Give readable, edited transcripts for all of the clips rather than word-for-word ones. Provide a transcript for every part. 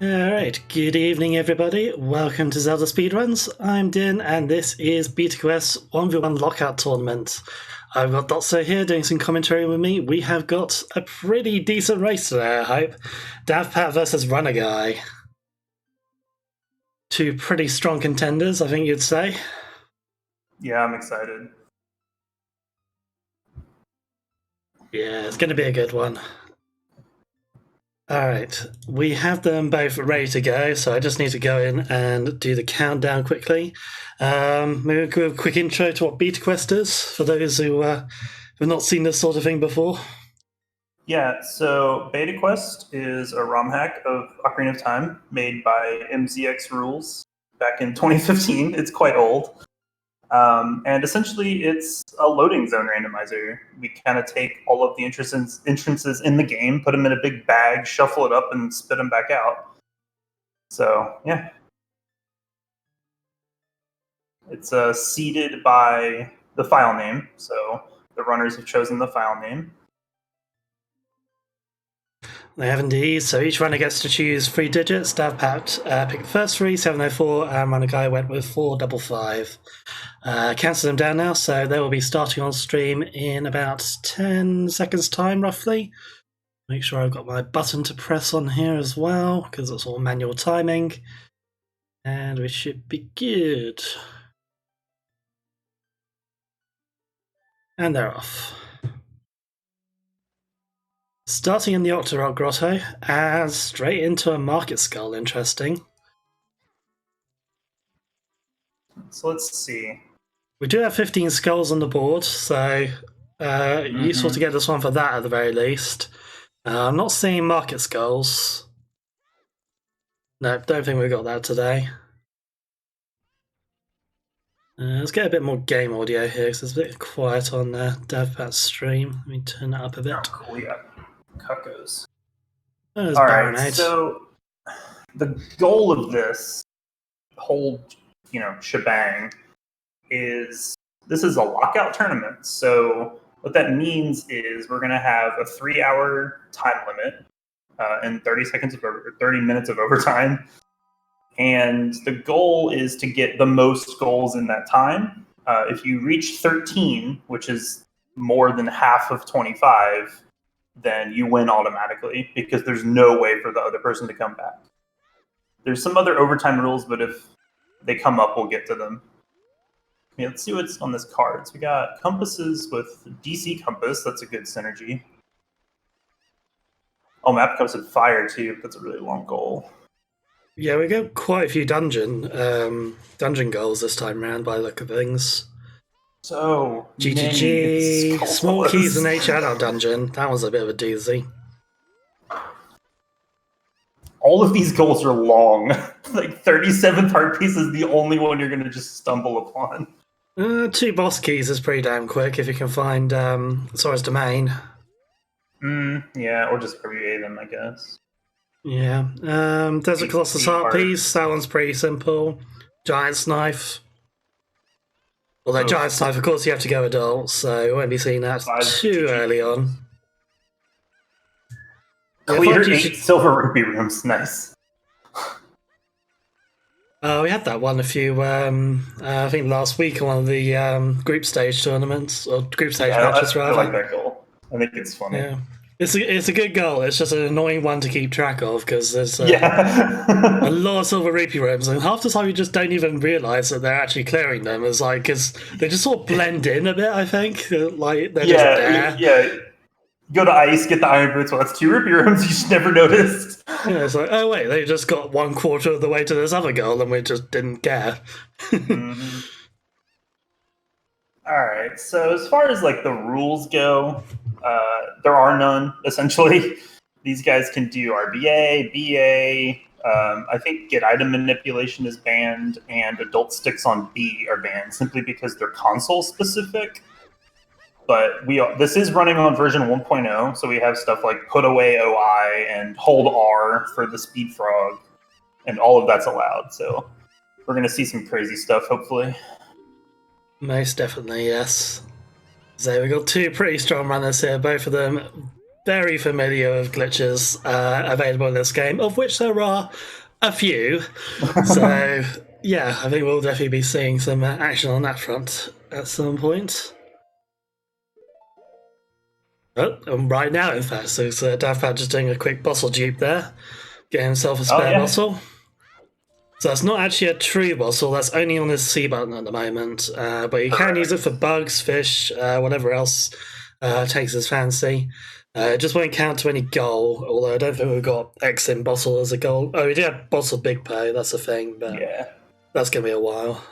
Alright, good evening everybody. Welcome to Zelda Speedruns. I'm Din and this is Beta Quest's 1v1 Lockout tournament. I've got Dotso here doing some commentary with me. We have got a pretty decent race today, I hope. Davpat versus Runnerguy. Two pretty strong contenders, I think you'd say. Yeah, I'm excited. Yeah, it's going to be a good one. Alright, we have them both ready to go, so I just need to go in and do the countdown quickly. Maybe we'll give a quick intro to what Beta Quest is, for those who have not seen this sort of thing before. Yeah, so Beta Quest is a ROM hack of Ocarina of Time made by MZX Rules back in 2015. It's quite old. And essentially, it's a loading zone randomizer. We kind of take all of the entrances in the game, put them in a big bag, shuffle it up, and spit them back out. So, yeah. It's seeded by the file name, so the runners have chosen the file name. They have indeed, so each runner gets to choose 3 digits. Davpat picked the first 3, 704, and Runnerguy went with 455. Cancel them down now, so they will be starting on stream in about 10 seconds time, roughly. Make sure I've got my button to press on here as well, because it's all manual timing. And we should be good. And they're off. Starting in the Octorok Grotto, and straight into a Market Skull, interesting. So let's see. We do have 15 skulls on the board, so useful to get this one for that at the very least. I'm not seeing Market Skulls. No, don't think we got that today. Let's get a bit more game audio here, because it's a bit quiet on Davpat's stream. Let me turn that up a bit. Oh, cool, yeah. Cuckos. All right, so the goal of this whole, shebang is this is a lockout tournament. So what that means is we're going to have a 3-hour time limit and 30 minutes of overtime. And the goal is to get the most goals in that time. If you reach 13, which is more than half of 25, then you win automatically because there's no way for the other person to come back. There's some other overtime rules, but if they come up, we'll get to them. Okay, let's see what's on this card. So we got compasses with DC compass. That's a good synergy. Oh, map compass with fire too. That's a really long goal. Yeah, we got quite a few dungeon goals this time around by the look of things. So GGG, small keys in H adult dungeon. That was a bit of a doozy. All of these goals are long. Like 37th heart piece is the only one you're going to just stumble upon. 2 boss keys is pretty damn quick if you can find Sora's Domain. Yeah, or just RVA them, I guess. Yeah. Desert Colossus Heart piece. That one's pretty simple. Giant's Knife. Although Giant's Knife, of course, you have to go adult, so you won't be seeing that too early on. Clear 8 silver rupee rooms. Nice. We had that one a few, I think last week on one of the group stage tournaments, or group stage matches, rather. I like that goal. I think it's funny. Yeah. It's a good goal. It's just an annoying one to keep track of because there's a lot of silver rupee rooms, and half the time you just don't even realise that they're actually clearing them. It's like because they just sort of blend in a bit. I think like they're just there. Yeah. Go to ice, get the iron boots. Well, that's 2 rupee rooms you just never noticed. Yeah, it's like, oh wait, they just got 1/4 of the way to this other goal, and we just didn't care. All right. So as far as like the rules go. There are none, essentially. These guys can do RBA, BA. I think get item manipulation is banned, and adult sticks on B are banned simply because they're console specific. But this is running on version 1.0, so we have stuff like put away OI and hold R for the speed frog, and all of that's allowed. So we're going to see some crazy stuff, hopefully. Most definitely, yes. So we've got 2 pretty strong runners here, both of them very familiar with glitches available in this game, of which there are a few. So, yeah, I think we'll definitely be seeing some action on that front at some point. Oh, and right now, in fact, so Davpat just doing a quick bottle dupe there, getting himself a spare bottle. So that's not actually a true bottle, that's only on his C button at the moment, but you can use it for bugs, fish, whatever else takes his fancy. It just won't count to any goal, although I don't think we've got X in bottle as a goal. Oh, we did have bottle big pay, that's a thing, but that's going to be a while.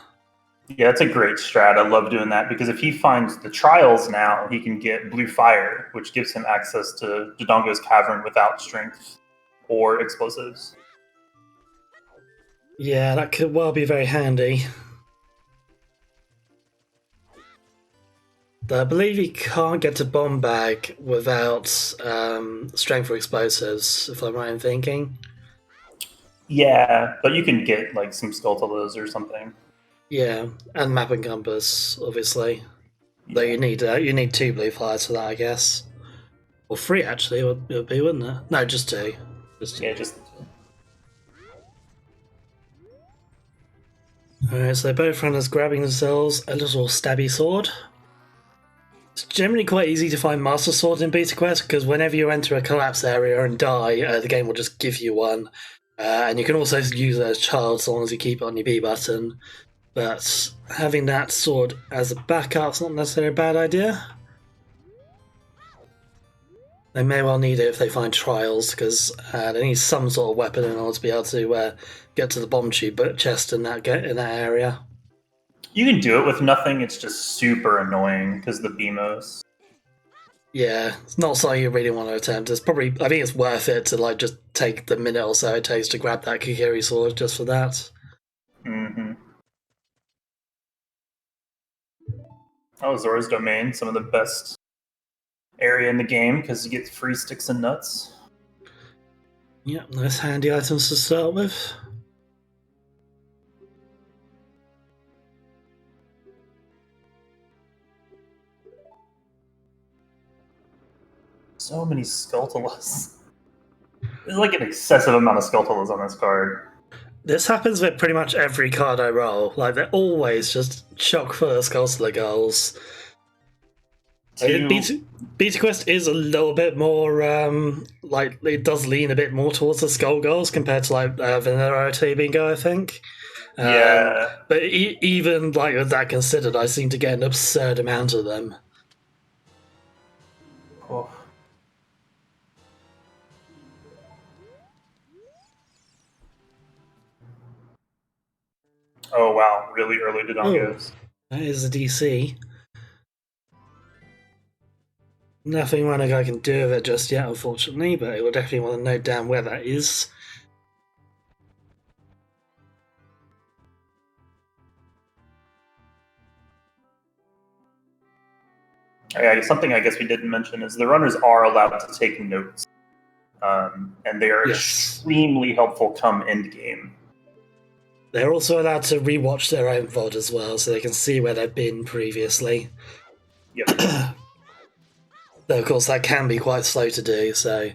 Yeah, that's a great strat. I love doing that because if he finds the trials now, he can get blue fire, which gives him access to Dodongo's cavern without strength or explosives. Yeah, that could well be very handy. I believe you can't get to bomb bag without strength or explosives, if I'm right in thinking. Yeah, but you can get like some Skultalas or something. Yeah, and map and compass, obviously. Yeah. Though you need 2 blue fires for that, I guess. Or 3 actually, it would be, wouldn't it? No, just 2. Yeah, just. Alright, so both runners grabbing themselves a little stabby sword. It's generally quite easy to find Master Sword in Beta Quest because whenever you enter a collapse area and die, the game will just give you one. And you can also use it as child as long as you keep it on your B button. But having that sword as a backup's not necessarily a bad idea. They may well need it if they find trials, because they need some sort of weapon in order to be able to get to the bomb tube chest in that area. You can do it with nothing, it's just super annoying because the BMOs. Yeah, it's not something you really want to attempt. I think it's worth it to like just take the minute or so it takes to grab that Kikiri sword just for that. Mm-hmm. Oh, Zora's Domain, some of the best area in the game because you get free sticks and nuts. Yep, nice handy items to start with. So many Skultalas. There's like an excessive amount of Skultalas on this card. This happens with pretty much every card I roll. Like, they're always just chock full of Skultala goals. Beta Quest is a little bit more, like, it does lean a bit more towards the skull goals compared to, like, Vanilla OoT Bingo, I think. Yeah. But even, like, with that considered, I seem to get an absurd amount of them. Oh. Oh, wow. Really early Dodongos. That is a DC. Nothing Runnerguy can do with it just yet, unfortunately, but it will definitely want to note down where that is. Yeah, something I guess we didn't mention is the runners are allowed to take notes. And they are extremely helpful come end game. They're also allowed to rewatch their own VOD as well, so they can see where they've been previously. Yep. Though, of course, that can be quite slow to do, so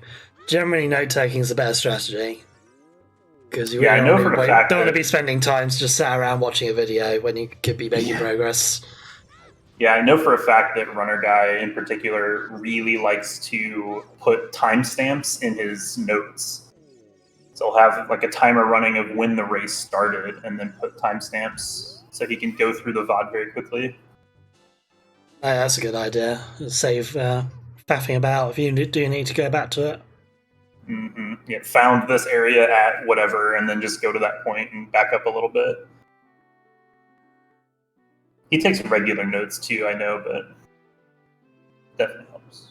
generally note-taking is a better strategy. Because you really don't want to be spending time to just sat around watching a video when you could be making progress. Yeah, I know for a fact that Runnerguy in particular really likes to put timestamps in his notes. So he'll have like a timer running of when the race started and then put timestamps so he can go through the VOD very quickly. That's a good idea. Save faffing about if you do need to go back to it. Mm-hmm. Yeah, found this area at whatever and then just go to that point and back up a little bit. He takes regular notes too, I know, but definitely helps.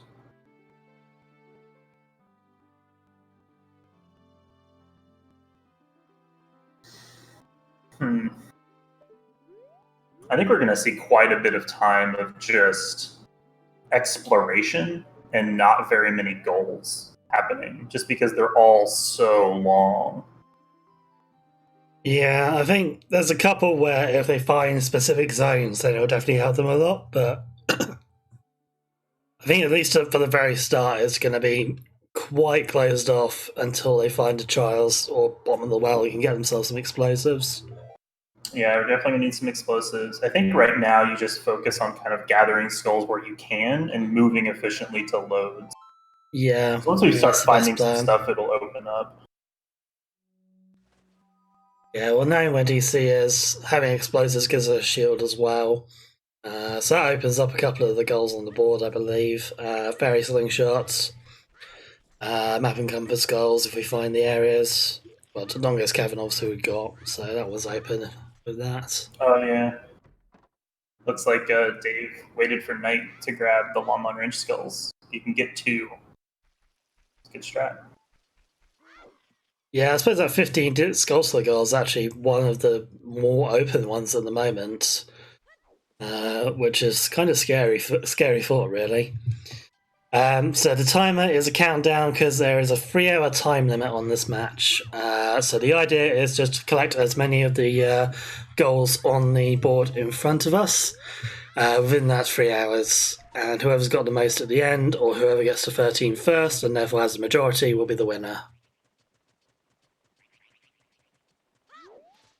I think we're going to see quite a bit of time of just exploration and not very many goals happening, just because they're all so long. Yeah, I think there's a couple where if they find specific zones, then it'll definitely help them a lot, but I I think at least for the very start, it's going to be quite closed off until they find the trials or bottom of the well and can get themselves some explosives. Yeah, we're definitely gonna need some explosives. I think right now you just focus on kind of gathering skulls where you can and moving efficiently to loads. Yeah, So once we start that's the best finding some plan. stuff, it'll open up. Yeah, well, knowing where DC is, having explosives gives us a shield as well. So that opens up a couple of the goals on the board, I believe. Fairy slingshots, map and compass goals if we find the areas. Well, the longest cavern obviously we got, so that was open with that. Oh yeah. Looks like Dave waited for night to grab the long range skulls. You can get 2. It's a good strat. Yeah, I suppose that 15 Skullsler goal is actually one of the more open ones at the moment, which is kind of scary thought, really. So the timer is a countdown because there is a 3-hour time limit on this match. So the idea is just to collect as many of the goals on the board in front of us within that 3 hours. And whoever's got the most at the end, or whoever gets to 13 first and therefore has the majority, will be the winner.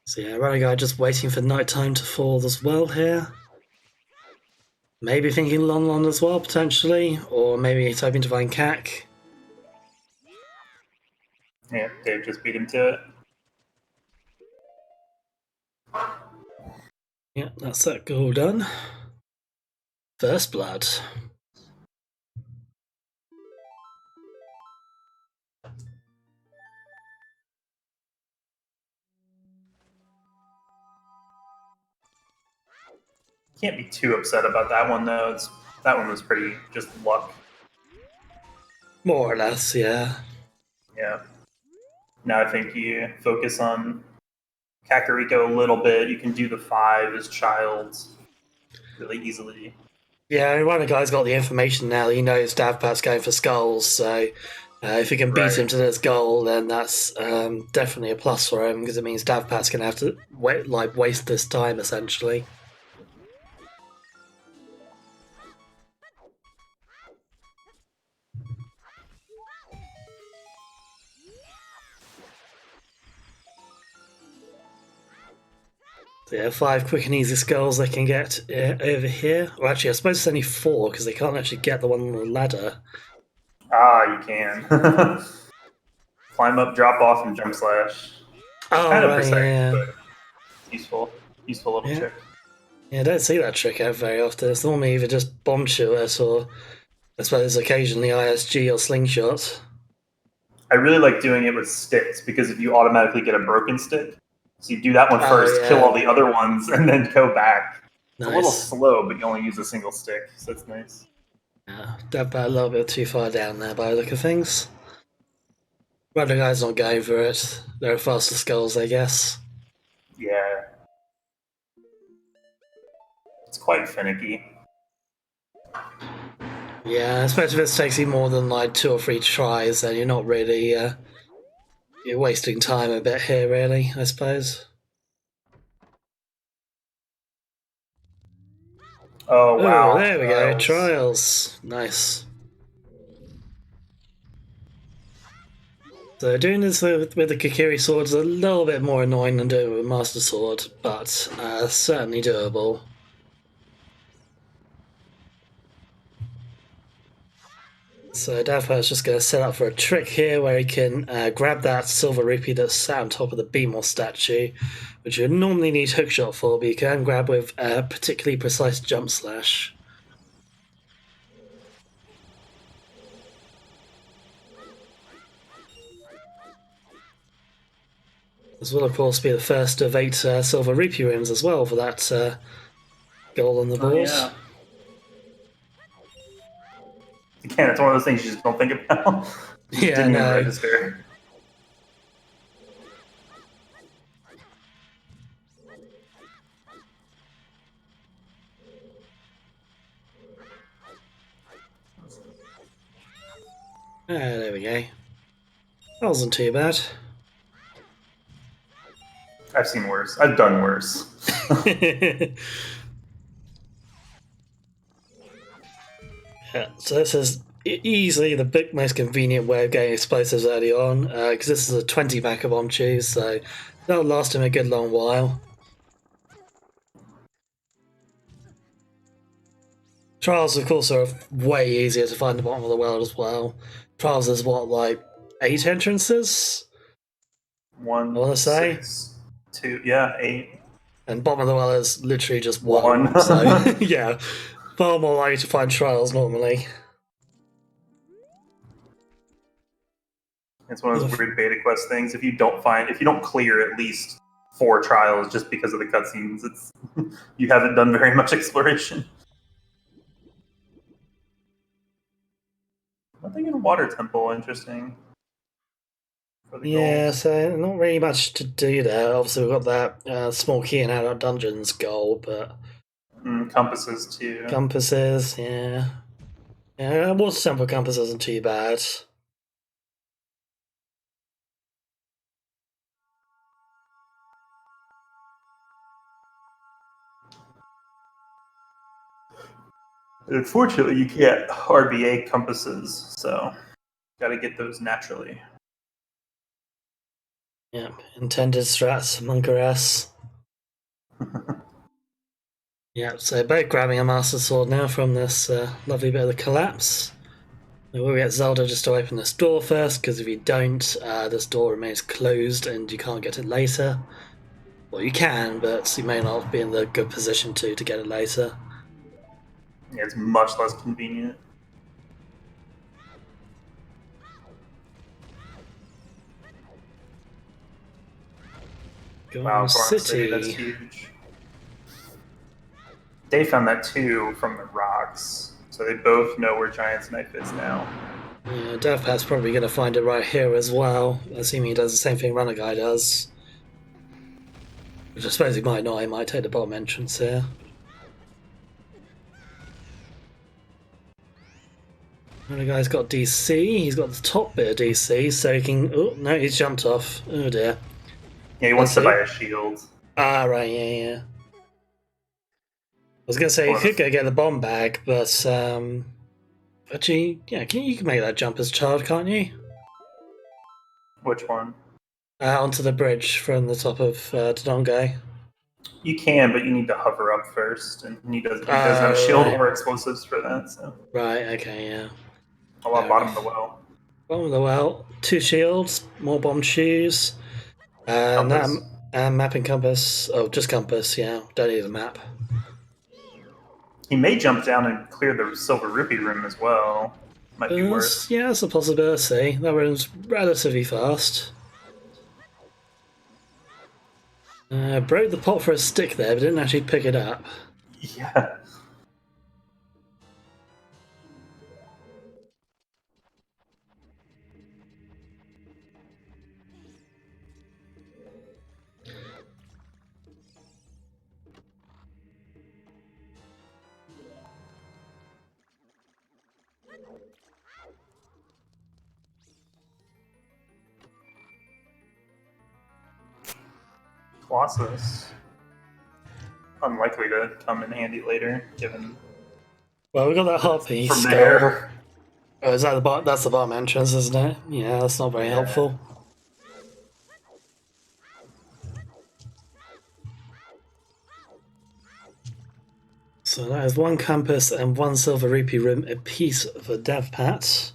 So yeah, Runnerguy just waiting for nighttime to fall as well here. Maybe thinking Lon Lon as well, potentially. Or maybe he's hoping to find Kak. Yeah, Dave just beat him to it. Yeah, that's that goal done. First blood. Can't be too upset about that one though. That one was pretty just luck. More or less, yeah. Yeah. Now I think you focus on Kakariko a little bit. You can do the 5 as childs really easily. Yeah, one of the guys got the information now. He knows Davpat's going for skulls, so if he can beat him to this goal, then that's definitely a plus for him because it means Davpat's going to have to waste this time essentially. So yeah, 5 quick and easy skulls they can get over here. Well, actually, I suppose it's only 4 because they can't actually get the one on the ladder. Ah, you can. Climb up, drop off, and jump slash. Oh, Kind of right, precise, yeah. but useful. Useful little Yeah. trick. Yeah, I don't see that trick out very often. It's normally either just bomb shoot it or I suppose occasionally ISG or slingshot. I really like doing it with sticks because if you automatically get a broken stick, so you do that one Oh, first, yeah. kill all the other ones, and then go back. It's a little Nice. slow, but you only use a single stick, so that's nice. Yeah, Davpat a little bit too far down there by the look of things. But the guy's not going for it. There are faster skulls, I guess. Yeah. It's quite finicky. Yeah, especially if it takes you more than like 2 or 3 tries, then you're not really you're wasting time a bit here, really. I suppose. Oh, Oh, wow. there we go. Trials. Nice. So doing this with the Kikiri sword is a little bit more annoying than doing it with Master Sword, but certainly doable. So Davpat's just going to set up for a trick here where he can grab that silver rupee that's sat on top of the Beemore statue, which you normally need hookshot for, but you can grab with a particularly precise jump slash. This will, of course, be the first of 8 silver rupee rooms as well for that goal on the board. Oh, yeah. Again, it's one of those things you just don't think about. Just Yeah, didn't even no. register. There we go. That wasn't too bad. I've seen worse. I've done worse. Yeah, so this is easily the most convenient way of getting explosives early on, because this is a 20 pack of bomb cheese, so that'll last him a good long while. Trials, of course, are way easier to find at the bottom of the world as well. Trials is what, like 8 entrances? One, I want to say. 6, 2, yeah, 8. And bottom of the well is literally just One. one. So, yeah, far more likely to find trials normally. It's one of those weird beta quest things. If you don't clear at least 4 trials just because of the cutscenes, it's you haven't done very much exploration. Nothing in Water Temple, interesting. Yeah, goals. so not really much to do there. Obviously, we've got that small key in out dungeons goal, but Compasses too. compasses, yeah. Yeah, water temple compass isn't too bad. Unfortunately, you can't RBA compasses, so got to get those naturally. Yeah, intended strats, Monker-S. Yeah, so both grabbing a Master Sword now from this lovely bit of the collapse. We will get Zelda just to open this door first, because if you don't, this door remains closed and you can't get it later. Well, you can, but you may not be in the good position to get it later. Yeah, it's much less convenient. Wow, City, that's huge. They found that too from the rocks, so they both know where Giant's Knife is now. Yeah, Davpat's probably going to find it right here as well, assuming he does the same thing Runnerguy does. Which I suppose he might not, he might take the bottom entrance here. Runnerguy's got DC, he's got the top bit of DC, so he can... Oh, no, he's jumped off. Oh dear. Yeah, he wants to buy a shield. Ah, right, yeah. I was going to say, you could go get the bomb bag, but... Actually, yeah, you can make that jump as a child, can't you? Which one? Onto the bridge from the top of Dodongo. You can, but you need to hover up first, and he doesn't have a shield or explosives for that. So. Right, okay, yeah. How about bottom of the well? Bottom of the well, 2 shields, more bomb shoes, and map and compass. Oh, just compass, yeah. Don't need a map. He may jump down and clear the Silver Rupee room as well. Might be worse. Yeah, that's a possibility. That room's relatively fast. Broke the pot for a stick there, but didn't actually pick it up. Yeah. Colossus. Unlikely to come in handy later, given. Well, we got that hot piece from there. Oh, is that the bottom? That's the bottom entrance, isn't it? Yeah, that's not very helpful. So that is 1 compass and 1 silver rupee room apiece for Davpat.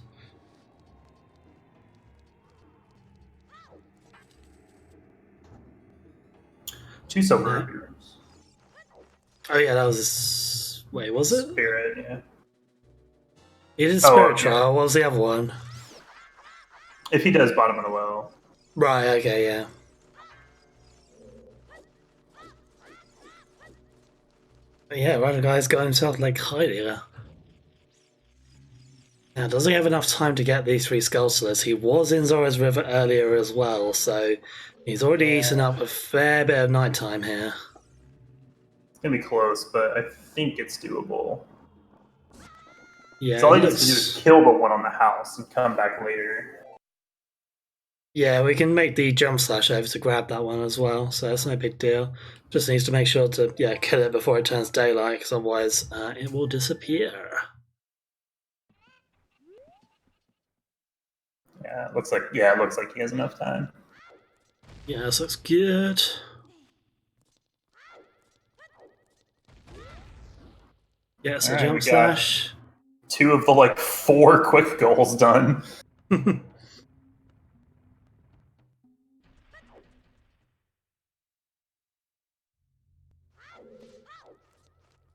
Two silver rupee rooms. Oh yeah, that was wait, was it? Spirit, yeah. He did Spirit Trial. Yeah. What was the other one? If he does bottom of the well. Right, okay, yeah. But yeah, Runnerguy's got himself like Hylia. Now, does he have enough time to get these 3 Skulltulas? He was in Zora's River earlier as well, so he's already eaten up a fair bit of nighttime here. It's gonna be close, but I think it's doable. Yeah, so all he needs to do is kill the one on the house and come back later. Yeah, we can make the jump slash over to grab that one as well, so that's no big deal. Just needs to make sure to kill it before it turns daylight, because otherwise it will disappear. It looks like he has enough time. Yeah, this looks good. Yeah, it's a Alright, jump we got slash. 2 of the 4 quick goals done.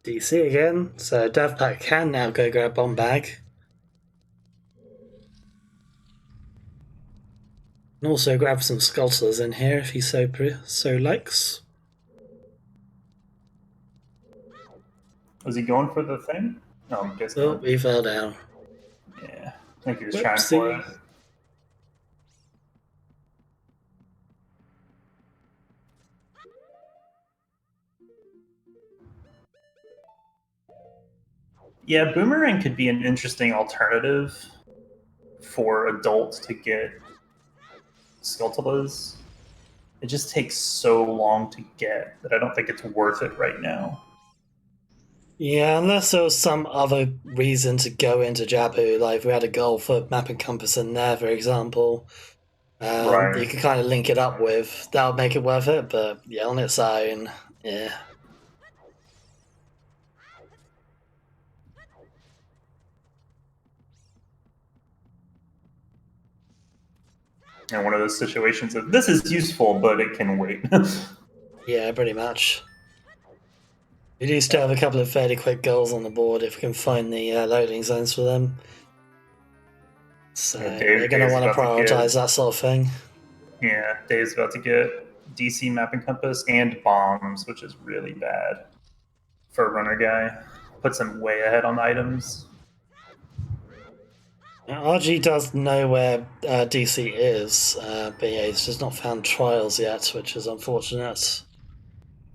DC again, so Davpat can now go grab bomb bag. And also grab some Sculptors in here if he so likes. Was he going for the thing? No, I'm guessing. Oh, he fell down. Yeah, I think he was trying for Whoopsie. it. Yeah, Boomerang could be an interesting alternative for adults to get Skulltulas. It just takes so long to get that I don't think it's worth it right now. Yeah, unless there was some other reason to go into Jabu, like if we had a goal for map and compass in there, for example, Right. you could kind of link it up with, that would make it worth it, but yeah, on its own, yeah. And one of those situations of this is useful, but it can wait. Yeah, pretty much. We do still have a couple of fairly quick goals on the board if we can find the loading zones for them. So we're going to want to prioritize that sort of thing. Yeah, Dave's about to get DC map and compass and bombs, which is really bad for a runner guy. Puts him way ahead on items. RG does know where DC is, but yeah, he's just not found trials yet, which is unfortunate.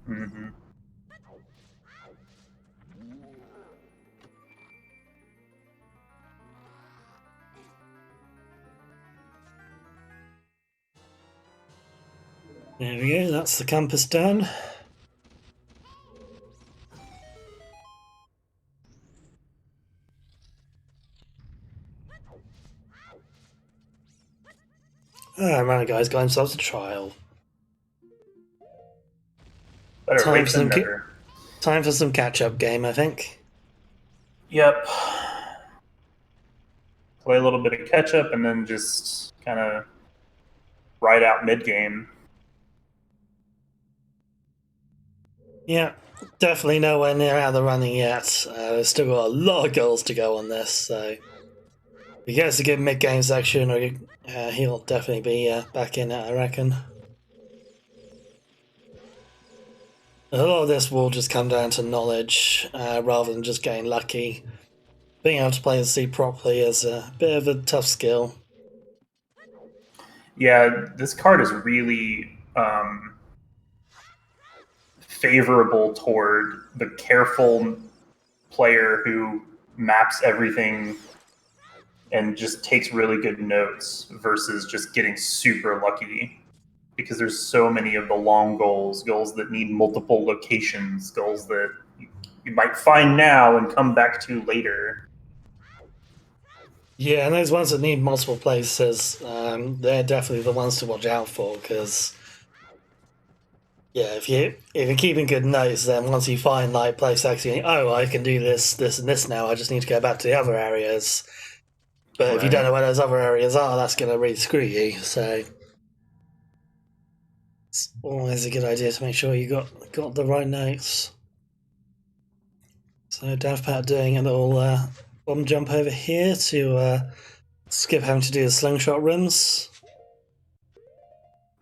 Mm-hmm. There we go, that's the compass done. Man, guys, got himself a trial. Better Time late for than some never. time for some catch-up game, I think. Yep. Play a little bit of catch up and then just kind of ride out mid game. Yeah, definitely nowhere near out of the running yet. We've still got a lot of goals to go on this, so if he gets a good mid-game section, or he'll definitely be back in it, I reckon. A lot of this will just come down to knowledge rather than just getting lucky. Being able to play the sea properly is a bit of a tough skill. Yeah, this card is really favorable toward the careful player who maps everything and just takes really good notes versus just getting super lucky, because there's so many of the long goals that need multiple locations, goals that you might find now and come back to later. Yeah, and those ones that need multiple places, they're definitely the ones to watch out for, because yeah, if you're keeping good notes, then once you find like place X, you think, oh, I can do this, this, and this now. I just need to go back to the other areas. But if you don't know where those other areas are, that's going to really screw you. So it's always a good idea to make sure you got the right notes. So Davpat doing a little bomb jump over here to skip having to do the slingshot rims.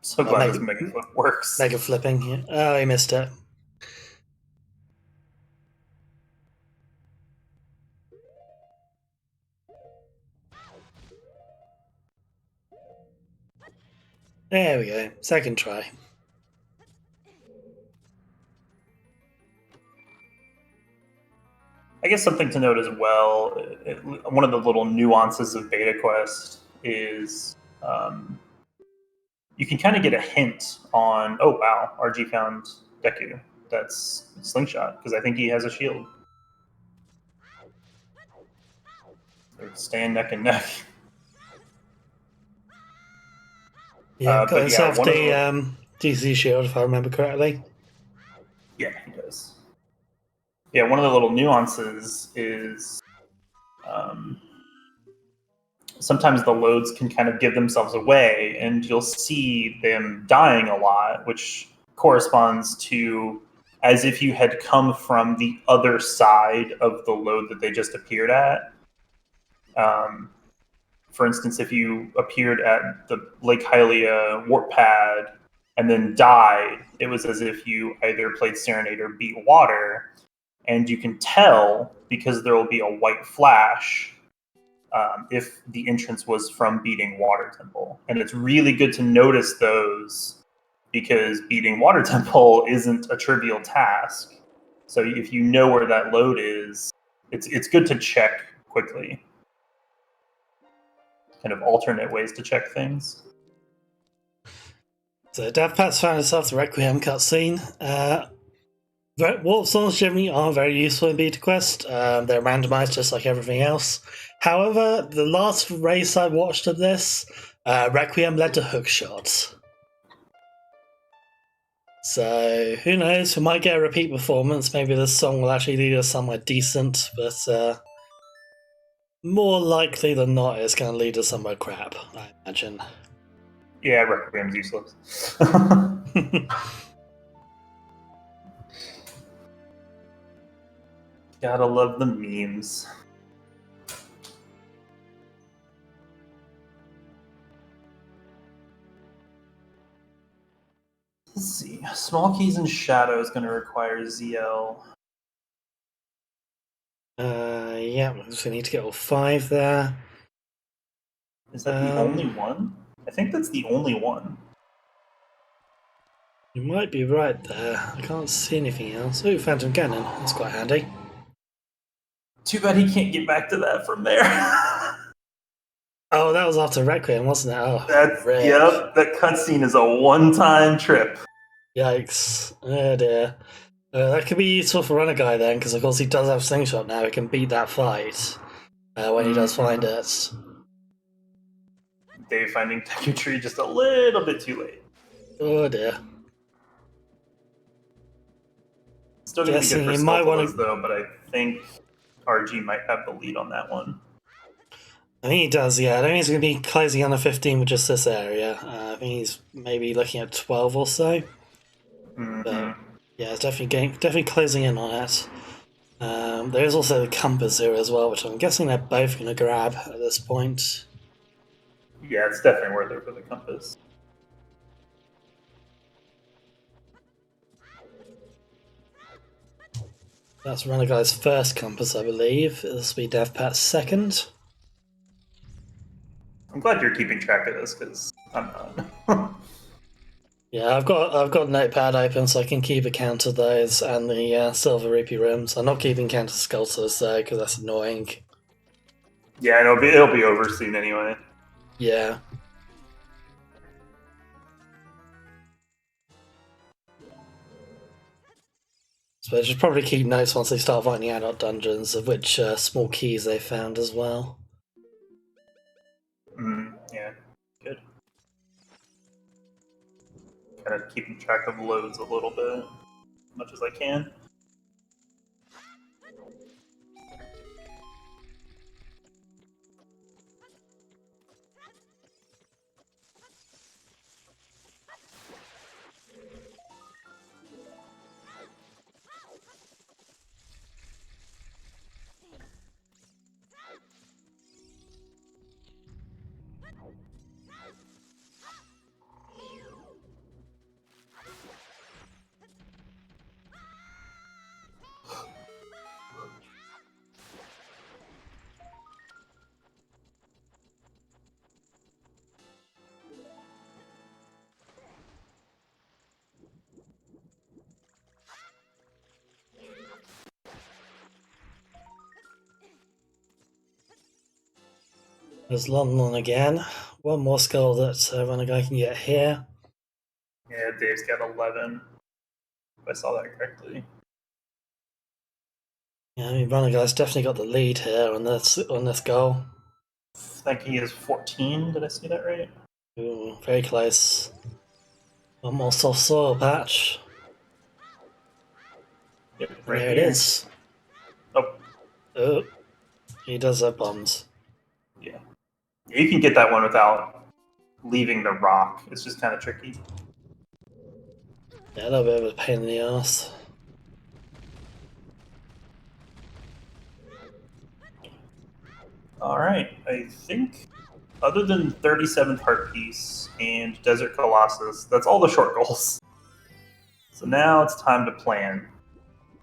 So glad this mega flip works. Mega flipping. Yeah. Oh, he missed it. There we go. Second try. I guess something to note as well, one of the little nuances of Beta Quest is you can kind of get a hint on, oh wow, RG found Deku. That's Slingshot, because I think he has a shield. They're staying neck and neck. Yeah, got But yeah, himself the DC shield, if I remember correctly. Yeah, he does. Yeah, one of the little nuances is sometimes the loads can kind of give themselves away, and you'll see them dying a lot, which corresponds to as if you had come from the other side of the load that they just appeared at. For instance, if you appeared at the Lake Hylia warp pad and then died, it was as if you either played Serenade or beat water. And you can tell because there will be a white flash if the entrance was from beating Water Temple. And it's really good to notice those because beating Water Temple isn't a trivial task. So if you know where that load is, it's good to check quickly. Kind of alternate ways to check things. So Davpat's found himself the Requiem cutscene. Warp songs generally are very useful in Beta Quest. They're randomized just like everything else. However, the last race I watched of this, Requiem led to hook shots. So who knows? We might get a repeat performance. Maybe this song will actually lead us somewhere decent, but more likely than not, it's going to lead us somewhere crap, I imagine. Yeah, Requiem's useless. Gotta love the memes. Let's see. Small keys and shadow is going to require ZL. Yeah, we just need to get all 5 there. Is that the only one? I think that's the only one. You might be right there. I can't see anything else. Ooh, Phantom Cannon. That's quite handy. Too bad he can't get back to that from there. Oh, that was after Requiem, wasn't it? Oh, yep. That cutscene is a one-time trip. Yikes! Oh dear. That could be useful for Runnerguy then, because of course he does have Slingshot now. He can beat that fight when he does find it. Dave finding Deku Tree just a little bit too late. Oh dear. Still going to be good for Skulltulas, though, but I think RG might have the lead on that one. I think he does, yeah. I don't think he's going to be closing on a 15 with just this area. I think he's maybe looking at 12 or so. But yeah, it's definitely closing in on it. There is also the compass here as well, which I'm guessing they're both going to grab at this point. Yeah, it's definitely worth it for the compass. That's Runnerguy's first compass, I believe. This will be Davpat's second. I'm glad you're keeping track of this because I'm not. Yeah, I've got a notepad open so I can keep a count of those and the silver rupee rooms. I'm not keeping count of Skulltulas though because that's annoying. Yeah, it'll be over soon anyway. Yeah. So I should probably keep notes once they start finding adult dungeons of which small keys they found as well. Yeah, good. Kind of keeping track of loads a little bit, as much as I can. There's London again. One more skull that Runnerguy can get here. Yeah, Dave's got 11. If I saw that correctly. Yeah, I mean Runnerguy's definitely got the lead here on this goal. I think he is 14. Did I see that right? Ooh, very close. One more soft soil patch. Yep, And right there it here. is. Oh, Oh, he does have bombs. yeah. You can get that one without leaving the rock. It's just kind of tricky. Yeah, a little bit of a pain in the ass. All right, I think other than 37th Heart Piece and Desert Colossus, that's all the short goals. So now it's time to plan.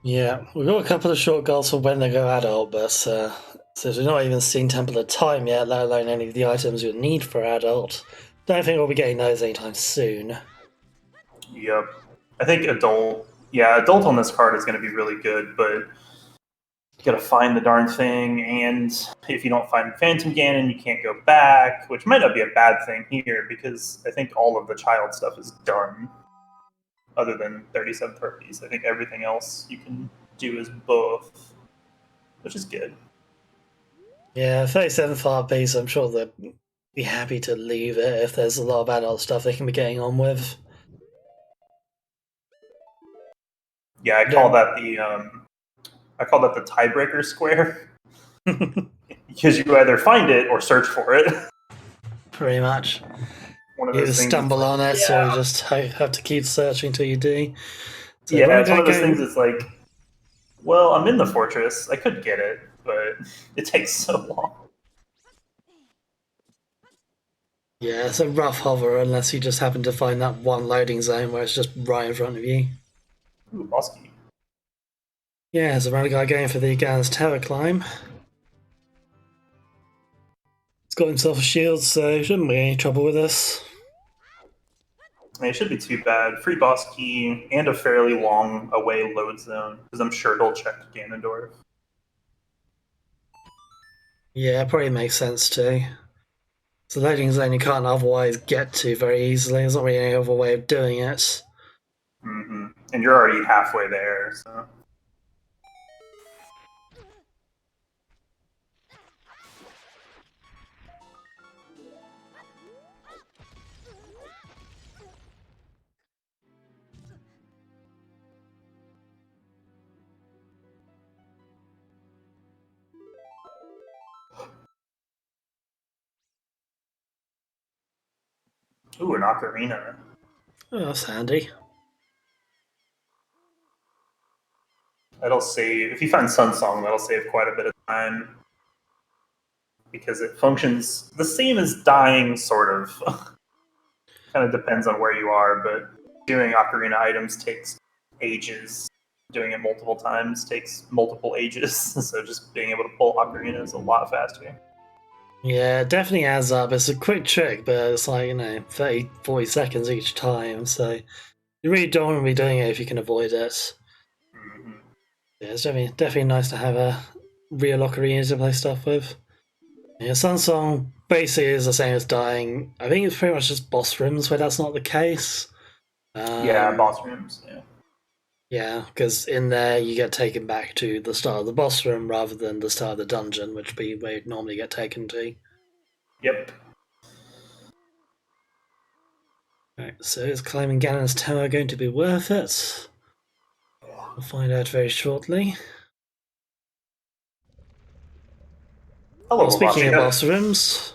Yeah, we've got a couple of short goals for when they go adult, but since we've not even seen Temple of Time yet, let alone any of the items you'll need for adult, don't think we'll be getting those anytime soon. Yep. I think adult. Yeah, adult on this card is going to be really good, but you got to find the darn thing. And if you don't find Phantom Ganon, you can't go back, which might not be a bad thing here because I think all of the child stuff is done, other than 37th Herpes. I think everything else you can do is both, which is good. Yeah, 37th RPs, I'm sure they'll be happy to leave it if there's a lot of adult stuff they can be getting on with. Yeah, I call that the tiebreaker square because you either find it or search for it. Pretty much. One of You those either things. It's stumble like, on it, or you yeah, just have to keep searching till you do. So yeah. It's one Runnerguy of those things. going. It's like, well, I'm in the fortress. I could get it, but it takes so long. Yeah, it's a rough hover unless you just happen to find that one loading zone where it's just right in front of you. Ooh, boss key. Yeah, there's a Runnerguy going for the Ganon's Tower climb. He's got himself a shield, so shouldn't be any trouble with this. I mean, it should be too bad. Free boss key and a fairly long away load zone because I'm sure he'll check Ganondorf. Yeah, it probably makes sense too. It's a loading zone you can't otherwise get to very easily. There's not really any other way of doing it. And you're already halfway there, so. Ooh, an ocarina. Oh, that's handy. That'll save. If you find Sun Song, that'll save quite a bit of time because it functions the same as dying, sort of. Kind of depends on where you are, but doing ocarina items takes ages. Doing it multiple times takes multiple ages. So just being able to pull ocarina is a lot faster. Yeah, it definitely adds up. It's a quick trick, but it's like, 30, 40 seconds each time, so you really don't want to be doing it if you can avoid it. Mm-hmm. Yeah, it's definitely nice to have a real ocarina to play stuff with. Yeah, Sunsong basically is the same as dying. I think it's pretty much just boss rooms where that's not the case. Yeah, boss rooms. Yeah. Yeah, because in there you get taken back to the start of the boss room rather than the start of the dungeon, which would be where you'd normally get taken to. Yep. Right, so is climbing Ganon's Tower going to be worth it? We'll find out very shortly. Hello, Well, speaking of Lavashika. boss rooms,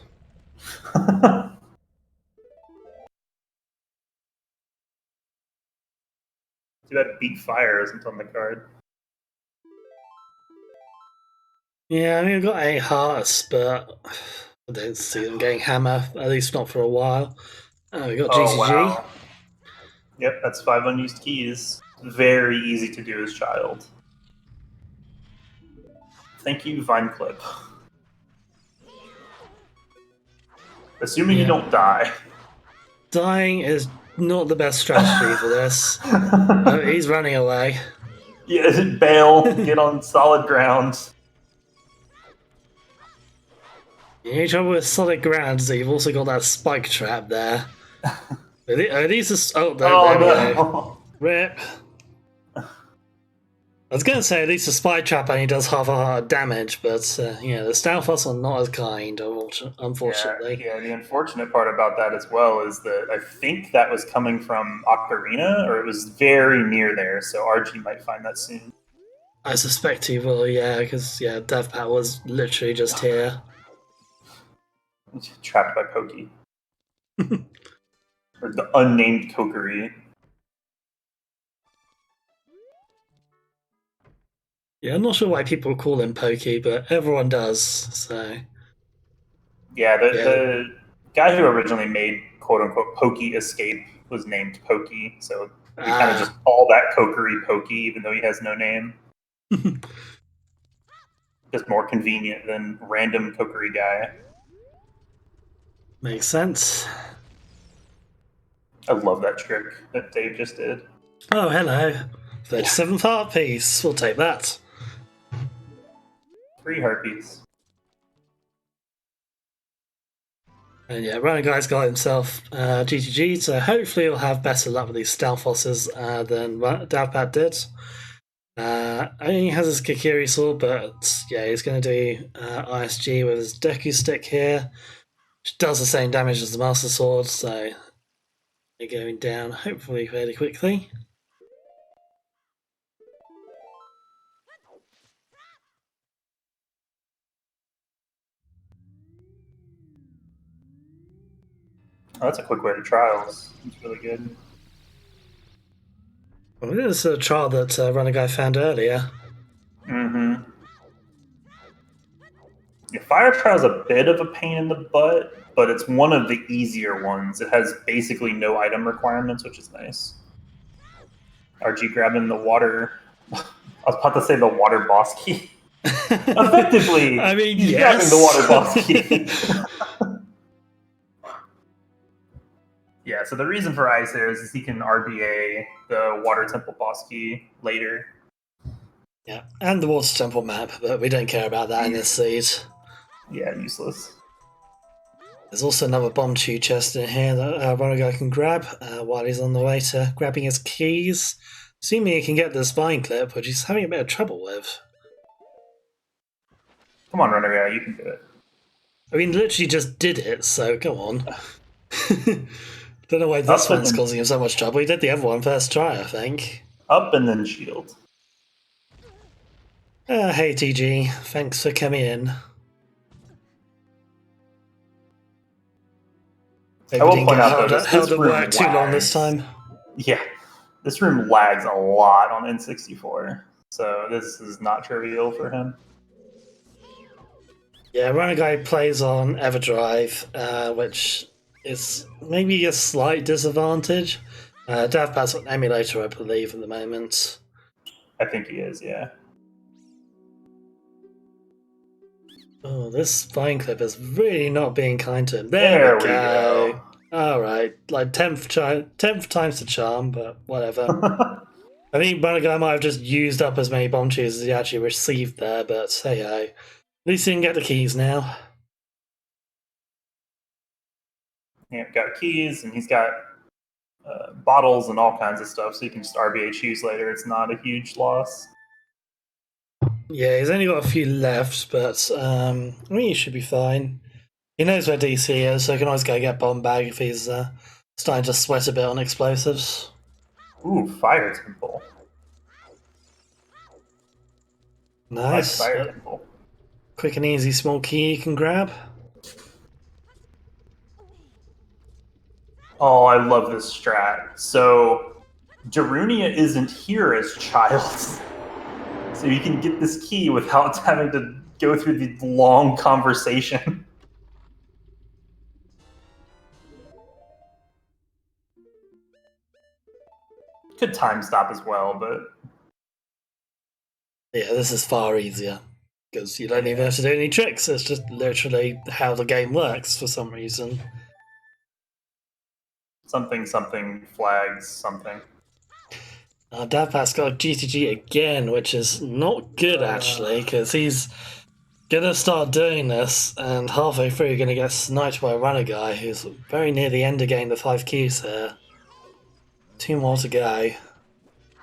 Too bad Beat Fire isn't on the card. yeah, I mean, we've got 8 hearts, but I don't see them getting hammer, at least not for a while. Oh, we got Oh, GTG. wow. Yep, that's 5 unused keys. Very easy to do as child. Thank you, Vine Clip. Assuming you Yeah. don't die. Dying is not the best strategy for this. Oh, he's running away. Yeah, bail, get on solid ground. The only trouble with solid ground is that you've also got that spike trap there. Are these just... Oh, there we go. Oh Rip. I was going to say at least the Spy Trap only does half a heart of damage, but yeah, the Stalfos are not as kind, unfortunately. Yeah. The unfortunate part about that as well is that I think that was coming from Ocarina, or it was very near there. So RG might find that soon. I suspect he will, yeah, because yeah, Davpat was literally just here. Trapped by Pokey. Or the unnamed Kokiri. Yeah, I'm not sure why people call him Pokey, but everyone does. So Yeah, yeah, the guy who originally made quote unquote Pokey Escape was named Pokey, so we kind of just call that Kokiri Pokey, even though he has no name. Just more convenient than random Kokiri guy. Makes sense. I love that trick that Dave just did. Oh, hello. 37th heart piece. We'll take that. 3 heartbeats. And yeah, Runnerguy's got himself GTG, so hopefully he'll have better luck with these Stalfosses than Davpat did. He has his Kikiri sword, but yeah, he's going to do ISG with his Deku stick here, which does the same damage as the Master Sword, so they're going down hopefully fairly quickly. Oh, that's a quick way to trials. It's really good. Well, this is a trial that Runnerguy found earlier. Mm-hmm. Yeah, Fire Trial is a bit of a pain in the butt, but it's one of the easier ones. It has basically no item requirements, which is nice. RG grabbing the water. I was about to say the water boss key. Effectively, I mean, he's yes. grabbing the water boss key. Yeah, so the reason for Ice there is he can RBA the water temple boss key later. Yeah, and the water temple map, but we don't care about that in this seed. Yeah, useless. There's also another bomb chew chest in here that Runnerguy can grab while he's on the way to grabbing his keys. Assuming he can get the spine clip, which he's having a bit of trouble with. Come on, Runner Guy, you can do it. I mean, literally just did it, so come on. Don't know why this one's causing him so much trouble. He did the other one first try, I think. Up and then shield. Hey, TG. Thanks for coming in. Maybe I will didn't point get out, though, held at work too long this time. Yeah, this room lags a lot on N64, so this is not trivial for him. Yeah, Runnerguy plays on Everdrive, which is maybe a slight disadvantage. Davpat's on emulator, I believe, at the moment. I think he is, yeah. Oh, this vine clip is really not being kind to him. There we go. Alright, like 10th time's the charm, but whatever. I think Runnerguy might have just used up as many bomb chews as he actually received there, but hey ho. At least he can get the keys now. Yeah, got keys, and he's got bottles and all kinds of stuff, so you can just RBA choose later. It's not a huge loss. Yeah, he's only got a few left, but I mean, he should be fine. He knows where DC is, so he can always go get bomb bag if he's starting to sweat a bit on explosives. Ooh, Fire Temple. Nice. Fire Temple. Quick and easy small key you can grab. Oh, I love this strat. So, Darunia isn't here as child. So you can get this key without having to go through the long conversation. Could time stop as well, but Yeah, this is far easier. Because you don't even have to do any tricks, it's just literally how the game works for some reason. something flags something. Davpat's got a GTG again, which is not good actually, because he's gonna start doing this, and halfway through you're gonna get sniped by a Runnerguy who's very near the end of getting the 5 keys here. 2 more to go.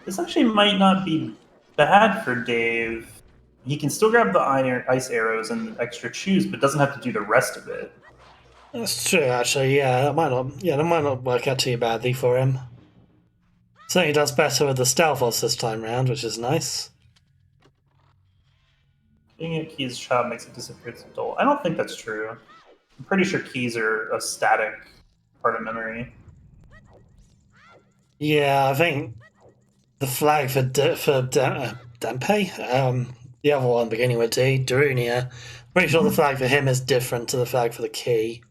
This actually might not be bad for Dave. He can still grab the ice arrows and the extra chews, but doesn't have to do the rest of it. That's true, actually. Yeah, that might not. Yeah, that might not work out too badly for him. Certainly does better with the Stealthos this time round, which is nice. Being a Key's child makes it disappear as an adult. I don't think that's true. I'm pretty sure keys are a static part of memory. Yeah, I think the flag for Dampe, the other one beginning with D, Darunia, pretty sure the flag for him is different to the flag for the key.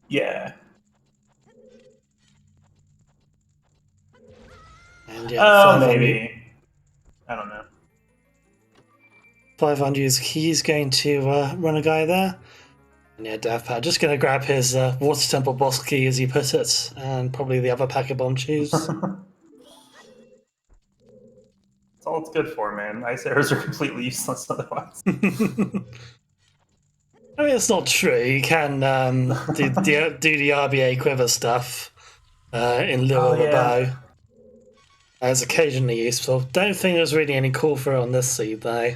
Yeah. And yeah, maybe. I don't know. 500 he's going to run a guy there. And yeah, Davpat just going to grab his Water Temple boss key, as you put it, and probably the other pack of bomb chews. That's all it's good for, man. Ice arrows are completely useless otherwise. I mean, it's not true. You can do the RBA quiver stuff in lieu of a bow. That's occasionally useful. Don't think there's really any call for it on this seed, though.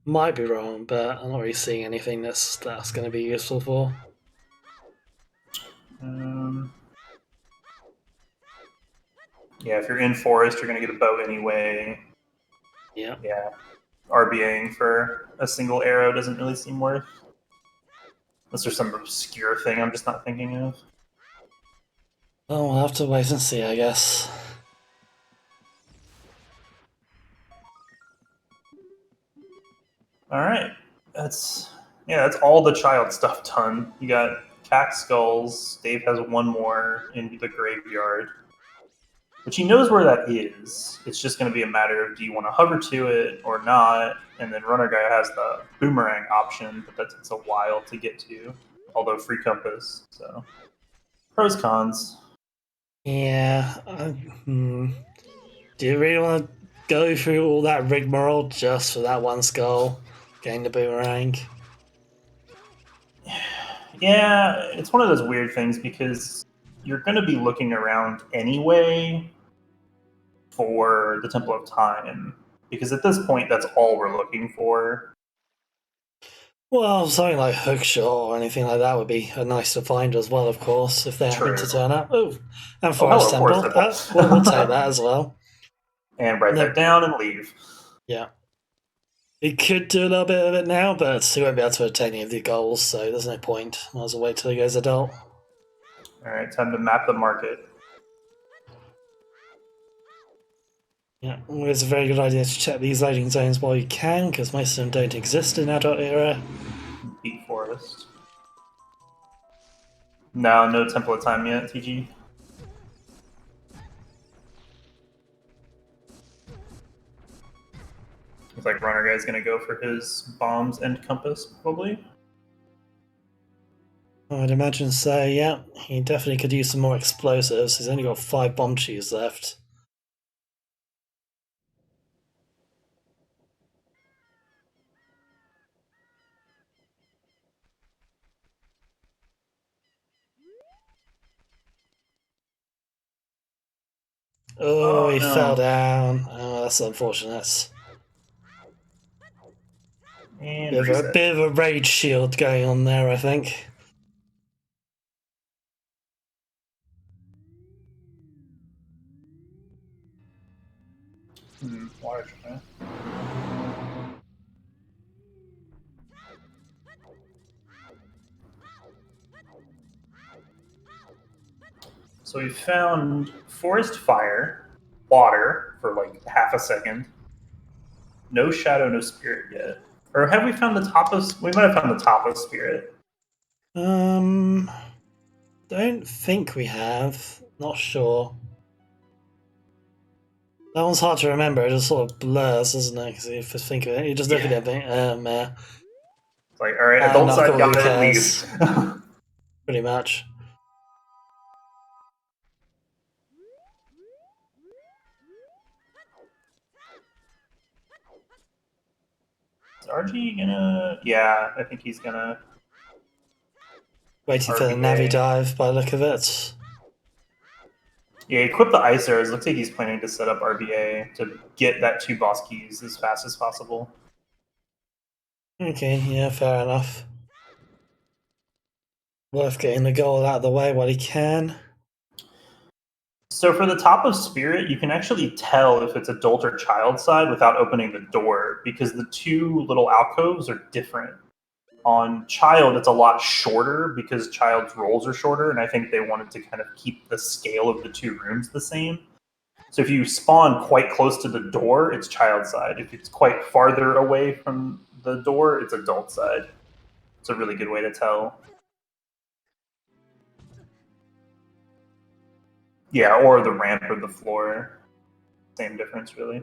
Might be wrong, but I'm not really seeing anything that's going to be useful for. Yeah, if you're in forest, you're going to get a bow anyway. Yeah. Yeah. RBAing for a single arrow doesn't really seem worth. Unless there's some obscure thing I'm just not thinking of. Well, we'll have to wait and see, I guess. All right, that's all the child stuff done. You got cat skulls. Dave has one more in the graveyard, which he knows where that is. It's just going to be a matter of do you want to hover to it or not. And then Runner Guy has the boomerang option, but that takes a while to get to. Although free compass, so pros cons. Yeah. Do you really want to go through all that rigmarole just for that one skull? Getting the boomerang? Yeah, it's one of those weird things because you're going to be looking around anyway for the Temple of Time, because at this point, that's all we're looking for. Well, something like Hookshot or anything like that would be nice to find as well, of course, if they happen to turn up. Oh, and Forest Temple. We'll take that as well. And write that down and leave. Yeah. It could do a little bit of it now, but he won't be able to attain any of the goals, so there's no point. Might as well wait till he goes adult. Alright, time to map the market. Yeah, it's a very good idea to check these loading zones while you can, because most of them don't exist in adult era. Peak Forest. No Temple of Time yet, TG. Looks like Runner Guy's gonna go for his bombs and compass, probably. I'd imagine so, yeah. He definitely could use some more explosives. He's only got 5 bomb chews left. Oh, he fell down. Oh, that's unfortunate. And bit of a rage shield going on there, I think. Water try. So we found forest fire, water for like half a second. No shadow, no spirit yet. Or have we found the top of? We might have found the top of spirit. Don't think we have. Not sure. That one's hard to remember. It just sort of blurs, doesn't it? Because if you think of it, you just look at it and think, It's like, all right, adult side got it, leave. Pretty much. Is RG gonna? Yeah, I think he's gonna. Waiting for the Navi dive by the look of it. Yeah, equip the ice arrows. Looks like he's planning to set up RBA to get that 2 boss keys as fast as possible. Okay, yeah, fair enough. Worth getting the goal out of the way while he can. So for the top of Spirit, you can actually tell if it's adult or child side without opening the door because the 2 little alcoves are different. On Child, it's a lot shorter because Child's rolls are shorter, and I think they wanted to kind of keep the scale of the 2 rooms the same. So if you spawn quite close to the door, it's Child side. If it's quite farther away from the door, it's adult side. It's a really good way to tell. Yeah, or the ramp or the floor. Same difference, really.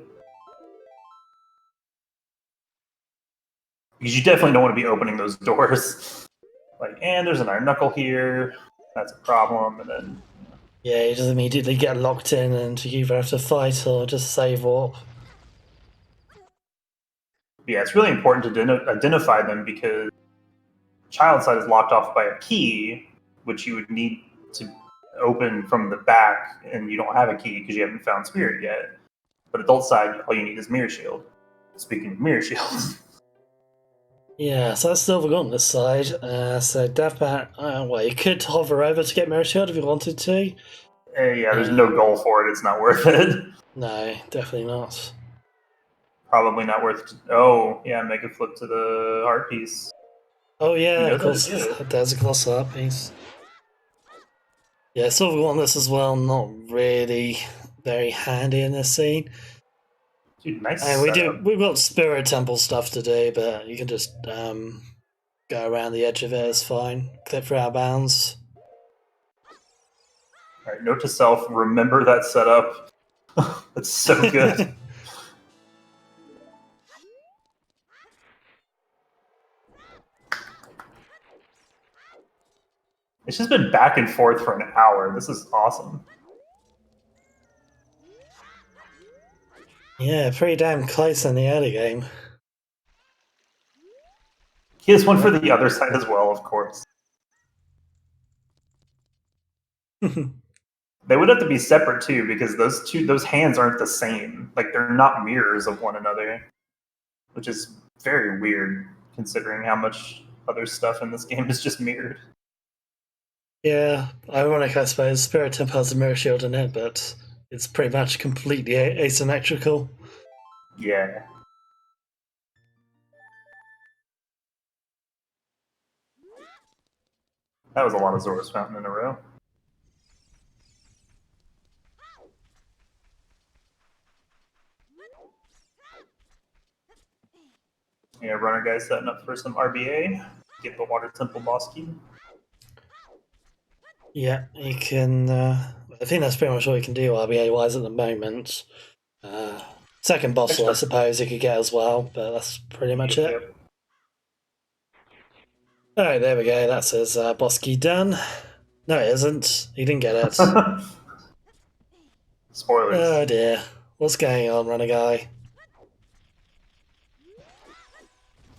Because you definitely don't want to be opening those doors. Like, and there's an iron knuckle here. That's a problem. And then Yeah, you just immediately get locked in and you either have to fight or just save warp. yeah, it's really important to identify them because child side is locked off by a key, which you would need to open from the back, and you don't have a key because you haven't found Spirit yet. But adult side, all you need is Mirror Shield. Speaking of Mirror Shield. Yeah, so that's still on this side. So Davpat, well, you could hover over to get Mirror Shield if you wanted to. Yeah, there's no goal for it. It's not worth it. No, definitely not. Probably not worth. Oh, yeah, make a flip to the heart piece. Oh yeah, You know of course, there's a colossal art piece. Yeah, Silver on this as well, not really very handy in this scene. Dude, nice And setup. we've got Spirit Temple stuff to do, but you can just go around the edge of it, it's fine. Clip for our bounds. All right, note to self: remember that setup. It's so good. It's just been back and forth for an hour. This is awesome. Yeah, pretty damn close in the early game. He has one for the other side as well, of course. They would have to be separate too, because those hands aren't the same. Like they're not mirrors of one another, which is very weird considering how much other stuff in this game is just mirrored. Yeah, ironic, I suppose. Spirit Temple has a mirror shield in it, but it's pretty much completely asymmetrical. Yeah. That was a lot of Zora's Fountain in a row. Yeah, runner guy setting up for some RBA. Get the Water Temple boss key. Yeah, you can. I think that's pretty much all you can do RBA wise at the moment. Second boss, I suppose, you could get as well, but that's pretty much it. Yep. Alright, there we go. That's his boss key done. No, it isn't. He didn't get it. Spoilers. Oh dear. What's going on, runner guy?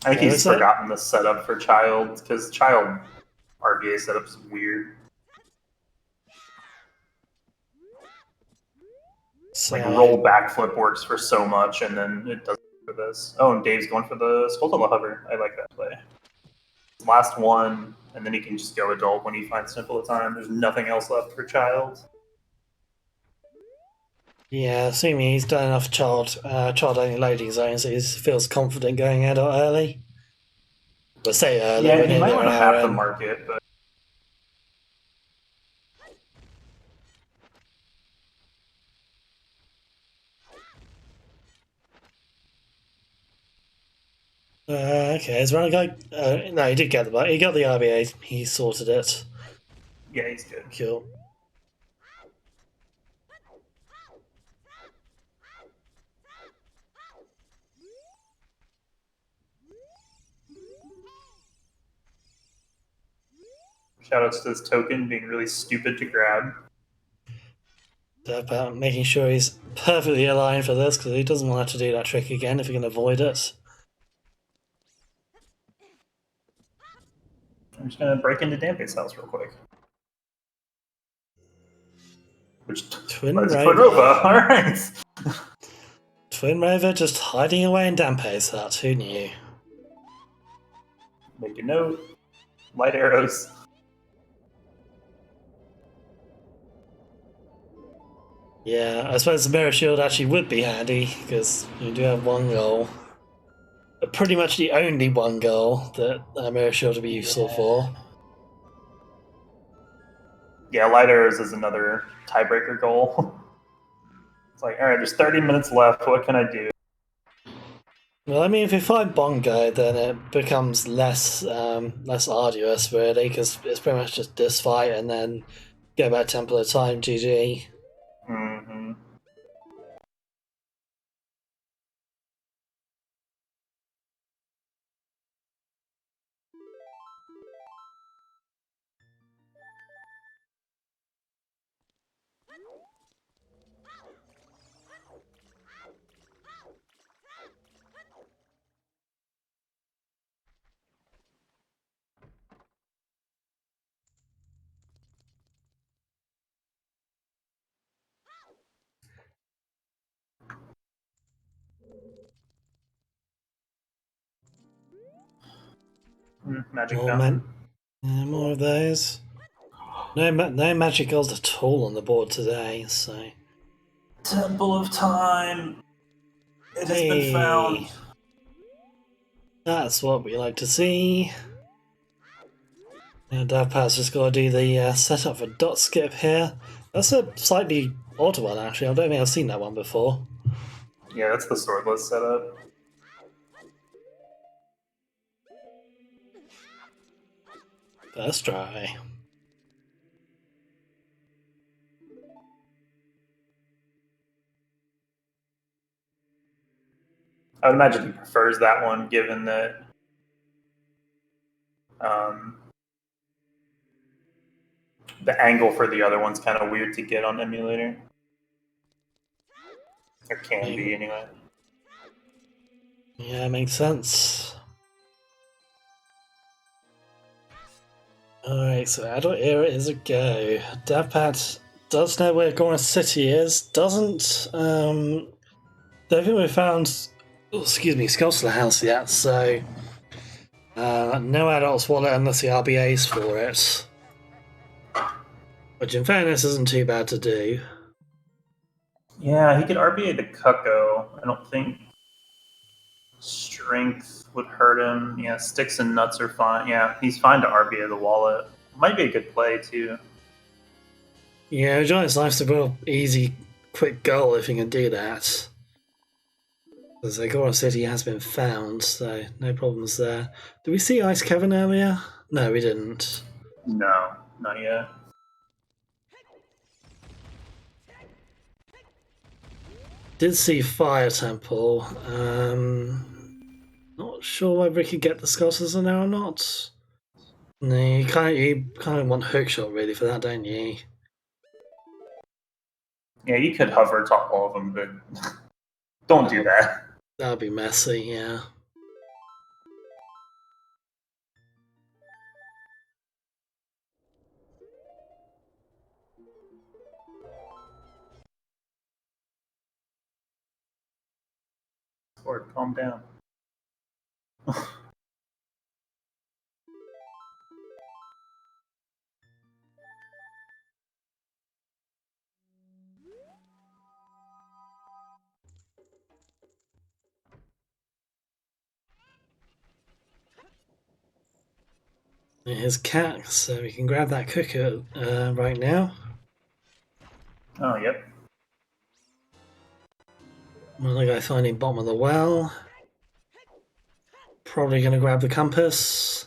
I think he's forgotten the setup for Child, because Child RBA setup is weird. So, like roll backflip works for so much, and then it doesn't for this. Oh, and Dave's going for the Skulltula hover. I like that play. Last one, and then he can just go adult when he finds Simple a time. There's nothing else left for Child. yeah, assuming he's done enough child-only loading zones, he feels confident going adult early. We'll say early. Yeah, he might want to map the market, but okay, is runner guy? No, he did get the he got the RBA. He sorted it. yeah, he's good. Cool. Shoutouts to this token being really stupid to grab. About making sure he's perfectly aligned for this because he doesn't want to have to do that trick again if he can avoid it. I'm just gonna break into Dampet's house real quick. Which Twin that's Rover. Twin Rover. All right. Twin Rover just hiding away in Dampat's hut. Who knew? Make a note. Light arrows. Yeah, I suppose the mirror shield actually would be handy because you do have one goal. But pretty much the only one goal that a mirror shield would be useful for. Yeah, light arrows is another tiebreaker goal. It's like, all right, there's 30 minutes left. What can I do? Well, I mean, if you find Bongo, then it becomes less arduous, really, because it's pretty much just this fight and then go back Temple of Time, GG. Mm-hmm. Magic fountain. More of those. No magic gold at all on the board today, so... Temple of Time. It has been found. That's what we like to see. Now Davpat's just got to do the setup for dot skip here. That's a slightly odd one, actually. I don't think I've seen that one before. Yeah, that's the swordless setup. First try. I would imagine he prefers that one, given that the angle for the other one's kind of weird to get on emulator. Or can be, anyway. Yeah, makes sense. Alright, so Adult Era is a go. Davpat does know where Gorna City is, doesn't, don't think we found, Scotsler House yet, so no Adult's Wallet unless the RBA's for it. Which in fairness isn't too bad to do. Yeah, he could RBA the Cucko. I don't think strength would hurt him. Yeah, sticks and nuts are fine. Yeah, he's fine to RBA the wallet. Might be a good play, too. Yeah, Giant's Life's a real easy, quick goal if you can do that. Because Gorna City has been found, so no problems there. Did we see Ice Cavern earlier? No, we didn't. No, not yet. Did see Fire Temple. Not sure whether we could get the Scotsers in there or not. No, you kind of want Hookshot really for that, don't you? Yeah, you could hover top all of them, but don't do that. That would be messy, yeah. Or calm down. Here's Cat, so we can grab that cooker right now. Oh, yep. Another guy finding bottom of the well. Probably going to grab the compass.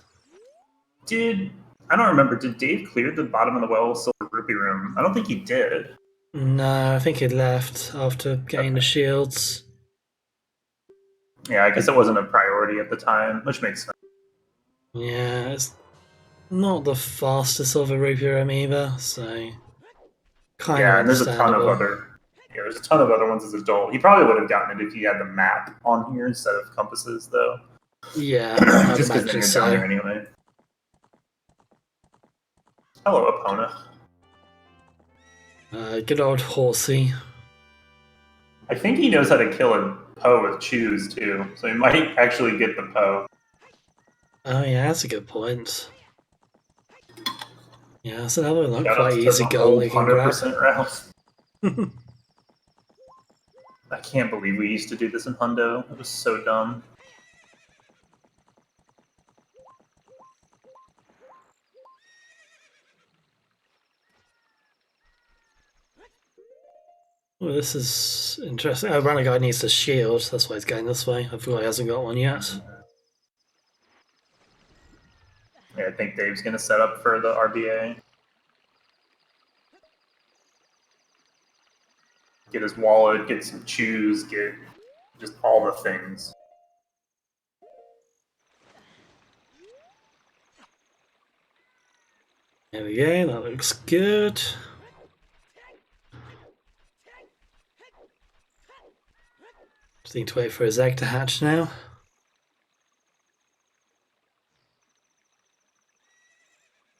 I don't remember, did Dave clear the bottom of the well silver rupee room? I don't think he did. No, I think he left after getting the shields. Yeah, I guess it wasn't a priority at the time, which makes sense. Yeah, it's not the fastest silver rupee room either, so kind of and there's a ton of understandable. there's a ton of other ones as adult. He probably would have gotten it if he had the map on here instead of compasses, though. Yeah, I'd Just because then imagine you're so. down there anyway. Hello, opponent. Good old horsey. I think he knows how to kill a Poe with chews too, so he might actually get the Poe. Oh yeah, that's a good point. Yeah, that's another not Shout quite out to easy the goal old you can grab. 100% route. I can't believe we used to do this in Hundo. It was so dumb. Well, this is interesting. Oh, Runnerguy needs a shield. That's why he's going this way. I feel like he hasn't got one yet. Yeah, I think Dave's going to set up for the RBA. Get his wallet, get some chews, get just all the things. There we go. That looks good. Just need to wait for his egg to hatch now.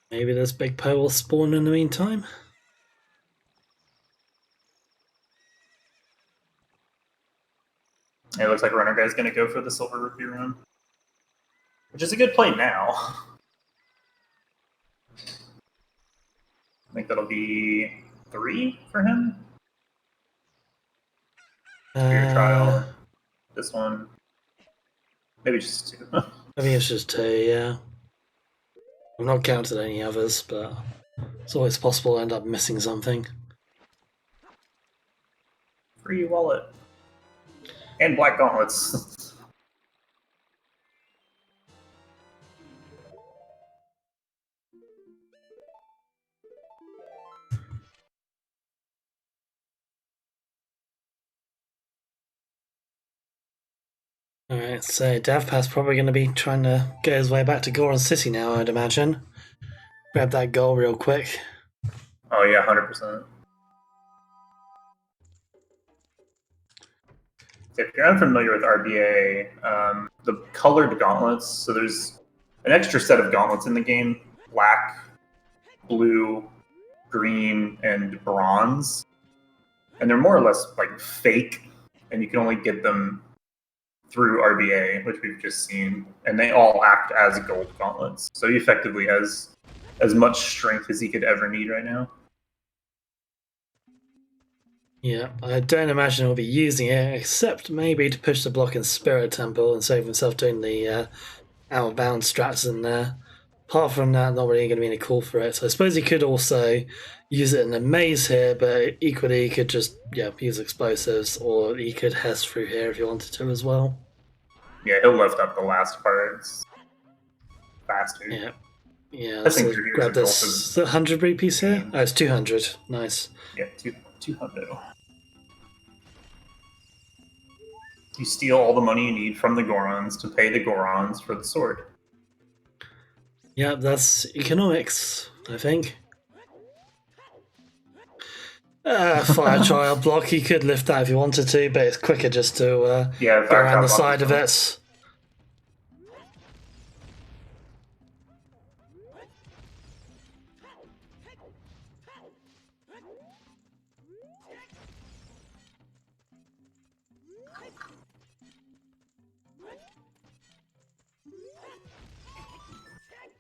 Maybe this big Poe will spawn in the meantime. It looks like Runnerguy's going to go for the Silver Rupee rune, which is a good play now. I think that'll be 3 for him. Spirit Trial. This one. Maybe just 2. I think it's just 2, yeah. I've not counted any others, but it's always possible to end up missing something. Free wallet. And Black Gauntlets. Alright, so Davpat's probably going to be trying to get his way back to Goron City now, I'd imagine. Grab that goal real quick. Oh yeah, 100%. If you're unfamiliar with RBA, the colored gauntlets, so there's an extra set of gauntlets in the game, black, blue, green, and bronze. And they're more or less like fake, and you can only get them through RBA, which we've just seen, and they all act as gold gauntlets. So he effectively has as much strength as he could ever need right now. Yeah, I don't imagine he'll be using it, except maybe to push the block in Spirit Temple and save himself doing the outbound strats in there. Apart from that, not really going to be any call for it. So I suppose he could also use it in a maze here, but equally he could just use explosives, or he could Hess through here if he wanted to as well. Yeah, he'll lift up the last parts faster. Yeah. So grab this 100 rupees here. Oh, it's 200. Nice. Yeah, 200. You steal all the money you need from the Gorons to pay the Gorons for the sword. Yeah, that's economics, I think. Fire trial block. He could lift that if he wanted to, but it's quicker just to go around the side of it.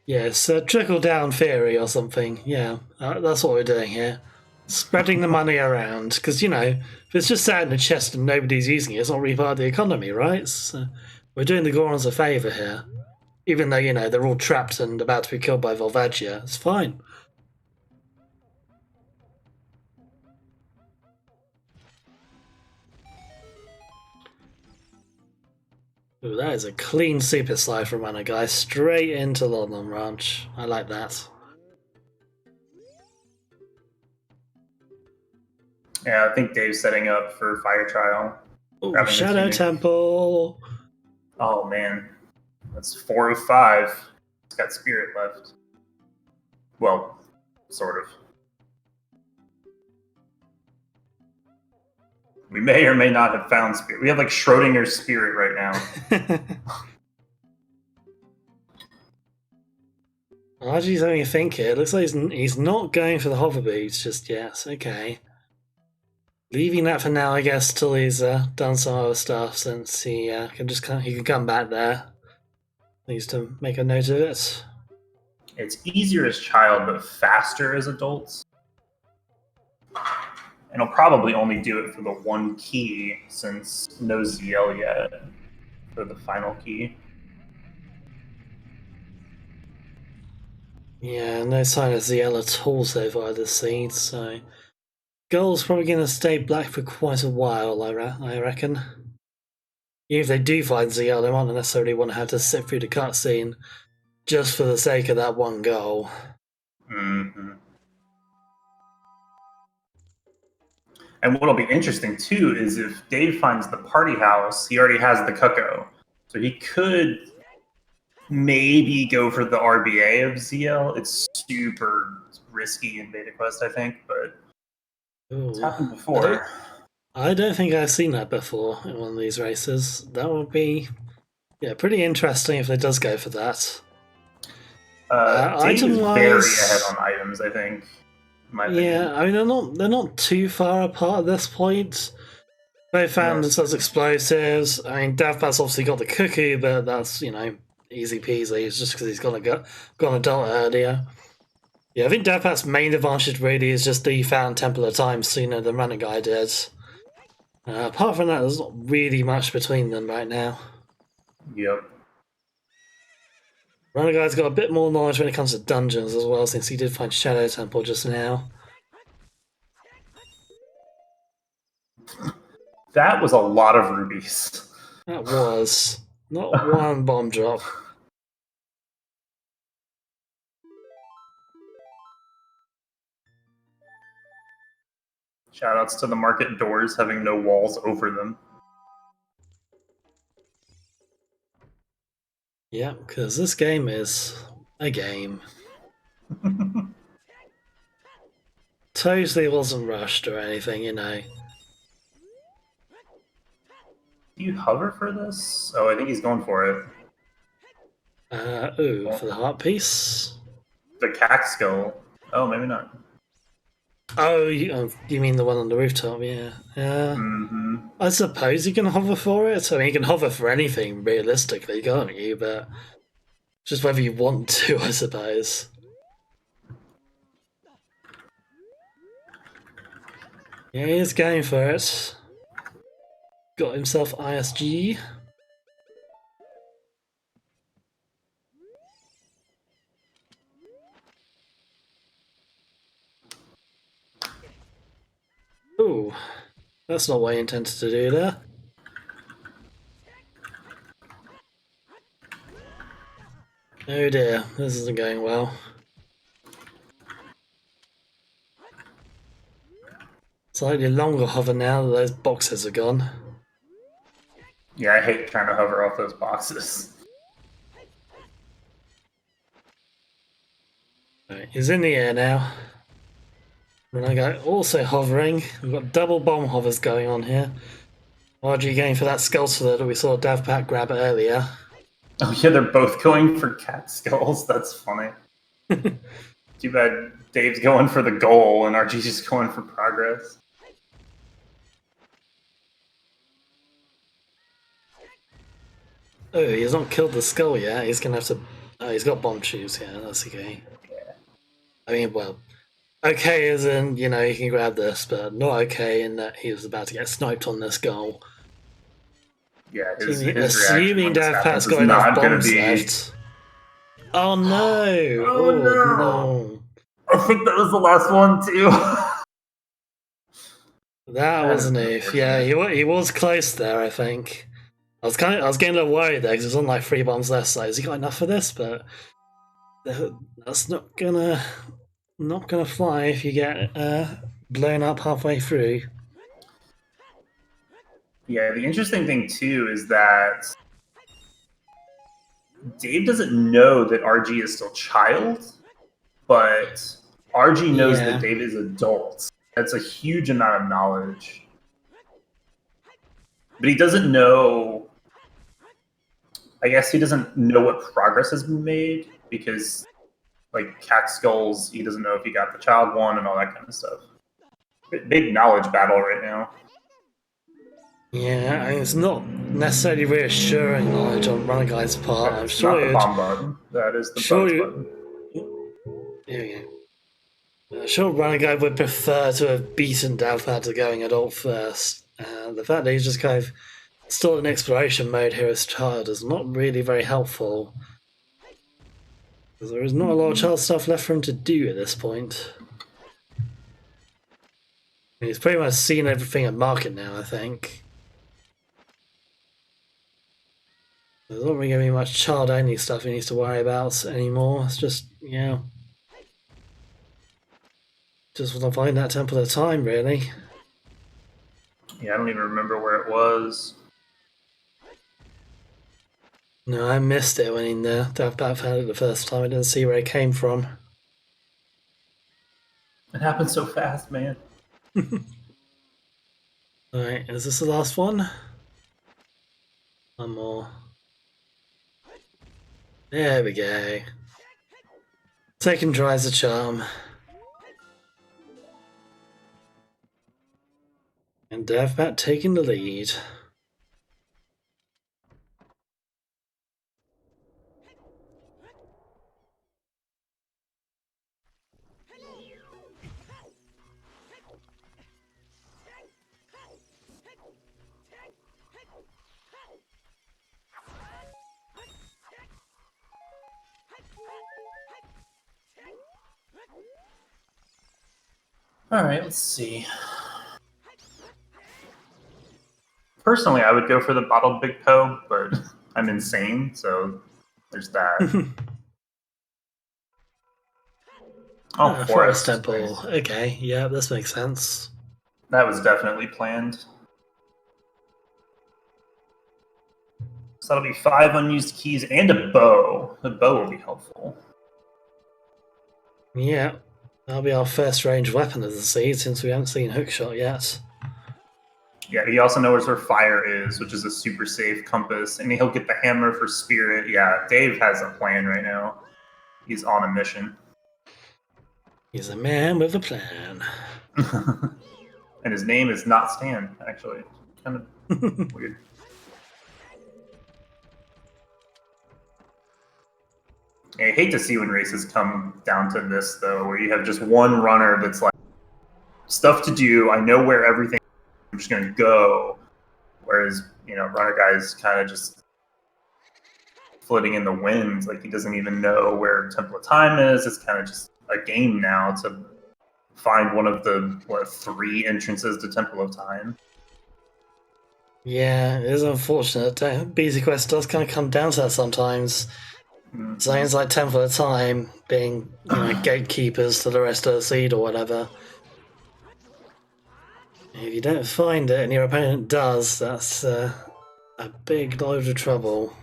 Yeah, it's a trickle-down theory or something. Yeah, that's what we're doing here. Spreading the money around. Because, if it's just sat in the chest and nobody's using it, it's not really part of the economy, right? So we're doing the Gorons a favour here. Even though, they're all trapped and about to be killed by Volvagia. It's fine. Ooh, that is a clean super slide from Runnerguy. Straight into London Ranch. I like that. Yeah, I think Dave's setting up for Fire Trial. Ooh, Shadow Temple. Oh, man. That's 4 of 5. It's got Spirit left. Well, sort of. We may or may not have found Spirit. We have like Schrodinger's Spirit right now. RG's having a think here. It looks like he's not going for the hover boots just yet. Okay. Leaving that for now, I guess, till he's done some other stuff, since he he can come back there. Needs to make a note of it. It's easier as child, but faster as adults. And he'll probably only do it for the one key, since no ZL yet for the final key. Yeah, no sign of ZL at all so far this scene, so Gold's probably going to stay black for quite a while, I reckon. Even if they do find ZL, they won't necessarily want to have to sit through the cutscene just for the sake of that one goal. Mm-hmm. And what'll be interesting too is if Dave finds the party house, he already has the Cuckoo. So he could maybe go for the RBA of ZL. It's super risky in Beta Quest, I think, but it's happened before. I don't think I've seen that before in one of these races. That would be pretty interesting if they does go for that. Dave is very ahead on items, I think. I mean they're not too far apart at this point. Both found themselves explosives. I mean, Davpat's obviously got the cuckoo, but that's easy peasy. It's just because he's got an adult earlier. Yeah, I think Davpat's main advantage really is just that he found Temple of Time sooner than Runnerguy did. Apart from that, there's not really much between them right now. Yep. Runnerguy's got a bit more knowledge when it comes to dungeons as well, since he did find Shadow Temple just now. That was a lot of rubies. That was not one bomb drop. Shoutouts to the market doors having no walls over them. Yeah, because this game is a game. Totally wasn't rushed or anything, Do you hover for this? Oh, I think he's going for it. For the heart piece? The cack skill. Oh, maybe not. Oh, you mean the one on the rooftop? Yeah. I suppose you can hover for it. I mean, you can hover for anything realistically, can't you? But just whether you want to, I suppose. Yeah, he's going for it. Got himself ISG. Ooh, that's not what I intended to do there. Oh dear, this isn't going well. Slightly longer hover now that those boxes are gone. Yeah, I hate trying to hover off those boxes. Right, he's in the air now. Runnerguy also hovering. We've got double bomb hovers going on here. RG going for that Skelter that we saw Davpat grab earlier. Oh yeah, they're both going for cat skulls. That's funny. Too bad Dave's going for the goal and RG's just going for progress. Oh, he's not killed the skull yet. He's gonna have to. Oh, he's got bomb tubes. Yeah, that's okay. Yeah. I mean, well, okay as in he can grab this, but not okay in that he was about to get sniped on this goal. Yeah, assuming Davpat's got enough bombs left. Oh no! Oh no! I think that was the last one too. That was an oof. Yeah, he was close there. I think. I was getting a little worried there because there's on like 3 bombs left. So has he got enough for this? But that's not gonna fly if you get blown up halfway through. Yeah, the interesting thing too is that Dave doesn't know that RG is still child, but RG knows that Dave is adult. That's a huge amount of knowledge. But he doesn't know. I guess he doesn't know what progress has been made because like Catskills. He doesn't know if he got the child one and all that kind of stuff. Big knowledge battle right now. Yeah, it's not necessarily reassuring knowledge on Runnerguy's part. I'm It's sure not the bomb button. That is the bonus button. There we go. Sure, Runnerguy would prefer to have beaten Davpat to going adult first. The fact that he's just kind of still in exploration mode here as child is not really very helpful. Because there is not a lot of child stuff left for him to do at this point. He's pretty much seen everything at market now, I think. There's not really going to be much child-only stuff he needs to worry about anymore. It's just, yeah. Just want to find that Temple of Time, really. Yeah, I don't even remember where it was. No, I missed it when in there. Davpat found it the first time. I didn't see where it came from. It happened so fast, man. Alright, is this the last one? One more. There we go. Second tries the charm. And Davpat taking the lead. All right, let's see. Personally, I would go for the bottled Big Poe, but I'm insane, so there's that. Forest Temple. Nice. Okay, yeah, this makes sense. That was definitely planned. So that'll be 5 unused keys and a bow. The bow will be helpful. Yeah, that'll be our first range weapon of the seed since we haven't seen Hookshot yet. Yeah, he also knows where fire is, which is a super safe compass, and he'll get the hammer for spirit. Yeah, Dave has a plan right now. He's on a mission. He's a man with a plan. And his name is not Stan, actually. Kind of weird. I hate to see when races come down to this, though, where you have just one runner that's like, stuff to do, I know where everything is, I'm just going to go. Whereas, Runnerguy's kind of just floating in the wind. Like, he doesn't even know where Temple of Time is. It's kind of just a game now to find one of the, 3 entrances to Temple of Time. Yeah, it is unfortunate. BZ Quest does kind of come down to that sometimes. Mm-hmm. Things like Temple of Time being gatekeepers to the rest of the seed or whatever. If you don't find it and your opponent does, that's a big load of trouble.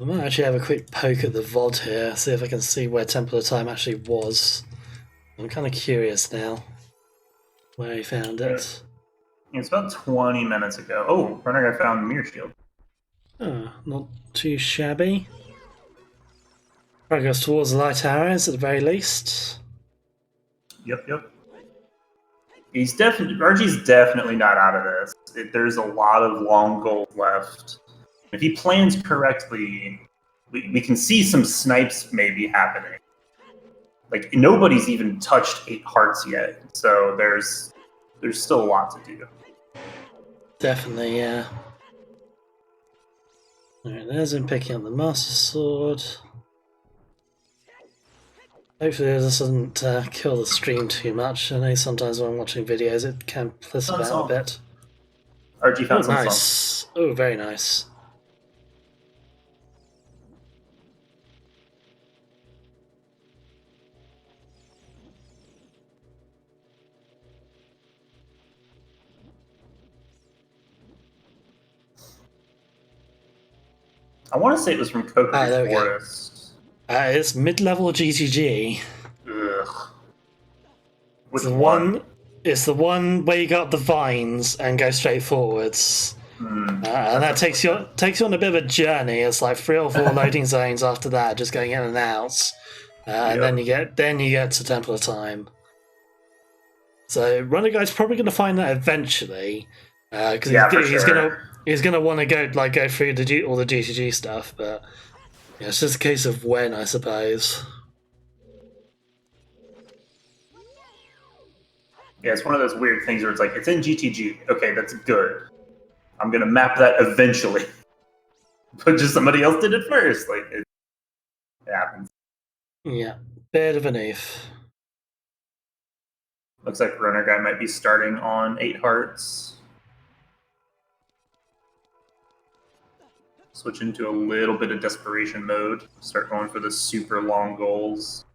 I might actually have a quick poke at the VOD here, see if I can see where Temple of Time actually was. I'm kind of curious now where he found it. It's about 20 minutes ago. Oh, Runnerguy found Mirror Shield. Oh, not too shabby. Progress towards the light arrows at the very least. Yep. Archie's definitely not out of this. There's a lot of long goals left. If he plans correctly, we can see some snipes maybe happening. Like, nobody's even touched 8 hearts yet, so there's still a lot to do. Definitely, yeah. Alright, there's him picking up the Master Sword. Hopefully this doesn't kill the stream too much. I know sometimes when I'm watching videos it can piss about a bit. Archie found some nice. Songs. Oh, very nice. I want to say it was from there Coconut we go. Forest. It's mid-level GTG. Ugh. Which It's the one? It's the one where you got the vines and go straight forwards. And that takes you on a bit of a journey. It's like 3 or 4 loading zones after that, just going in and out, and then you get to Temple of Time. So Runner Guy's probably going to find that eventually, because he's gonna want to go through all the GTG stuff, but yeah, it's just a case of when, I suppose. Yeah, it's one of those weird things where it's like, it's in GTG. Okay, that's good. I'm going to map that eventually. But just somebody else did it first. Like, it happens. Yeah, bit of an if. Looks like Runner Guy might be starting on 8 hearts. Switch into a little bit of desperation mode. Start going for the super long goals.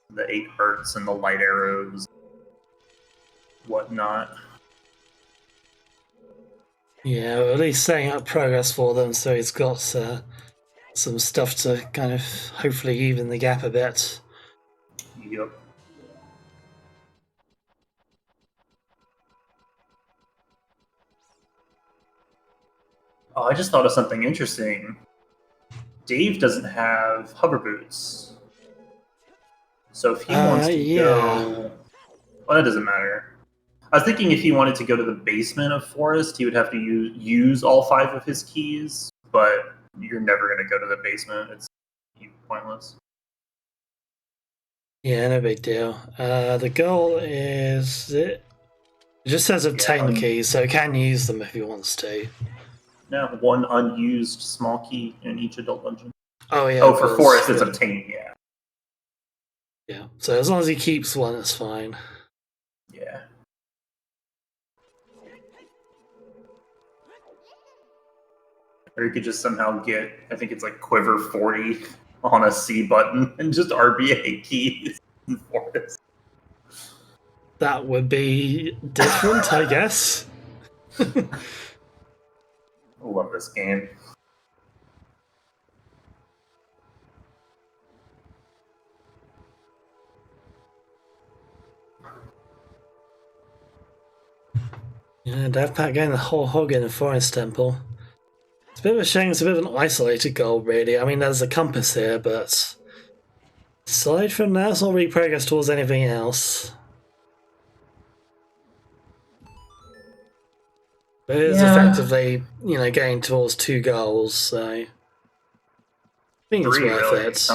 The 8 hearts and the light arrows. Whatnot. Yeah, well, at least setting up progress for them, so he's got some stuff to kind of hopefully even the gap a bit. Yep. Oh, I just thought of something interesting. Dave doesn't have hover boots. So if he wants to go... Well, that doesn't matter. I was thinking if he wanted to go to the basement of Forest, he would have to use all 5 of his keys, but you're never going to go to the basement. It's pointless. Yeah, no big deal. The goal is... It just says obtain the keys, so he can use them if he wants to. Yeah, 1 unused small key in each adult dungeon. Oh, yeah. Oh, for Forest, it's obtain, yeah. Yeah, so as long as he keeps 1, it's fine. Yeah. Or you could just somehow get, I think it's like Quiver 40 on a C button and just RBA keys in Forest. That would be different, I guess. I love this game. Yeah, Davpat getting the whole hog in the Forest Temple. It's a bit of a shame, it's a bit of an isolated goal, really. I mean, there's a compass here, but aside from that, it's not really progress towards anything else. But it is effectively, getting towards 2 goals, so I think it's worth it.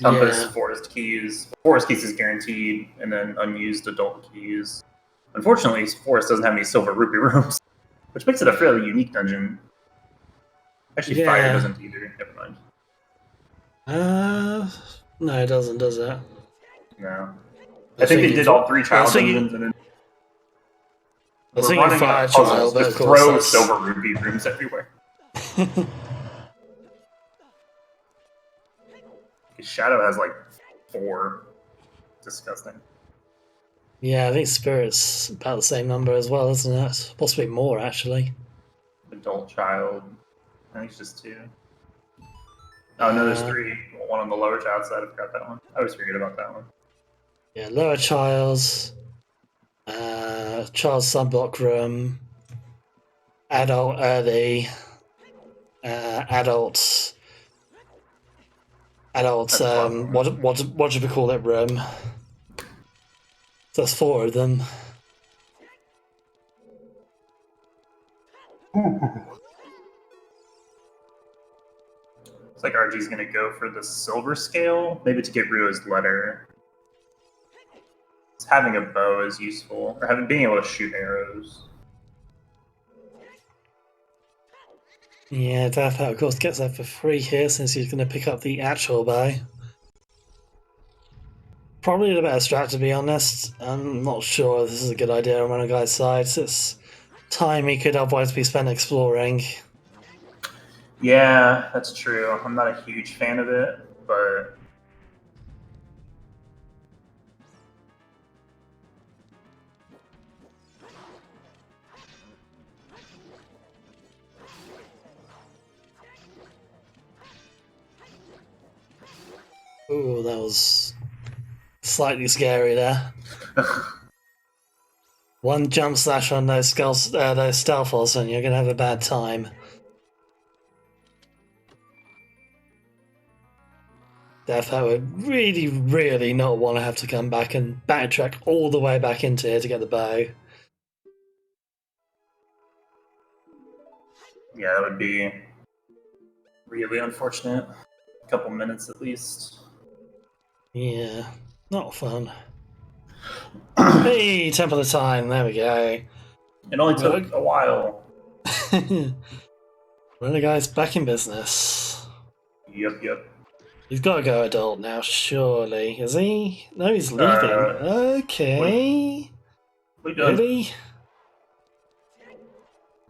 Compass, Forest Keys. Forest Keys is guaranteed, and then unused adult keys. Unfortunately, Forest doesn't have any silver rupee rooms, which makes it a fairly unique dungeon. Actually, Fire doesn't either. Never mind. No, it doesn't, does it? No. I think they did all 3 child dungeons, and then we're running Fire Child, but just throw silver rupee rooms everywhere. Shadow has like 4. Disgusting. Yeah, I think Spirit's about the same number as well, isn't it? Possibly more, actually. Adult Child. I think it's just 2. Oh, no, there's 3. 1 on the lower child side. I forgot that one. I always forget about that one. Yeah, lower child's, child sunblock room, adult early, adult, what should we call it, room? So that's 4 of them. Looks like RG's going to go for the silver scale, maybe to get Ruo's letter. Having a bow is useful, or being able to shoot arrows. Yeah, Davpat, of course, gets that for free here since he's going to pick up the actual bow. Probably the better strat, to be honest. I'm not sure if this is a good idea on Runner Guy's side. It's time he could otherwise be spent exploring. Yeah, that's true. I'm not a huge fan of it, but... Ooh, that was slightly scary there. One jump slash on those those stealthals, and you're gonna have a bad time. Davpat would really, really not want to have to come back and backtrack all the way back into here to get the bow. Yeah, that would be really unfortunate. A couple minutes at least. Yeah, not fun. Hey, Temple of Time, there we go. It only took a while. Runnerguy's back in business. Yep. He's got to go adult now, surely. Is he? No, he's leaving. Okay. What are you doing? Really?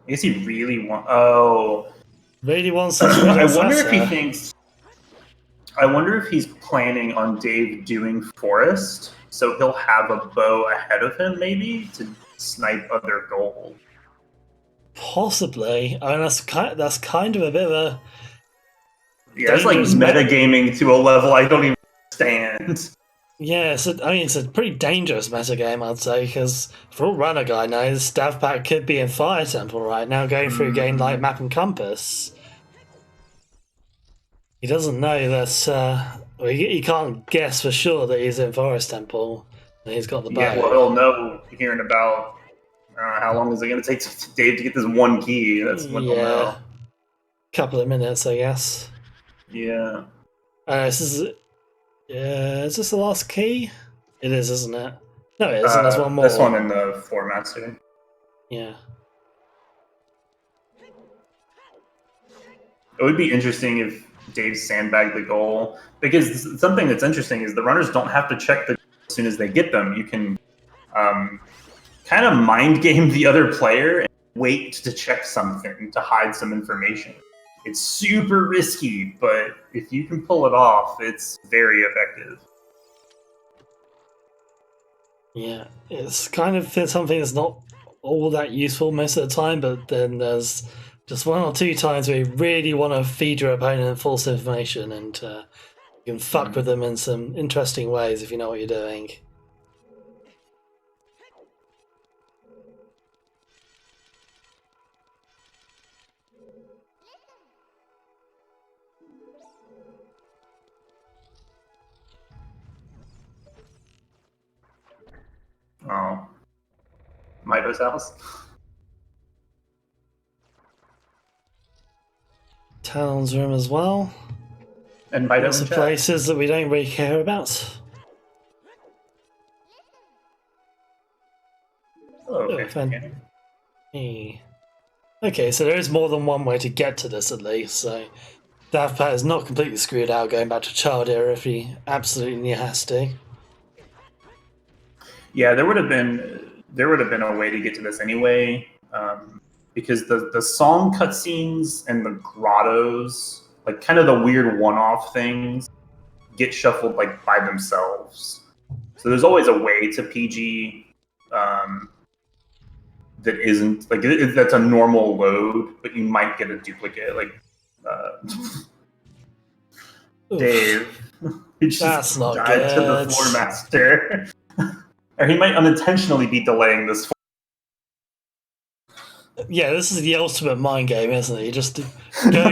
I guess he really wants. Oh. Really wants to I wonder if he thinks. I wonder if he's planning on Dave doing Forest, so he'll have a bow ahead of him, maybe, to snipe other gold. Possibly. I mean, that's kind of a bit of a. Yeah, it's like metagaming to a level I don't even understand. Yeah, it's a pretty dangerous metagame, I'd say, because for all Runnerguy knows, Davpat could be in Fire Temple right now, going through a game like Map and Compass. He doesn't know that. He can't guess for sure that he's in Forest Temple and he's got the bow. Yeah, well, he'll know hearing about how long is it going to take Dave to get this one key. That's when he'll know. Couple of minutes, I guess. Yeah. Is this the last key? It is, isn't it? No, it isn't. There's one more. This one in the Floor Master. Yeah. It would be interesting if Dave sandbagged the goal, because something that's interesting is the runners don't have to check the goal as soon as they get them. You can kind of mind game the other player and wait to check something to hide some information. It's super risky, but if you can pull it off, it's very effective. Yeah, it's kind of something that's not all that useful most of the time, but then there's just one or two times where you really want to feed your opponent false information, and you can fuck with them in some interesting ways if you know what you're doing. Oh. Mido's house. Talon's room as well. And Mido Lots of places that we don't really care about. Oh, okay. Hey. Okay, so there is more than one way to get to this at least, so Davpat is not completely screwed out going back to child era if he absolutely has to. Yeah, there would have been a way to get to this anyway, because the song cutscenes and the grottos, like kind of the weird one-off things, get shuffled like by themselves. So there's always a way to PG that isn't like that's a normal load, but you might get a duplicate, like Dave. He just died to the Floor Master. Or he might unintentionally be delaying this. Yeah, this is the ultimate mind game, isn't it? You just go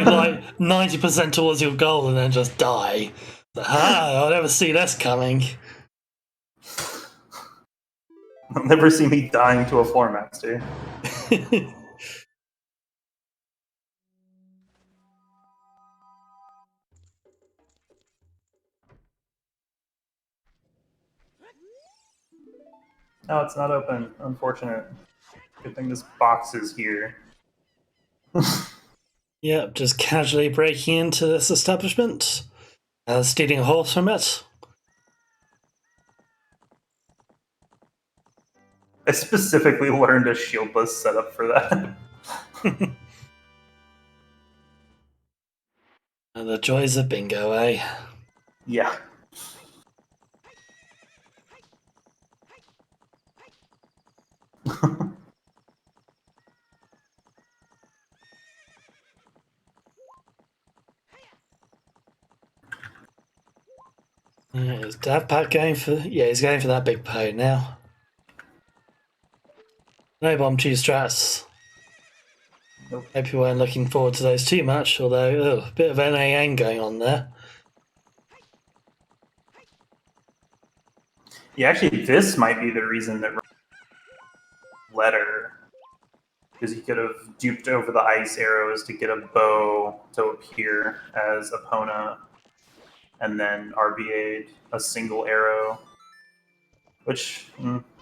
like 90% towards your goal and then just die. I'll never see this coming. I'll never see me dying to a Floor Master. No, it's not open. Unfortunate. Good thing this box is here. Yep, just casually breaking into this establishment, stealing a horse from it. I specifically learned a shieldless setup for that. And the joys of bingo, eh? Yeah. Is Davpat going for? Yeah, he's going for that big pay now. No bomb cheese strats. Nope. Hope you weren't looking forward to those too much, although a bit of NAN going on there. Yeah, actually, this might be the reason that letter, because he could have duped over the ice arrows to get a bow to appear as Epona, and then RBA'd a single arrow, which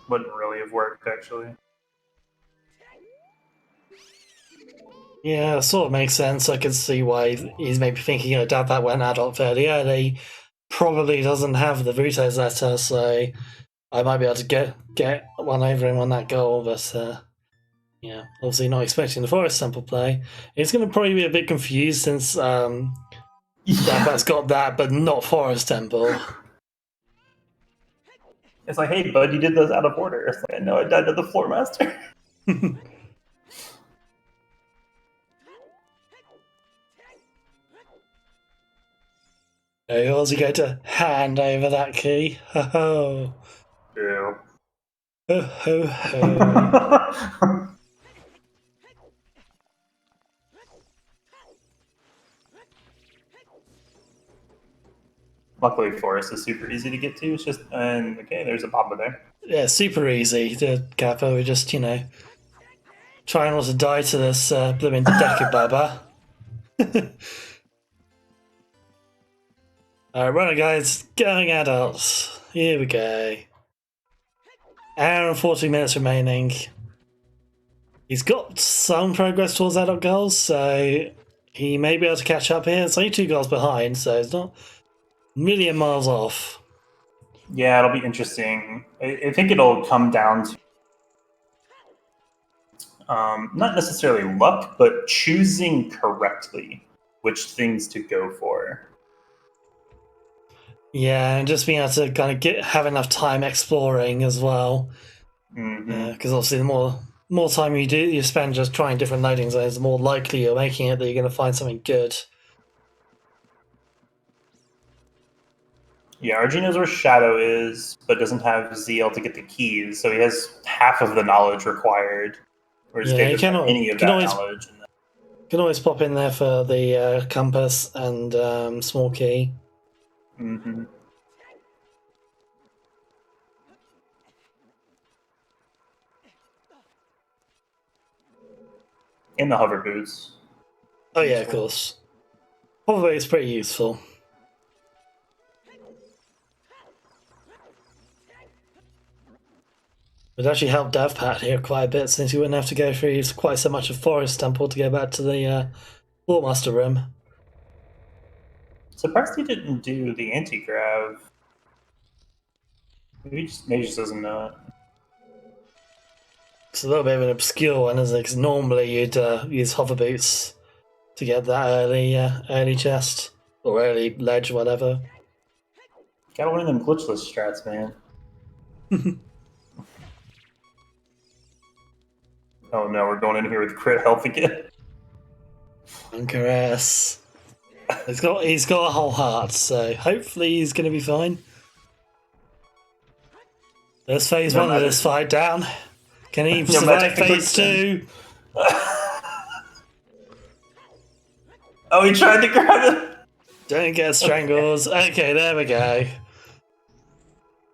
wouldn't really have worked actually. Yeah, sort of makes sense. I can see why he's maybe thinking, Davpat went adult fairly early. Probably doesn't have the Vuto's letter, so I might be able to get one over him on that goal, but yeah, obviously not expecting the Forest Temple play. It's going to probably be a bit confused since Davpat's got that, but not Forest Temple. It's like, hey, bud, you did those out of order. It's like, no, I died to the Floor Master. Aussie going to hand over that key. Ho ho. True. Ho ho ho. Luckily, Forest is super easy to get to. It's just, and okay, there's a Papa there. Yeah, super easy. The Kappa, we just, trying not to die to this blooming Deku Baba. Alright, runner guys, going adults. Here we go. Hour and 40 minutes remaining. He's got some progress towards adult goals, so he may be able to catch up here. It's only 2 goals behind, so it's not a million miles off. Yeah, it'll be interesting. I think it'll come down to not necessarily luck, but choosing correctly which things to go for. Yeah, and just being able to kind of have enough time exploring as well. Because obviously the more time you spend just trying different loading zones, the more likely you're making it that you're going to find something good. Yeah, RG knows where Shadow is, but doesn't have ZL to get the keys, so he has half of the knowledge required. Whereas Yeah, Dave you doesn't have any of that knowledge. Can always pop in there for the compass and small key. Mm-hmm. In the hover boots. Oh yeah, of course. Probably it's pretty useful. It actually helped Davpat here quite a bit since he wouldn't have to go through quite so much of Forest Temple to go back to the Lordmaster room. Surprised he didn't do the anti-grav. Maybe he just doesn't know it. It's a little bit of an obscure one, isn't it? Because normally you'd use hover boots to get that early chest or early ledge, whatever. Gotta one of them glitchless strats, man. Oh no, we're going in here with crit health again. Caress. He's got a whole heart, so hopefully he's going to be fine. There's phase 1 of this fight down. Can he survive phase 2? Oh, he tried to grab it. Don't get strangles. Okay, there we go.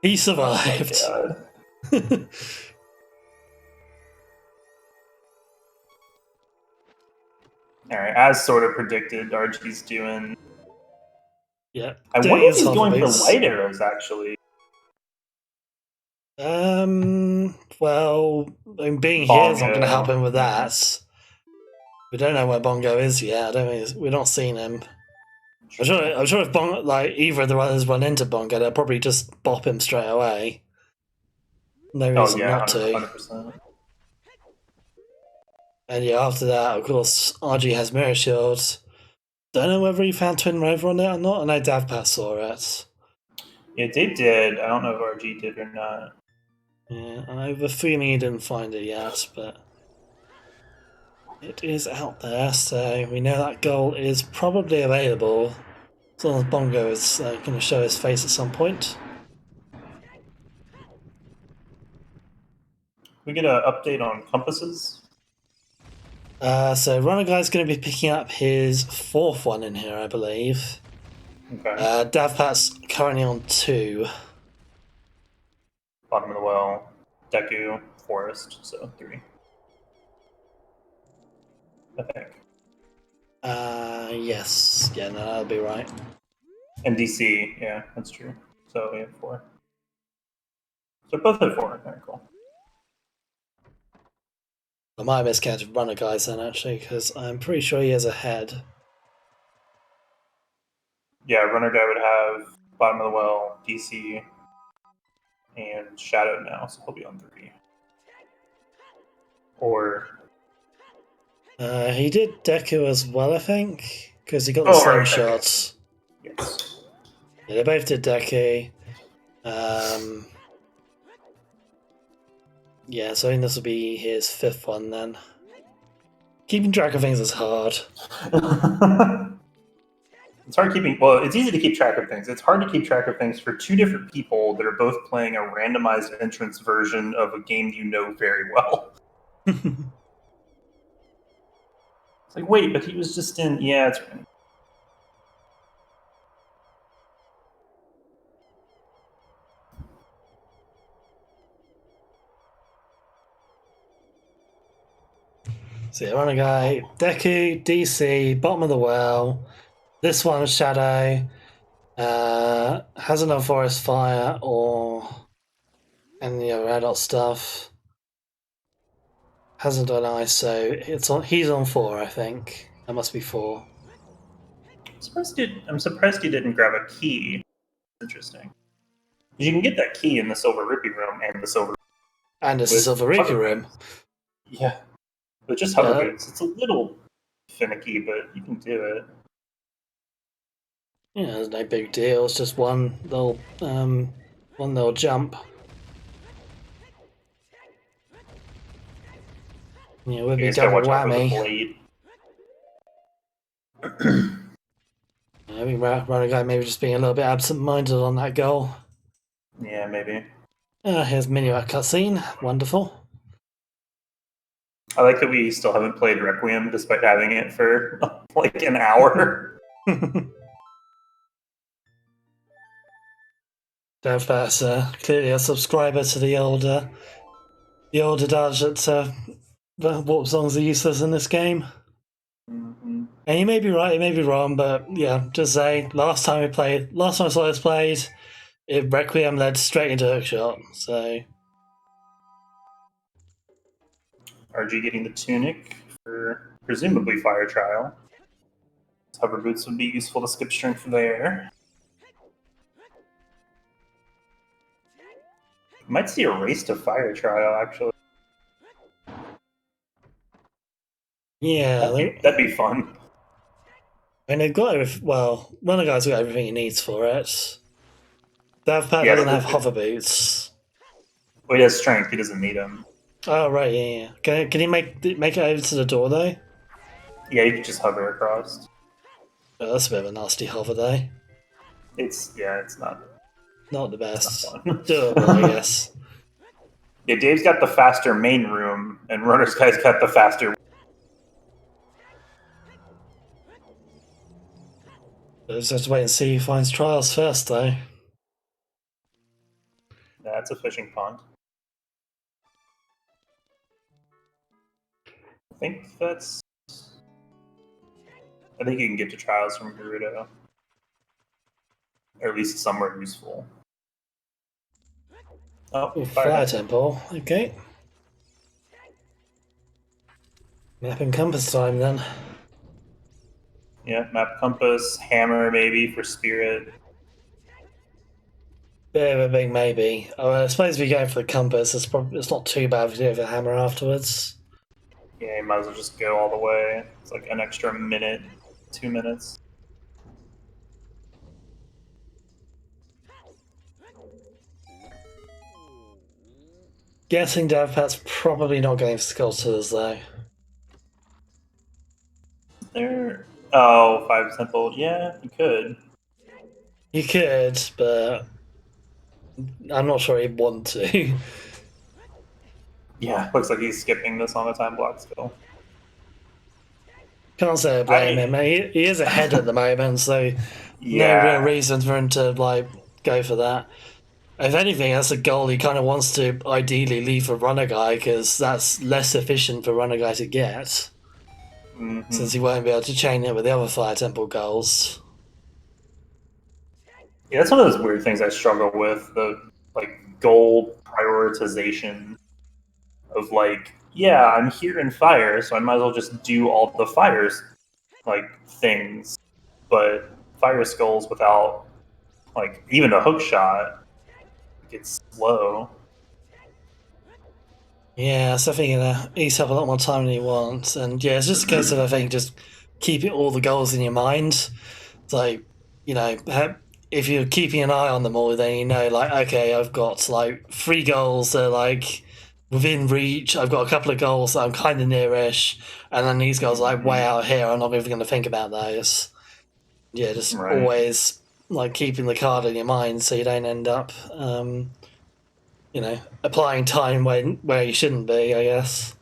He survived. Oh my God. All right, as sort of predicted, RG's doing. Yeah. I wonder if he's going for light arrows, actually. Well, being here is not going to help him with that. We don't know where Bongo is yet. We're not seeing him. I'm sure if either of the runners run into Bongo, they'll probably just bop him straight away. No reason not to. 100%. And yeah, after that, of course, RG has Mirror Shields. Don't know whether he found Twin Rover on it or not. I know Davpat saw it. Yeah, Dave did. I don't know if RG did or not. Yeah, I have a feeling he didn't find it yet, but it is out there, so we know that goal is probably available. So Bongo is going to show his face at some point. We get an update on compasses. So Runnerguy's going to be picking up his 4th one in here, I believe. Okay. Davpat's currently on 2. Bottom of the well, Deku, Forest, so 3. I think. Yes. Yeah, no, that'll be right. And DC, yeah, that's true. So we have 4. So both at 4. Very cool. I might have miscounted Runnerguy's then, actually, because I'm pretty sure he has a head. Yeah, Runner Guy would have bottom of the well, DC, and Shadow now, so he'll be on 3. Or He did Deku as well, I think, because he got the right, slingshots. okay. Yes. Yeah, they both did Deku. Yeah, so I think this will be his 5th one then. Keeping track of things is hard. It's hard keeping. Well, it's easy to keep track of things. It's hard to keep track of things for 2 different people that are both playing a randomized entrance version of a game you know very well. It's like, wait, but he was just in. Yeah, it's right. So yeah, Runner Guy, Deku, DC, bottom of the well. This one is Shadow. Has another Forest Fire or any other adult stuff. Hasn't done ice, so it's on. He's on 4, I think. That must be 4. I'm surprised he didn't grab a key. Interesting. You can get that key in the Silver Rupee room and the Silver. And it's a Silver Rika room. Yeah, but just hover boots. It's a little finicky, but you can do it. Yeah, there's no big deal. It's just one little jump. Yeah, would be double whammy. I think Runner Guy maybe just being a little bit absent-minded on that goal. Yeah, maybe. Here's Minuet cutscene. Wonderful. I like that we still haven't played Requiem despite having it for like an hour. Davpat's clearly a subscriber to the older adage that warp songs are useless in this game. Mm-hmm. And you may be right, you may be wrong, but yeah, just say last time I saw this played, Requiem led straight into hookshot. So RG getting the tunic for presumably fire trial. Hover boots would be useful to skip strength there. Might see a race to fire trial actually. yeah, that'd be fun. I mean, they've got Runner Guy's got everything he needs for it. Davpat doesn't have hover boots. Well, he has strength. He doesn't need them. Oh right, yeah. Can he make it over to the door though? Yeah, you can just hover across. Oh, that's a bit of a nasty hover though. It's not the best. Not Doable, I guess. Yeah, Dave's got the faster main room, and Runner's Guy's got the faster. Let's just wait and see who finds trials first, though. That's a fishing pond. I think you can get to trials from Gerudo. Or at least somewhere useful. Oh, Fire Temple. Okay. Map and compass time then. Yeah, map compass, hammer maybe for spirit. Bit of a big maybe. I suppose if you go for the compass, it's not too bad if you do the hammer afterwards. Yeah, you might as well just go all the way. It's like an extra minute, 2 minutes. Guessing Davpat's probably not going for sculptors though. There. Oh, 5 temple. Yeah, you could. You could, but I'm not sure he'd want to. Yeah, looks like he's skipping this on the time block still. Can't say I blame him. He is ahead at the moment, so no real Yeah. reason for him to like go for that. If anything, that's a goal he kind of wants to ideally leave for runner guy because that's less efficient for runner guy to get, Mm-hmm. since he won't be able to chain it with the other fire temple goals. Yeah, that's one of those weird things I struggle with, the like goal prioritization of like, yeah, I'm here in fire, so I might as well just do all the fires like things. But fire skulls without like even a hook shot gets slow. Yeah, so I think he's have a lot more time than he wants, and yeah, it's just a case of I think just keeping all the goals in your mind. It's like, you know, if you're keeping an eye on them all, then you know, like, okay, I've got like 3 goals that are like within reach. I've got a couple of goals that I'm kind of nearish, and then these goals are like way out here. I'm not even going to think about those. Yeah, just Right. always like keeping the card in your mind so you don't end up, applying time where you shouldn't be, I guess.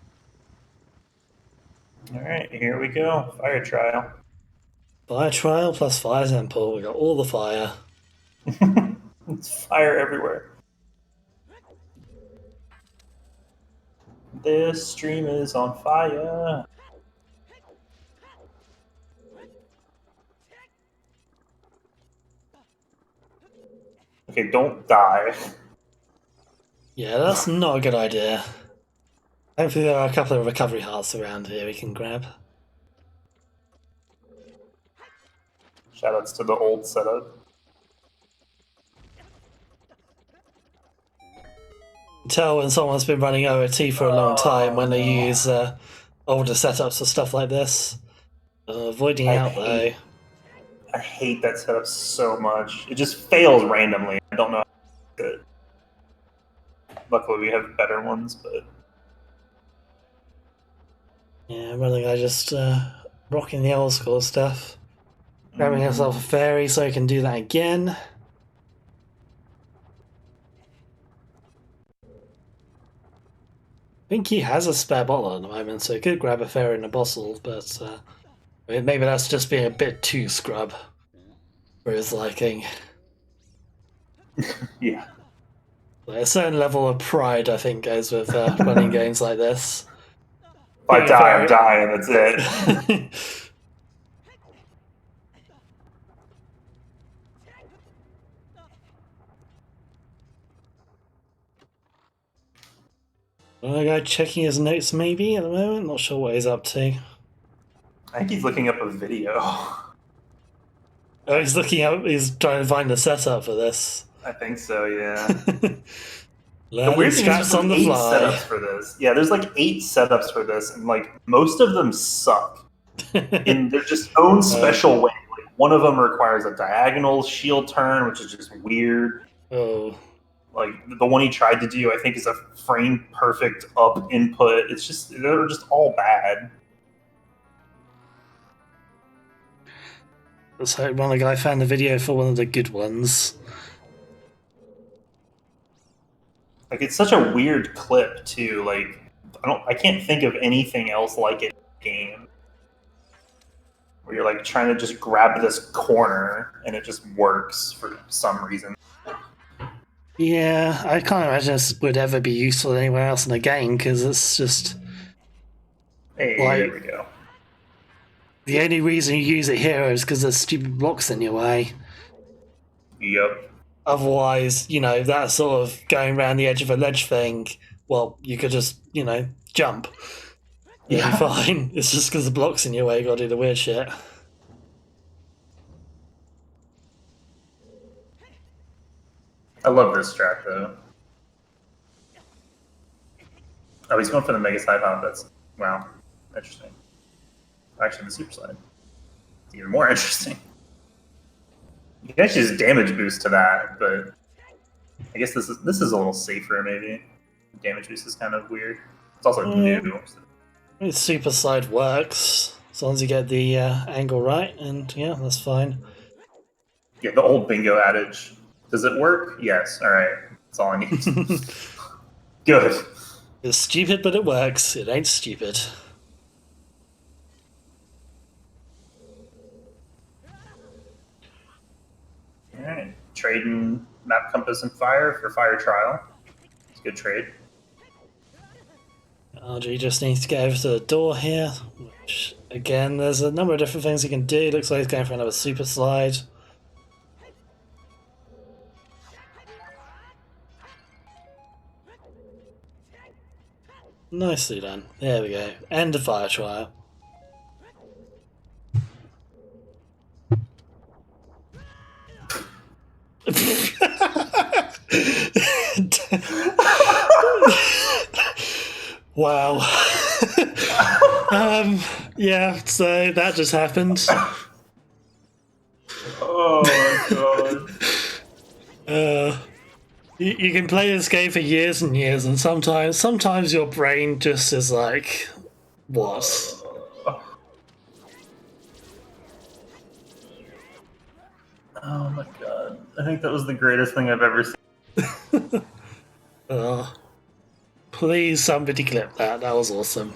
All right, here we go. Fire trial. Fire trial plus fire temple. We got all the fire. It's fire everywhere. This stream is on fire. Okay, don't die. Yeah, that's not a good idea. Hopefully there are a couple of recovery hearts around here we can grab. Shoutouts to the old setup. Tell when someone's been running OOT for a long time Oh when they no. use older setups for stuff like this. Avoiding I out though. hate I hate that setup so much. It just fails randomly. I don't know how to do it. Luckily we have better ones, but Yeah, Runnerguy just rocking the old school stuff. Grabbing himself a fairy so he can do that again. I think he has a spare bottle at the moment, so he could grab a fairy and a bottle, but maybe that's just being a bit too scrub for his liking. yeah. Like, a certain level of pride, I think, goes with running games like this. If I Getting a die, I'm fairy. dying, that's it. Guy checking his notes maybe at the moment. Not sure what he's up to. I think he's looking up a video. Oh, he's looking up. He's trying to find the setup for this. I think so, yeah. The Learning weird thing is strats there's on like the 8 fly. setups for this. Yeah, there's like 8 setups for this, and like most of them suck in their just own special way. Like one of them requires a diagonal shield turn, which is just weird. Oh. Like the one he tried to do, I think, is a frame perfect up input. It's just they're just all bad. Let's hope one guy found the video for one of the good ones. Like it's such a weird clip too. Like I can't think of anything else like it in the game. Where you're like trying to just grab this corner and it just works for some reason. Yeah, I can't imagine this would ever be useful anywhere else in the game because it's just Hey, like there we go. the only reason you use it here is because there's stupid blocks in your way. Yep. Otherwise, that sort of going around the edge of a ledge thing, well, you could just, jump. You'll be fine. It's just because the block's in your way, you gotta do the weird shit. I love this strat though. Oh, he's going for the Mega Side Hop. That's wow, interesting. Actually, the Super Slide. It's even more interesting. You can actually just damage boost to that, but I guess this is a little safer maybe. Damage boost is kind of weird. It's also new. So. Super slide works as long as you get the angle right, and yeah, that's fine. Yeah, the old bingo adage. Does it work? Yes. All right. That's all I need. Good. It's stupid, but it works. It ain't stupid. All right. Trading map compass and fire for fire trial. It's a good trade. RG just needs to get over to the door here, which, again, there's a number of different things he can do. Looks like he's going for another super slide. Nicely done. There we go. End of fire trial. Wow. Yeah, so that just happened. Oh my god. You can play this game for years and years, and sometimes your brain just is like, what? Oh my god. I think that was the greatest thing I've ever seen. Please, somebody clip that. That was awesome.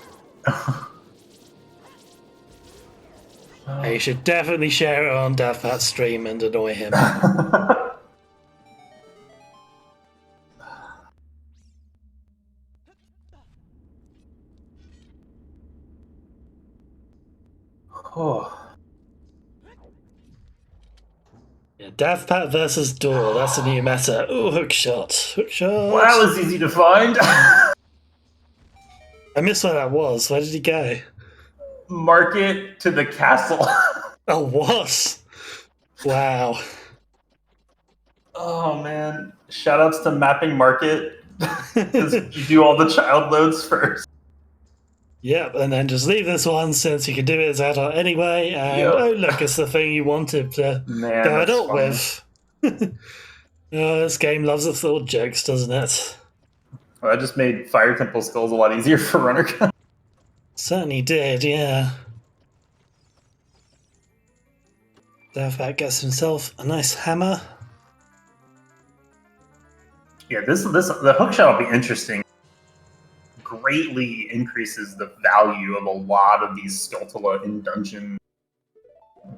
You should definitely share it on Davpat's stream and annoy him. Oh. Yeah, Davpat versus Door. That's a new meta. Ooh, hook shot. Hook shot. Well, that was easy to find. I missed where that was. Where did he go? Market to the castle. Oh, what? Wow. Oh man. Shoutouts to Mapping Market. Because you do all the child loads first. Yep, and then just leave this one since you can do it as adult anyway. And Yep. oh, look, it's the thing you wanted to go adult with. This game loves its little jokes, doesn't it? Well, that just made Fire Temple skills a lot easier for Runnerguy. Certainly did, yeah. Davpat gets himself a nice hammer. Yeah, the hook shot will be interesting. Greatly increases the value of a lot of these Skulltula in dungeon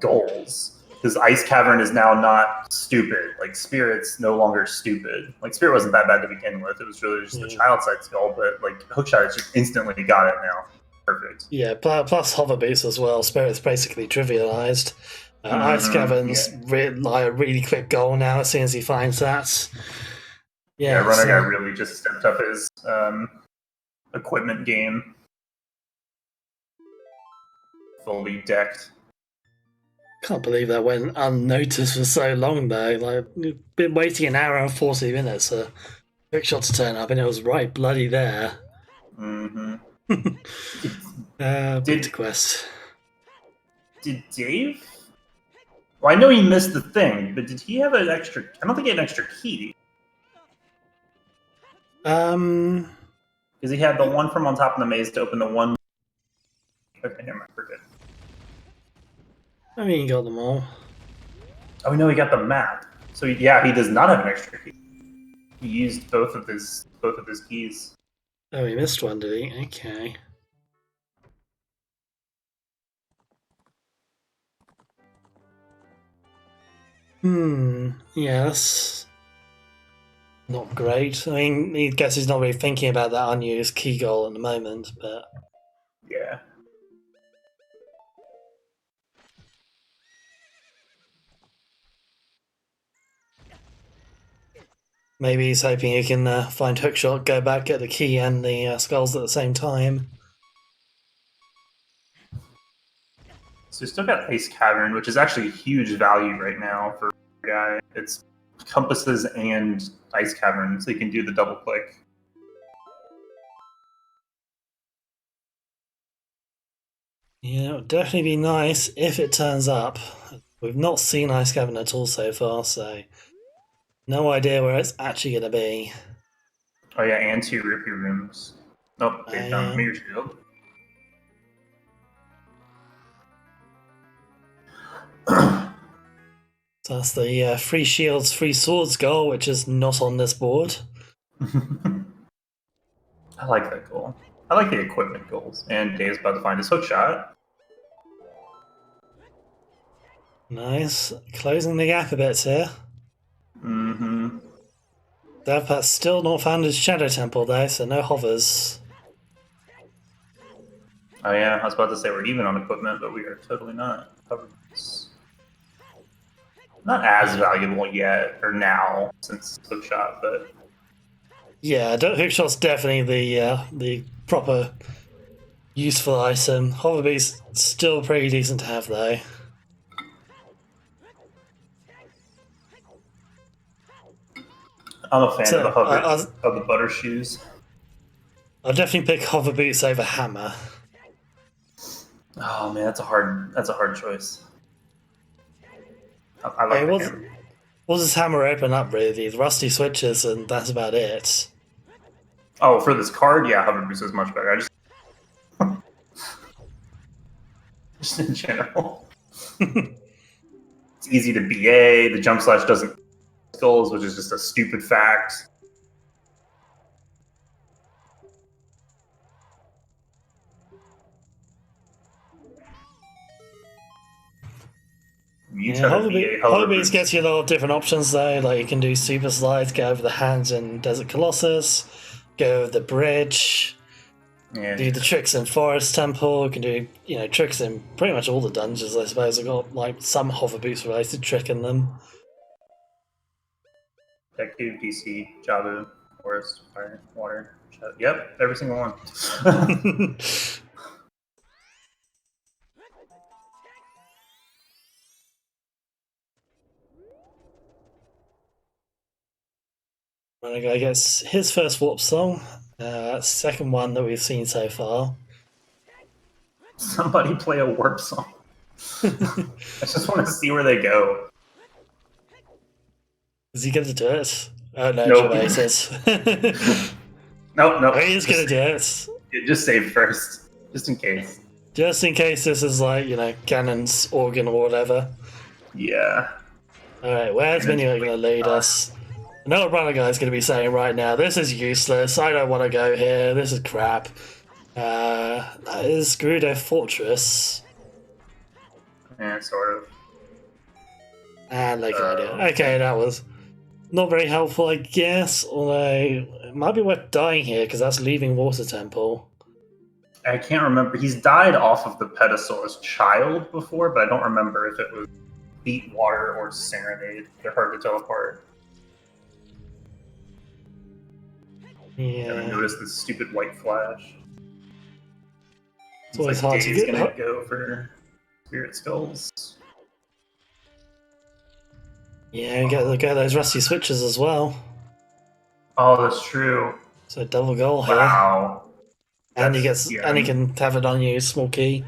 goals. Because Ice Cavern is now not stupid. Like Spirit's no longer stupid. Like Spirit wasn't that bad to begin with. It was really just the child side skull, but like Hookshot just instantly got it now. Perfect. Yeah, plus hover boost as well. Spirit's basically trivialized. Ice Cavern's like a really quick goal now as soon as he finds that. Yeah, Runnerguy really just stepped up his equipment game. Fully decked. Can't believe that went unnoticed for so long though. Like, we've been waiting an hour and 40 minutes for Hookshot to turn up, and it was right bloody there. Big quest. Did Dave? Well, I know he missed the thing, but did he have an extra? I don't think he had an extra key. Because he had the one from on top of the maze to open the one. Okay, never mind. We're good. I mean, he got them all. Oh no, he got the map. So yeah, he does not have an extra key. He used both of his keys. Oh, he missed one, did he? Okay. Yeah, that's not great. I mean, I guess he's not really thinking about that unused key goal at the moment, but yeah. maybe he's hoping he can find Hookshot, go back, get the key and the skulls at the same time. So you still got Ice Cavern, which is actually huge value right now for a guy. It's compasses and Ice Cavern, so you can do the double click. Yeah, it would definitely be nice if it turns up. We've not seen Ice Cavern at all so far, so no idea where it's actually going to be. Oh yeah, and 2 Rupee rooms. Nope, they've done Mirror Shield. So that's the free shields, free swords goal, which is not on this board. I like that goal. I like the equipment goals. And Dave's about to find his hook shot. Nice. Closing the gap a bit here. Mm-hmm. Davpat's still not found his Shadow Temple though, so no hovers. Oh yeah, I was about to say we're even on equipment, but we are totally not. Not as valuable yet, or now, since hook shot, but... Yeah, hookshot's definitely the proper useful item. Hoverbeat's still pretty decent to have though. I'm a fan So, of the butter shoes. I'll definitely pick hover boots over hammer. Oh man, that's a hard choice. I like the hammer. What does hammer open up really? The rusty switches and that's about it. Oh, for this card, yeah, hover boots is much better. Just in general. It's easy to BA. The jump slash doesn't skulls, which is just a stupid fact. Hoverbeats gets you a lot of different options though. Like you can do super slides, go over the hands in Desert Colossus, go over the bridge, do the tricks in Forest Temple. You can do tricks in pretty much all the dungeons. I suppose I've got like some hover boots related trick in them. Deku, DC, Jabu, Forest, Fire, Water. Yep, every single one. Runnerguy gets his first warp song. Second one that we've seen so far. Somebody play a warp song. I just want to see where they go. Is he going to do it? Oh no, nope. Nope. He's going to do it. Just save first, just in case. Just in case this is like, Ganon's organ or whatever. Yeah. Alright, where's Minuet going to lead us? I know what Runnerguy's going to be saying right now. This is useless. I don't want to go here. This is crap. That is Gerudo Fortress. Yeah, sort of. And like idea. Okay, that was not very helpful, I guess. Although it might be worth dying here because that's leaving Water Temple. I can't remember. He's died off of the pedestal as child before, but I don't remember if it was Beat Water or Serenade. They're hard to tell apart. Yeah. Never noticed this stupid white flash. It's always hard to get. Gonna go for Spirit Skulls. Yeah, you get those rusty switches as well. Oh, that's true. So double goal here. Wow. And he can have it on you, small key,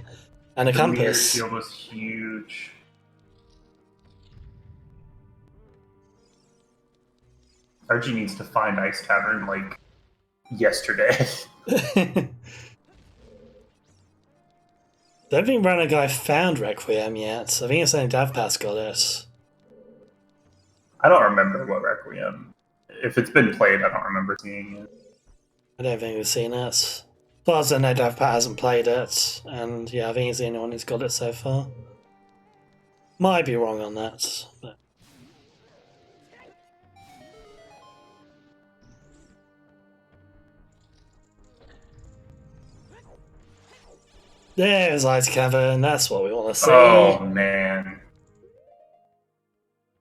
and a compass. The shield was huge. RG needs to find Ice Tavern like yesterday. Don't think Runnerguy found Requiem yet. I think it's only Davpat's got it. I don't remember what Requiem. If it's been played, I don't remember seeing it. I don't think we've seen it. As far as I know, Davpat hasn't played it, and yeah, I think he's the only one who's got it so far. Might be wrong on that, but... There's Ice Cavern, that's what we want to see. Oh, man.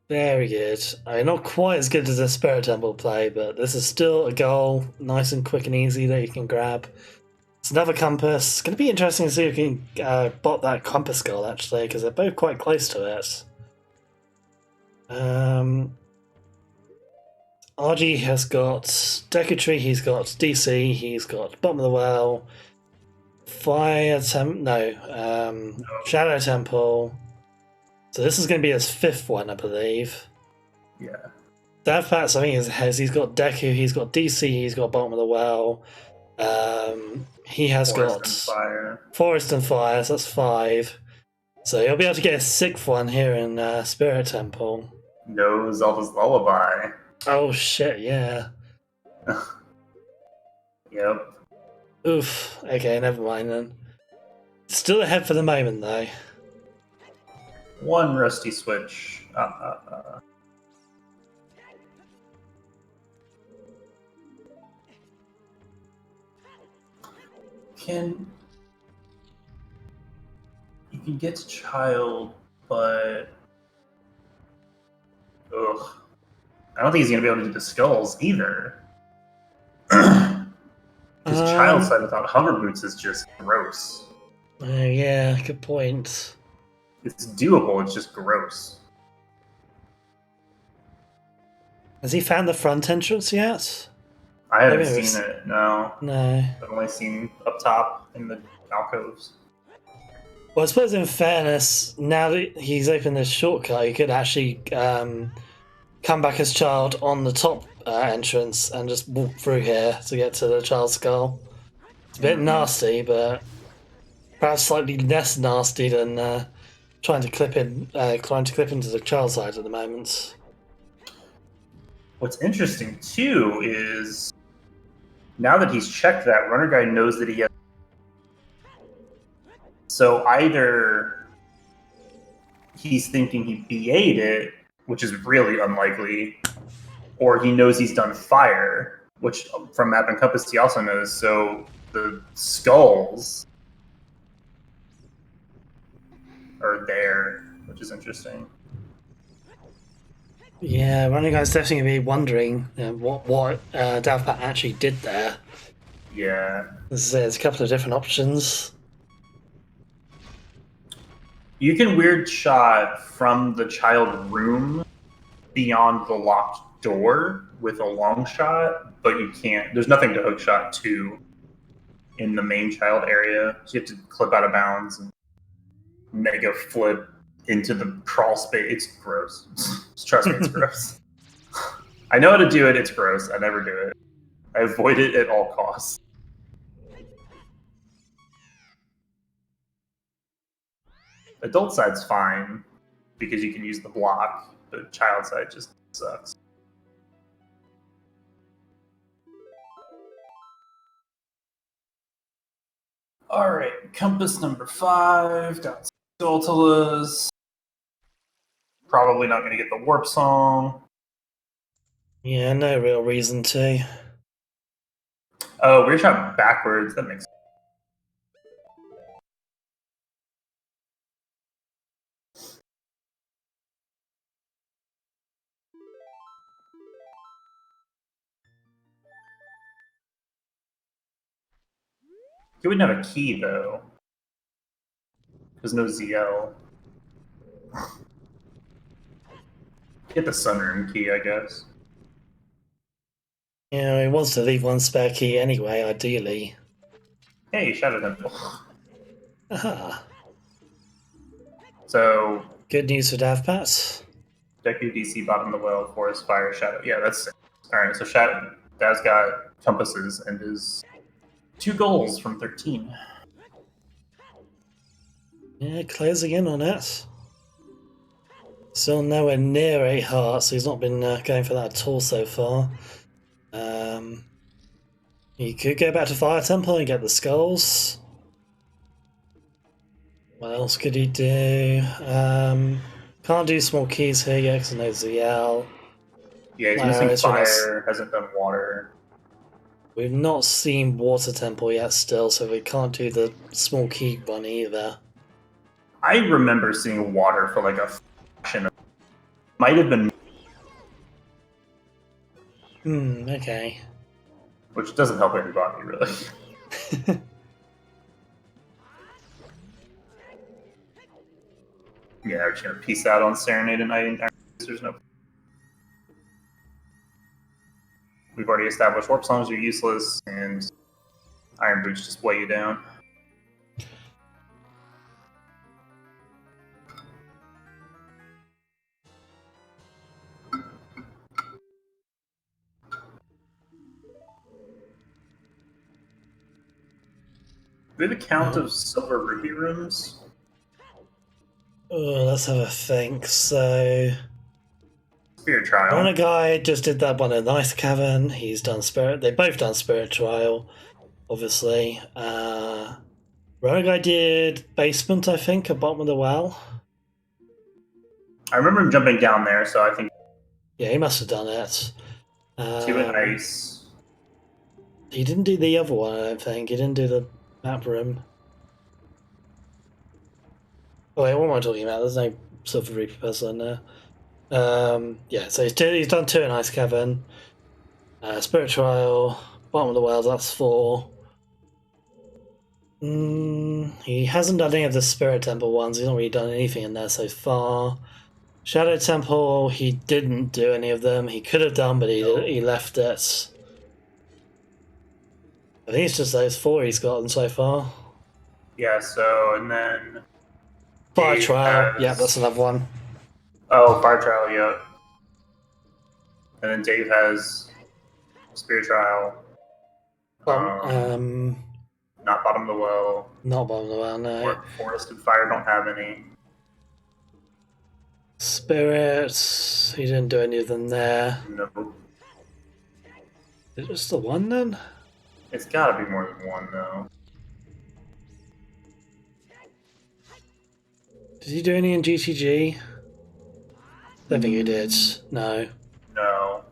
Very good. I mean, not quite as good as a Spirit Temple play, but this is still a goal, nice and quick and easy that you can grab. It's another compass. It's going to be interesting to see if you can bot that compass goal, actually, because they're both quite close to it. RG has got Deku Tree, he's got DC, he's got Bottom of the Well, Shadow Temple. So this is going to be his fifth one, I believe. Yeah. Davpat, I think, he's got Deku, he's got DC, he's got Bottom of the Well. He has got Forest and Fire. Forest and Fire, so that's 5. So you'll be able to get a sixth one here in Spirit Temple. No Zelda's Lullaby. Oh shit, yeah. Yep. Oof. Okay, never mind then. Still ahead for the moment though. One rusty switch. Can you can get to child, but ugh, I don't think he's gonna be able to do the skulls either. Because child side without hover boots is just gross. Yeah, good point. It's doable. It's just gross. Has he found the front entrance yet? I haven't Maybe seen it. No, No. I've only seen up top in the alcoves. Well, I suppose in fairness, now that he's opened this shortcut, he could actually come back as child on the top entrance and just walk through here to get to the child skull. It's a bit nasty, but perhaps slightly less nasty than trying to clip into the child side at the moment. What's interesting too is now that he's checked that, Runner Guy knows that he has. So either he's thinking he BA'd it, which is really unlikely, or he knows he's done fire, which from Map and Compass he also knows. So the skulls are there, which is interesting. Yeah, Running Guy's definitely going to be wondering what Davpat actually did there. Yeah. There's a couple of different options. You can weird shot from the child room beyond the locked door with a long shot, but you can't. There's nothing to hook shot to in the main child area. So you have to clip out of bounds and make a flip into the crawl space. It's gross. Just trust me, it's gross. I know how to do it. It's gross. I never do it. I avoid it at all costs. Adult side's fine because you can use the block, but child side just sucks. All right, compass number 5. Got Skultalas. Probably not going to get the warp song. Yeah, no real reason to. Oh, weird shot backwards. That makes sense. He wouldn't have a key though. There's no ZL. Get the sunroom key, I guess. Yeah, he wants to leave one spare key anyway, ideally. Hey, Shadow Temple. Aha. So, Good news for Davpat. Deku DC bottom of the well, Forest Fire, Shadow. Yeah, that's it. Alright, so Shadow Dav's got compasses and is 2 goals from 13. Yeah, closing in on it. Still nowhere near 8 hearts, so he's not been going for that at all so far. He could go back to Fire Temple and get the skulls. What else could he do? Can't do small keys here yet because no ZL. Yeah, he's No, missing fire, hasn't done water. We've not seen Water Temple yet still, so we can't do the small key one either. I remember seeing water for like a fraction of. Might have been. Okay. Which doesn't help anybody, really. Yeah, we're just gonna peace out on Serenade and Night. There's no. We've already established warp songs are useless, and Iron Boots just weigh you down. Do we have a count of silver ruby rooms? Let's have a think. So, Spirit Trial. Runnerguy just did that one in Ice Cavern. He's done Spirit. They've both done Spirit Trial, obviously. Runnerguy did Basement, I think, at bottom of the well. I remember him jumping down there, so I think. Yeah, he must have done it. 2 in ice. He didn't do the other one, I don't think. He didn't do the map room. Oh wait, what am I talking about? There's no Silver Reaper person in there. Yeah, so he's done 2 in Ice Cavern. Spirit Trial, bottom of the well, that's 4. He hasn't done any of the Spirit Temple ones. He's not really done anything in there so far. Shadow Temple, he didn't do any of them. He could have done, but he left it. I think it's just those 4 he's gotten so far. Yeah, so, and then... Fire Trial, yeah, that's another one. Oh, Fire Trial, yeah. And then Dave has Spirit Trial. Not Bottom of the Well. Not Bottom of the Well, no. Forest and Fire don't have any. Spirits, he didn't do any of them there. No. Is it just the one then? It's gotta be more than one, though. Did he do any in GTG? Don't think he did. No. No.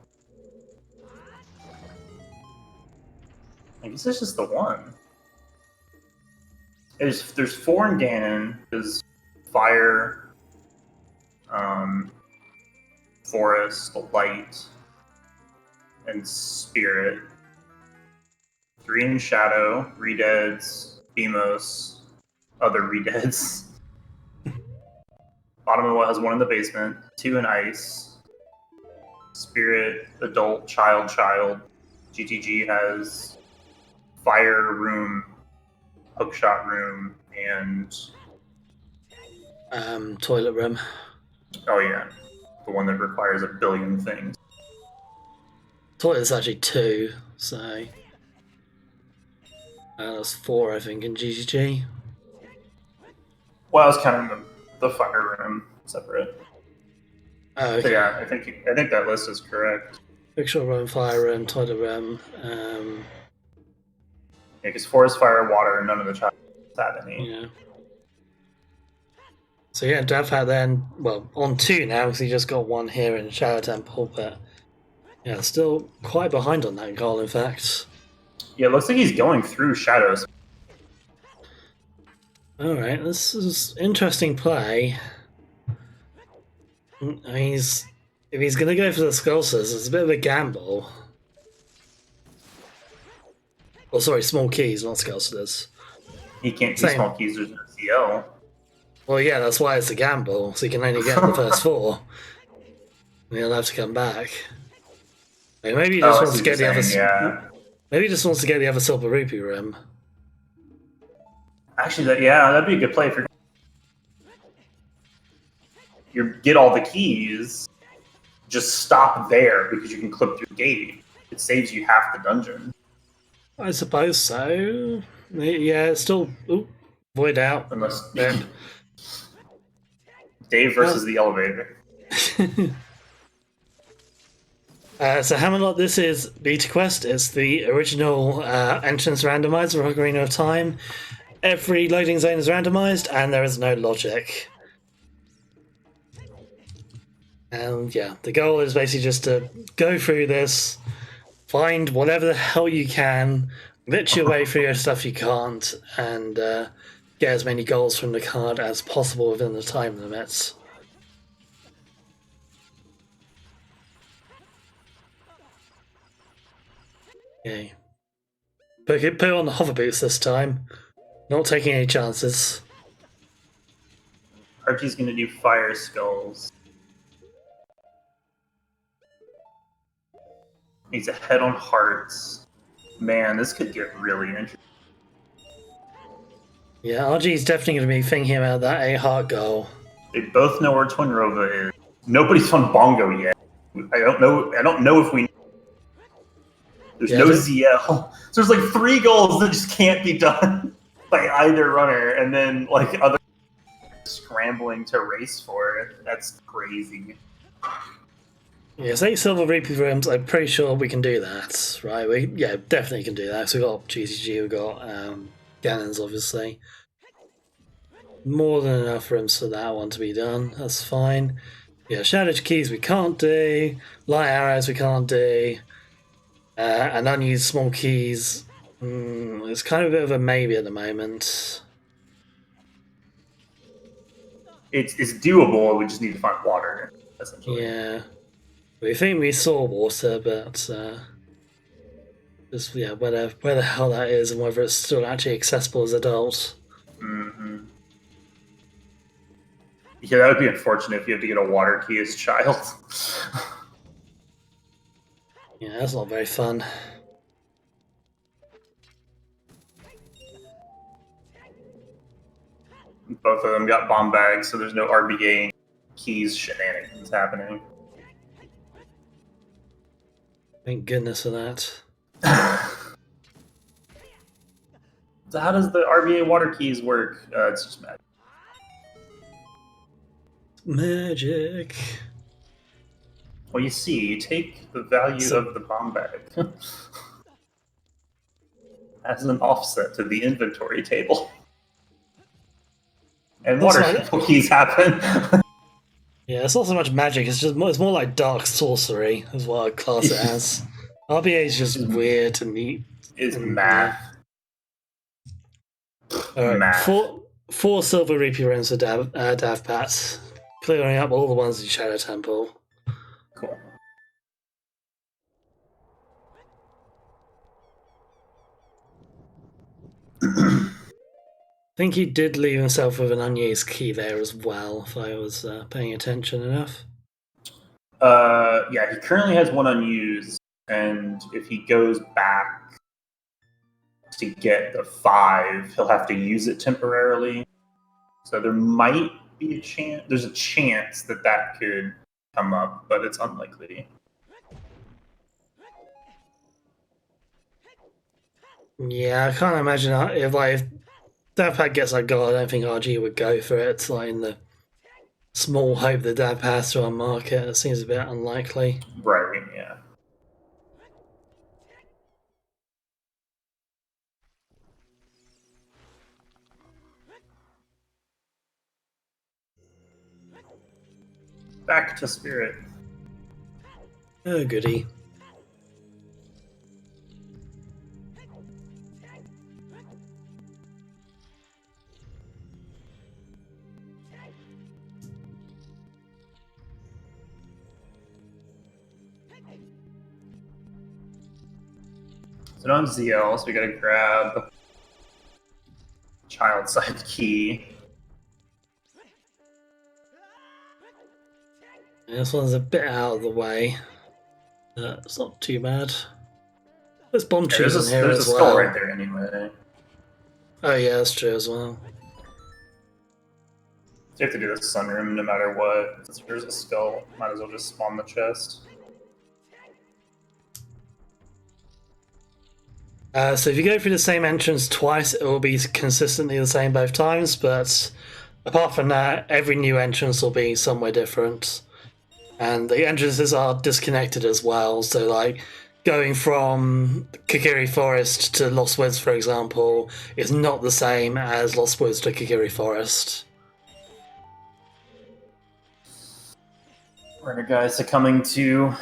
I guess it's just the one. There's 4 in Ganon. There's Fire, Forest, Light, and Spirit. 3 in Shadow, Redeads, Demos, other Redeads. Bottom of the Well has 1 in the basement, 2 in Ice. Spirit, Adult, Child. GTG has Fire Room, Hookshot Room, and... Toilet Room. Oh yeah, the one that requires a billion things. Toilet's actually 2, so... that's 4, I think, in GGG. Well, I was counting the Fire Room separate. Oh, okay. So yeah, I think that list is correct. Hookshot Room, Fire Room, Toilet Room. Yeah, because Forest, Fire, Water, none of the child have any. Yeah. So yeah, Davpat then, well, on 2 now because he just got 1 here in Shadow Temple, but yeah, still quite behind on that goal, in fact. Yeah, it looks like he's going through Shadows. Alright, this is interesting play. I mean, if he's going to go for the Skullsers, it's a bit of a gamble. Oh, sorry, small keys, not Skullsers. He can't do small keys, there's no CL. Well, yeah, that's why it's a gamble, so he can only get the first 4. And he'll have to come back. Maybe he just wants to get the other... Yeah. Maybe he just wants to get the other Silver Rupee Rim. Actually, that'd be a good play if you get all the keys. Just stop there because you can clip through the gate. It saves you half the dungeon. I suppose so. Yeah, it's still void out. Unless Dave versus the elevator. So Hammerlock, this is Beta Quest. It's the original entrance randomizer for Ocarina of Time. Every loading zone is randomized, and there is no logic. And yeah, the goal is basically just to go through this, find whatever the hell you can, glitch your way through your stuff you can't, and get as many goals from the card as possible within the time limits. Okay. Put on the hover boots this time. Not taking any chances. Archie's gonna do Fire Skulls. He's ahead on Hearts. Man, this could get really interesting. Yeah, RG's definitely going to be thinking about that A-Heart goal. They both know where Twin Rova is. Nobody's found Bongo yet. I don't know if we... There's no ZL. So there's like 3 goals that just can't be done by either runner, and then like other scrambling to race for it. That's crazy. Yes, 8 silver repeat rooms. I'm pretty sure we can do that, right? We definitely can do that. So we've got GTG, we've got Gannon's, obviously. More than enough rooms for that one to be done. That's fine. Yeah, Shadowed Keys we can't do. Light Arrows we can't do. And unused small keys. It's kind of a bit of a maybe at the moment. It's doable. We just need to find water, essentially. Yeah. We think we saw water, but just where the hell that is and whether it's still actually accessible as adults. Mm-hmm. Yeah, that would be unfortunate if you have to get a water key as a child. Yeah, that's not very fun. Both of them got bomb bags, so there's no RBA keys shenanigans happening. Thank goodness for that. So how does the RBA water keys work? It's just magic. Magic. Well, you see, you take the value of the bomb bag as an offset to the inventory table. And water keys happen. Yeah, it's not so much magic, it's more like dark sorcery, is what I class it as. RBA is just weird and neat. It's math. Alright, Math. four silver repeat rooms for Davpat. Clearing up all the ones in Shadow Temple. Cool. I think he did leave himself with an unused key there as well, if I was paying attention enough. Yeah, he currently has one unused, and if he goes back to get the 5, he'll have to use it temporarily. So there might be a chance. There's a chance that could come up, but it's unlikely. Yeah, I can't imagine if Davpat gets that goal, I don't think RG would go for it. It's like in the small hope that Davpat has to unmark it. It seems a bit unlikely. Right, yeah. Back to Spirit. Oh, goody. So now I'm ZL, so we gotta grab the child side key. This one's a bit out of the way. It's not too bad. There's bomb cheese in here there's as a well. skull right there anyway. Oh yeah, that's true as well. So you have to do the sunroom no matter what. Since there's a skull, might as well just spawn the chest. So if you go through the same entrance twice, it will be consistently the same both times, but apart from that, every new entrance will be somewhere different. And the entrances are disconnected as well, so like going from Kikiri Forest to Lost Woods, for example, is not the same as Lost Woods to Kikiri Forest. Runner guys succumbing to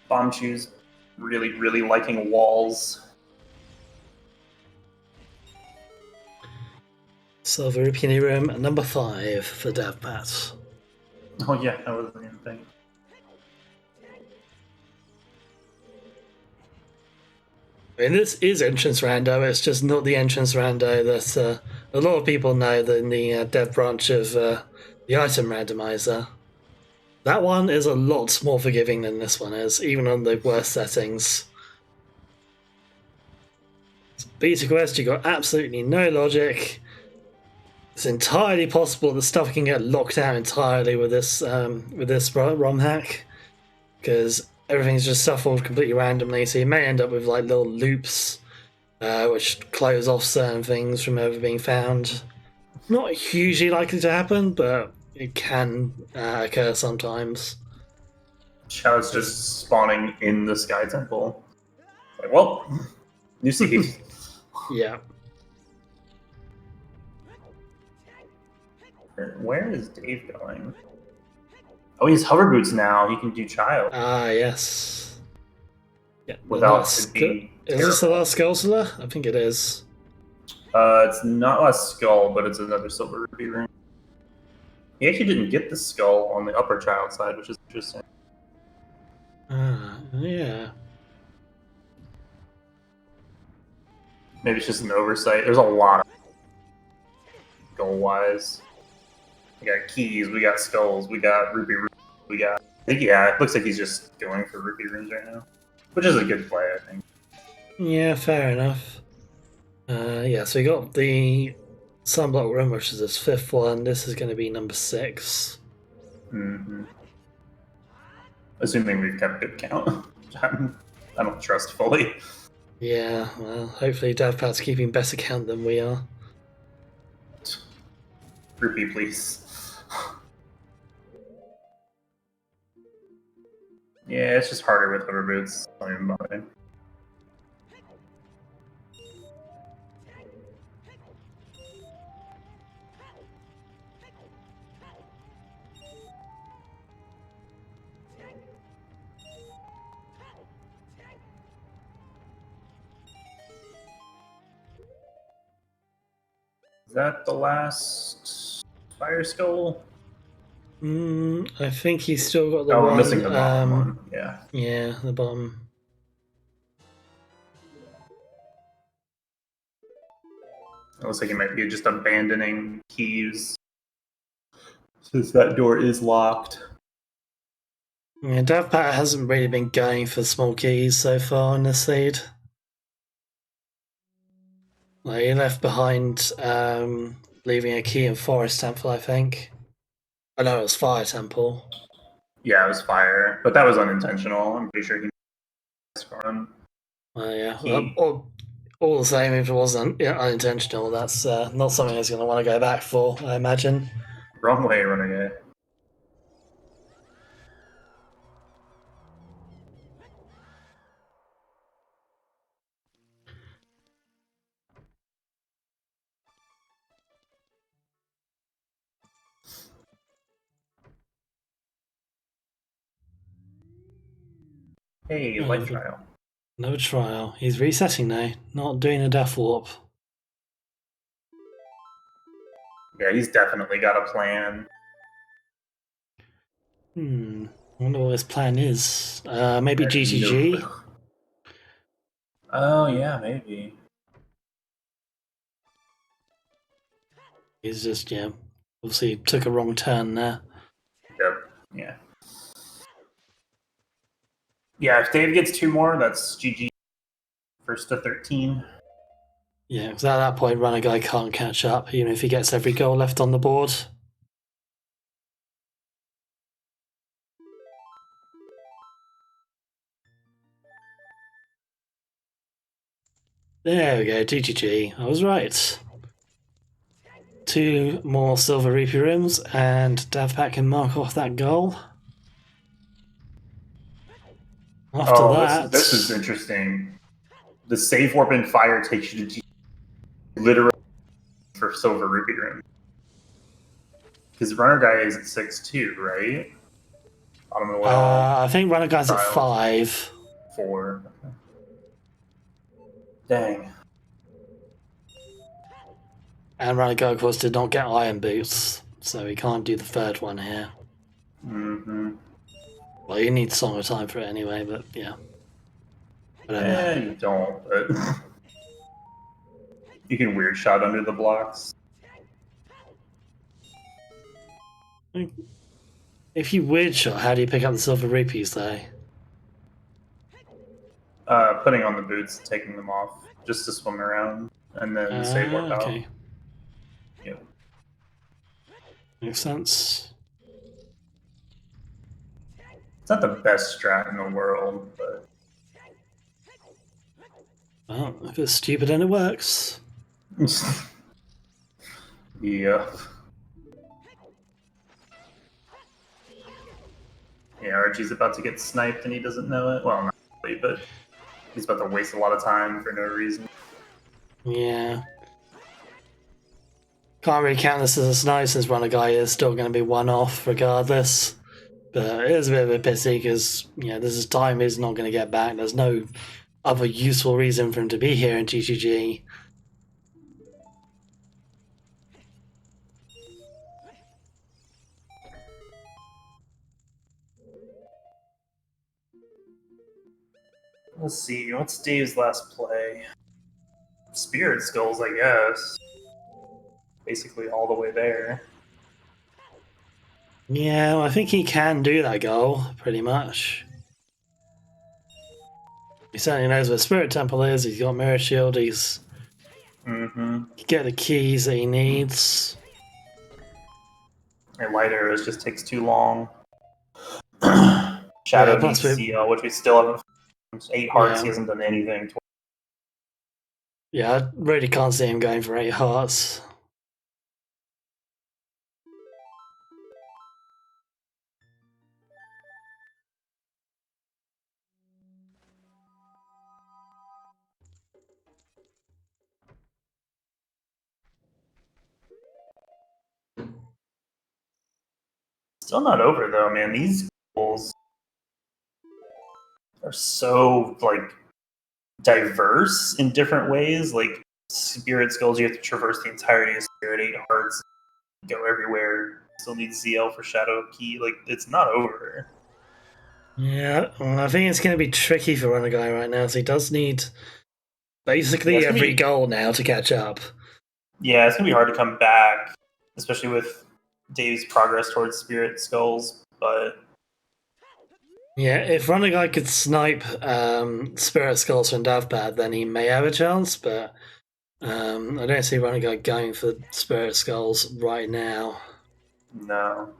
bomb shoes, really, really liking walls. Silver Rupini Room, number 5 for Davpat. Oh yeah, that was the main thing. I mean, this is entrance rando, it's just not the entrance rando that a lot of people know in the dev branch of the item randomizer. That one is a lot more forgiving than this one is, even on the worst settings. Beta quest, you got absolutely no logic. It's entirely possible that stuff can get locked out entirely with this ROM hack, because everything's just shuffled completely randomly. So you may end up with like little loops, which close off certain things from ever being found. Not hugely likely to happen, but it can occur sometimes. Chow's just spawning in the Sky Temple. Like, well, you see. Yeah. Where is Dave going? Oh, he's hover boots now. He can do child Ah, yes. Yeah. The without last it being is this the terrible. last Skullsula? I think it is. It's not a skull, but it's another silver ruby ring. He actually didn't get the skull on the upper child side, which is interesting. Ah, yeah. Maybe it's just an oversight. There's a lot of goal wise. We got keys, we got skulls, we got ruby runes, we got. I think, yeah, it looks like he's just going for ruby runes right now, which is a good play, I think. Yeah, fair enough. Yeah, so we got the Sunblock Room, which is his fifth one. This is going to be number 6. Mm-hmm. Assuming we've kept good count. I don't trust fully. Yeah, well, hopefully Davpat's keeping better count than we are. Rupee, please. Yeah, it's just harder with hover boots. Don't even bother. Is that the last Fire Skull? I think he's still got the Oh, one. we're missing the bottom one. Yeah. Yeah, the bottom. It looks like he might be just abandoning keys since that door is locked. Yeah, Davpat hasn't really been going for small keys so far in this lead. Like, he left behind leaving a key in Forest Temple, I think. I know it was Fire Temple. Yeah, it was fire, but that was unintentional. I'm pretty sure he run. Yeah, all the same, if it wasn't unintentional, that's not something he's going to want to go back for, I imagine. Wrong way, Runnerguy. Hey, life trial. No trial. He's resetting now, not doing a death warp. Yeah, he's definitely got a plan. I wonder what his plan is. Maybe GTG? No. Oh, yeah, maybe. He's just, obviously took a wrong turn there. Yep, yeah. Yeah, if Dave gets 2 more, that's GG. First to 13. Yeah, because at that point, Runnerguy can't catch up, even if he gets every goal left on the board. There we go, GGG. I was right. 2 more silver rupee rooms, and Davpat can mark off that goal. After that, this is interesting. The save warp and fire takes you to literally for silver rupee room. Because Runnerguy is at 6-2, right? Bottom of the well. I think Runnerguy's at 5. 4. Dang. And Runnerguy, of course, did not get iron boots, so he can't do the third one here. Mm-hmm. Well, you need Song of Time for it anyway, but yeah. You don't, but you can weird shot under the blocks. If you weird shot, how do you pick up the silver rupees though? Putting on the boots, taking them off, just to swim around, and then save warp out. Okay. Yep. Makes sense. It's not the best strat in the world, but Well, if it's stupid and it works. Yeah. Yeah, Archie's about to get sniped and he doesn't know it. Well, not really, but he's about to waste a lot of time for no reason. Yeah. Can't really count this as a snipe since Runnerguy is still going to be one off regardless. But it is a bit of a pity because, this is time he's not going to get back. There's no other useful reason for him to be here in GGG. Let's see, what's Dave's last play? Spirit Skulls, I guess. Basically all the way there. Yeah, well, I think he can do that goal, pretty much. He certainly knows where Spirit Temple is, he's got Mirror Shield, he's can get the keys that he needs. And Light Arrows just takes too long. Shadow needs CL, which we still haven't. 8 hearts, he hasn't done anything. Yeah, I really can't see him going for 8 hearts. Still not over though, man. These goals are so diverse in different ways. Like Spirit Skulls, you have to traverse the entirety of Spirit, 8 hearts, go everywhere. Still need ZL for Shadow Key. Like it's not over. Yeah, well, I think it's going to be tricky for Runnerguy right now. So he does need basically every goal now to catch up. Yeah, it's gonna be hard to come back, especially with Dave's progress towards Spirit Skulls. But yeah, if Runnerguy could snipe Spirit Skulls from Davpat, then he may have a chance. But I don't see Runnerguy going for Spirit Skulls right now. No.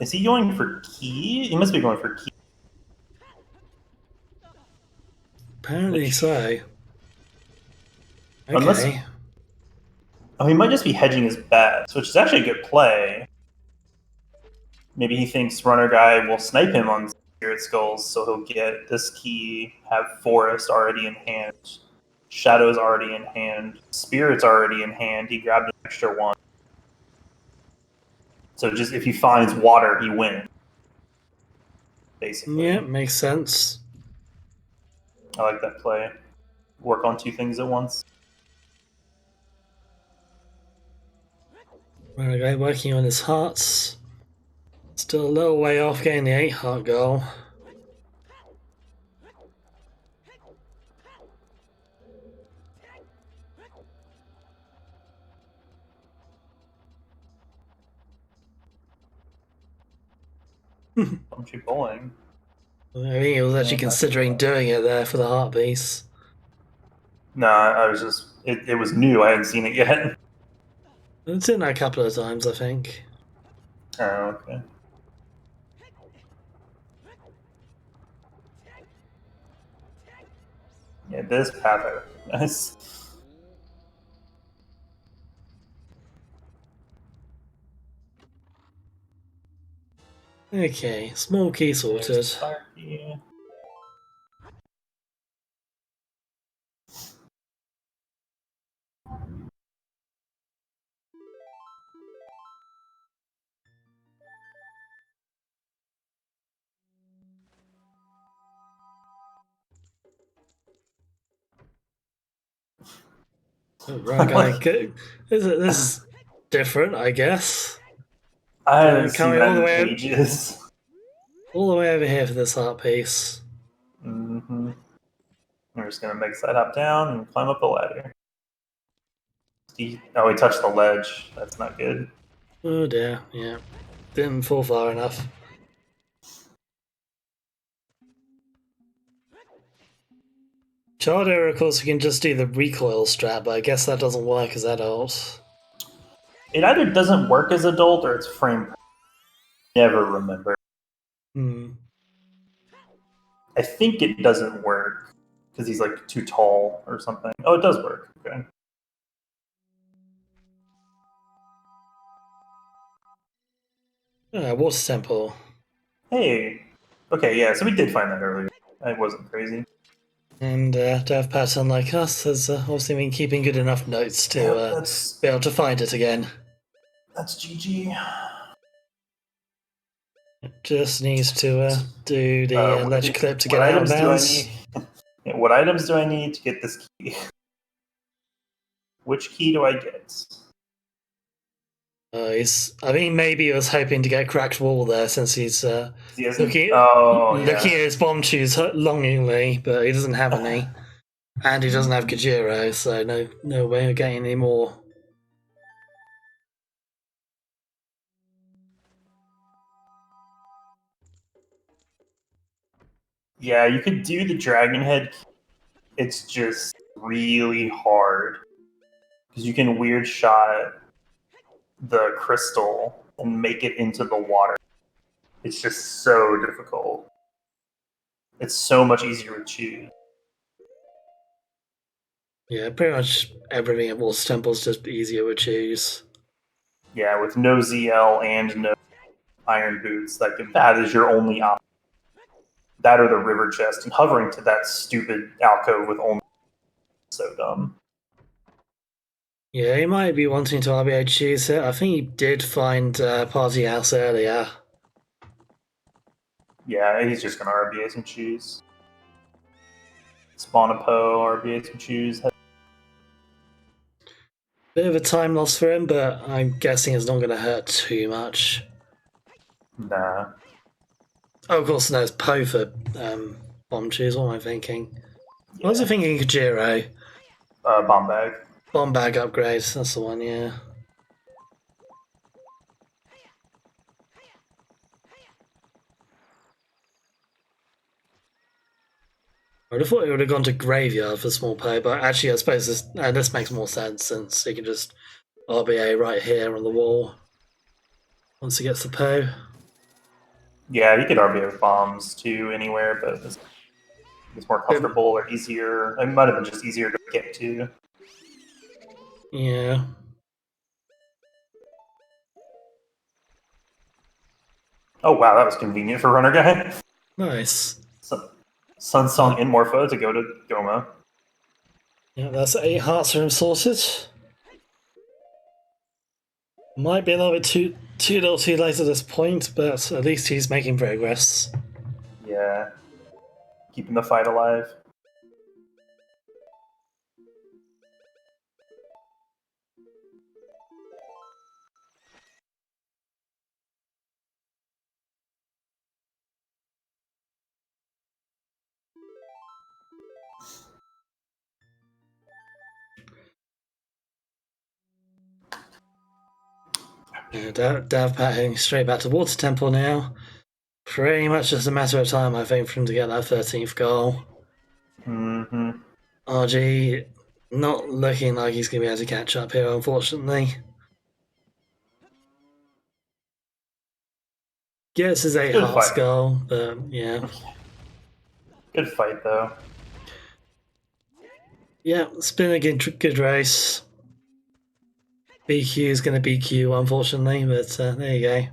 Is he going for key? He must be going for key. Apparently so. Okay. Unless, he might just be hedging his bets, which is actually a good play. Maybe he thinks Runnerguy will snipe him on Spirit Skulls, so he'll get this key, have Forest already in hand, Shadow's already in hand, Spirit's already in hand. He grabbed an extra one. So just if he finds water, he wins. Basically. Yeah, makes sense. I like that play. Work on 2 things at once. Runnerguy working on his hearts. Still a little way off getting the 8 heart goal. Punchy bowling. I think he was actually considering doing it there for the heart piece. No, I was just it was new. I hadn't seen it yet. It's in there a couple of times, I think. Oh, okay. Yeah, this path, nice. Okay, small key sorted. Runnerguy, this is different, I guess. I haven't seen that in ages. All the way over here for this heart piece. We're just gonna make side hop down and climb up the ladder. He touched the ledge. That's not good. Oh dear, yeah. Didn't fall far enough. Charger, of course, we can just do the recoil strat, but I guess that doesn't work as adult. It either doesn't work as adult or it's frame. Never remember. I think it doesn't work. because he's like too tall or something. Oh, it does work. Okay. Water temple. Hey. Okay, yeah. So we did find that earlier. It wasn't crazy. And Davpat, unlike us, has obviously been keeping good enough notes to Yep, be able to find it again. that's GG. Just needs to do the ledge clip to get what out of items do I bounds. need? What items do I need to get this key? Which key do I get? I think maybe he was hoping to get cracked wall there since he's He hasn't. looking at Yeah. his bomb shoes longingly, but he doesn't have any, and he doesn't have Kajiro, so no way of getting any more. Yeah, you could do the dragon head. It's just really hard because you can weird shot the crystal and make it into the water. It's just so difficult. It's so much easier to choose. Yeah, pretty much everything at Water Temple's just easier to choose. Yeah, with no ZL and no iron boots, like that is your only option. That or the river chest, and hovering to that stupid alcove with only so dumb. Yeah, he might be wanting to RBA choose it. I think he did find Party House earlier. Yeah, he's just gonna RBA some choose. Spawn a Poe, RBA some choose. Bit of a time loss for him, but I'm guessing it's not going to hurt too much. Nah. Oh, of course, no, it's Poe for bomb choose. What am I thinking? Yeah. I was thinking Kajiro. Bomb bag. Bomb bag upgrades, that's the one, yeah. I would have thought it would have gone to Graveyard for small Poe, but actually I suppose this makes more sense since he can just RBA right here on the wall once he gets the Poe. Yeah, you could RBA with bombs too anywhere, but it's more comfortable or easier. It might have been just easier to get to. Yeah. Oh wow, that was convenient for Runner Guy. Nice. Sun Song in Morpho to go to Goma. Yeah, that's 8 hearts for him sorted. Might be a little bit too little too late at this point, but at least he's making progress. Yeah. Keeping the fight alive. Davpat heading straight back to Water Temple now. Pretty much just a matter of time, I think, for him to get that 13th goal. Mm-hmm. RG not looking like he's going to be able to catch up here, unfortunately. Gets his 8 hearts goal, but yeah. Good fight, though. Yeah, it's been a good race. BQ is going to BQ, unfortunately, but there you go.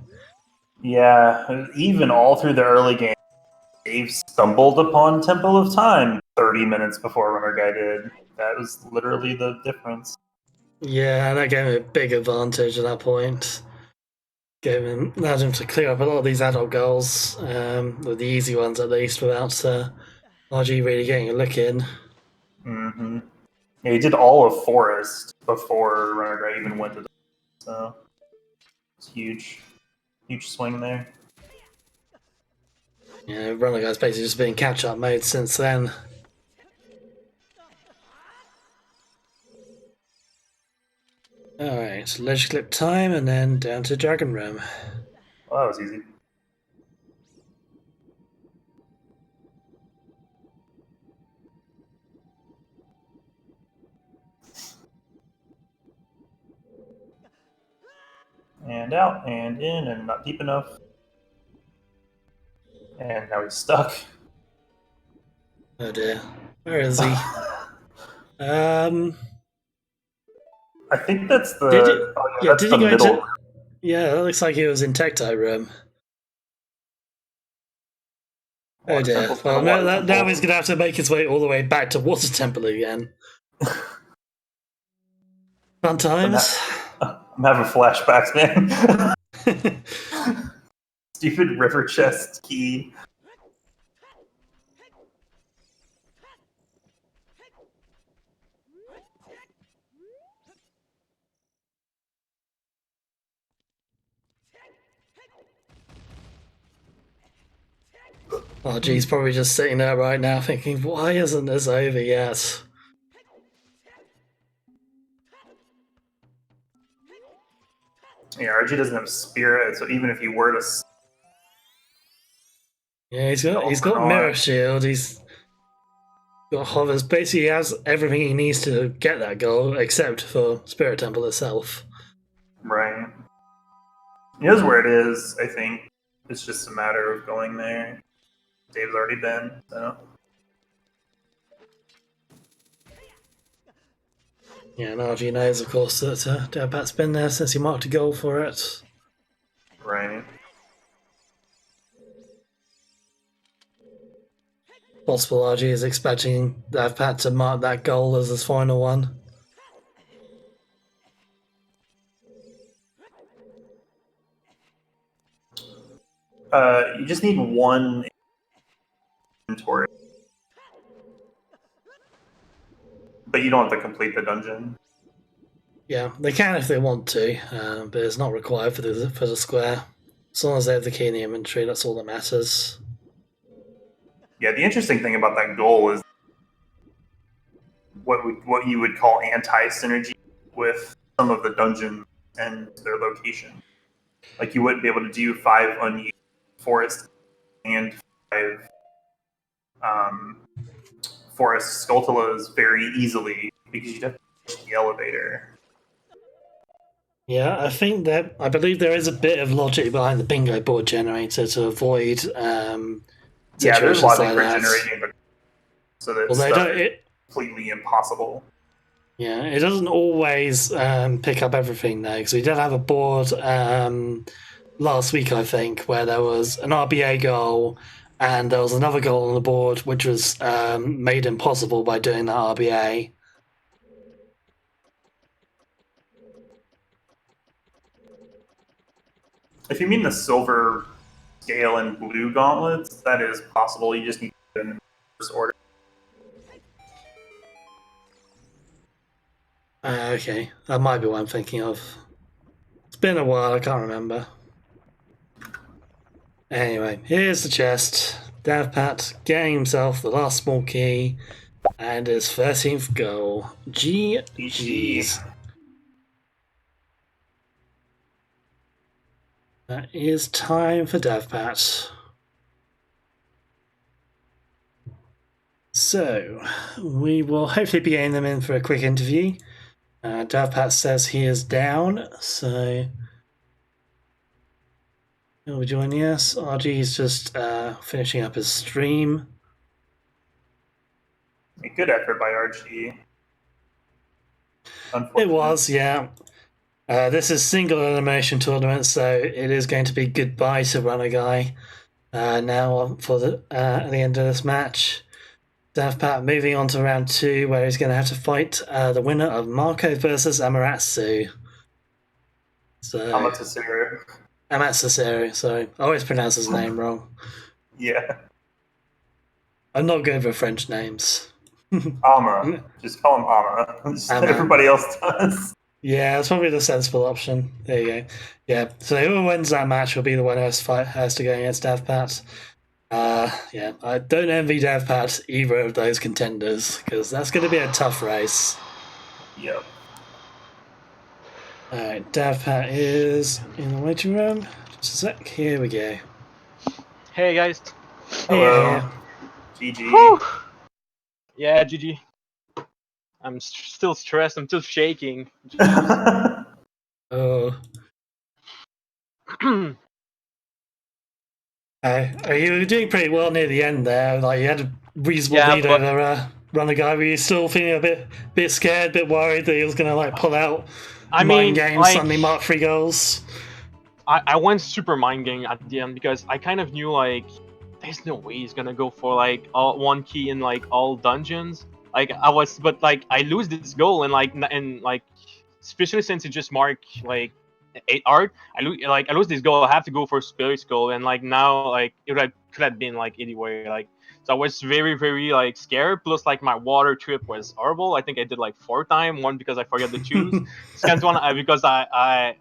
Yeah, even all through the early game, Dave stumbled upon Temple of Time 30 minutes before Runner Guy did. That was literally the difference. Yeah, that gave him a big advantage at that point. Allowed him to clear up a lot of these adult goals, or the easy ones at least, without RG really getting a look in. Mm-hmm. Yeah, he did all of Forest before Runner Guy even went to the. So it's huge. Huge swing there. Yeah, Runner Guy's basically just been in catch-up mode since then. Alright, ledge clip time, and then down to Dragon Room. Well, that was easy. And out, and in, and not deep enough. And now he's stuck. Oh dear. Where is he? I think that's Did you? the. Oh yeah, Yeah, that's did the he go middle. into? Yeah, it looks like he was in Tectite room. Oh Water dear. temple's not Well, a water now temple. he's gonna have to make his way all the way back to Water Temple again. Fun times. I'm having flashbacks, man. Stupid river chest key. Oh, geez, probably just sitting there right now thinking, why isn't this over yet? Yeah, RG doesn't have spirit, so even if he were to Yeah, he's got Mirror Shield. He's got Hovers. Basically, he has everything he needs to get that goal, except for Spirit Temple itself. right. He knows where it is. I think it's just a matter of going there. Dave's already been, so. Yeah, and RG knows, of course, that Davpat's been there since he marked a goal for it. Right. Possible RG is expecting Davpat to mark that goal as his final one. You just need one inventory. But you don't have to complete the dungeon. Yeah, they can if they want to, but it's not required for the square. As long as they have the key in the inventory, that's all that matters. Yeah, the interesting thing about that goal is what you would call anti-synergy with some of the dungeons and their location. Like you wouldn't be able to do 5 unused forests and 5 forest sculptulas very easily because you'd have to push the elevator. Yeah, I believe there is a bit of logic behind the bingo board generator to avoid There's situations logic like for that. generating the so that Although stuff is completely impossible. Yeah, it doesn't always pick up everything though, because we did have a board last week, I think, where there was an RBA goal and there was another goal on the board which was made impossible by doing that RBA. If you mean the silver scale and blue gauntlets, that is possible. You just need to do it in reverse order. Okay, that might be what I'm thinking of. It's been a while, I can't remember. Anyway, here's the chest. Davpat getting himself the last small key and his 13th goal. GG's. That is time for Davpat. So, we will hopefully be getting them in for a quick interview. Davpat says he is down, so he'll be joining us. RG is just finishing up his stream. A good effort by RG. It was, yeah. This is single elimination tournament, so it is going to be goodbye to Runnerguy now for at the end of this match. Davpat moving on to round 2, where he's going to have to fight the winner of Marco versus Amaterasu. So Amaterasu, sorry. I always pronounce his name wrong. Yeah. I'm not good with French names. Ama. Just call him Ama. Just like everybody else does. Yeah, it's probably the sensible option. There you go. Yeah, so whoever wins that match will be the one who has to go against Davpat. Yeah, I don't envy Davpat either of those contenders, because that's going to be a tough race. Yep. Alright, Davpat is in the waiting room. Just a sec, here we go. Hey guys. Hello. GG. Whew. Yeah, GG. I'm still stressed, I'm still shaking. Oh. You were doing pretty well near the end there. Like, you had a reasonable lead over Runner Guy? Were you still feeling a bit scared, a bit worried that he was going to like pull out I mind mean, game, like, suddenly mark 3 goals? I went super mind game at the end because I kind of knew like there's no way he's gonna go for like all one key in like all dungeons. Like I was, but like I lose this goal and like especially since it just marked like 8 art, I lose this goal. I have to go for Spirit's goal, and like now like could have been like anywhere. Like so I was very like scared. Plus like my water trip was horrible. I think I did like 4 times. One because I forgot to choose. Second one because I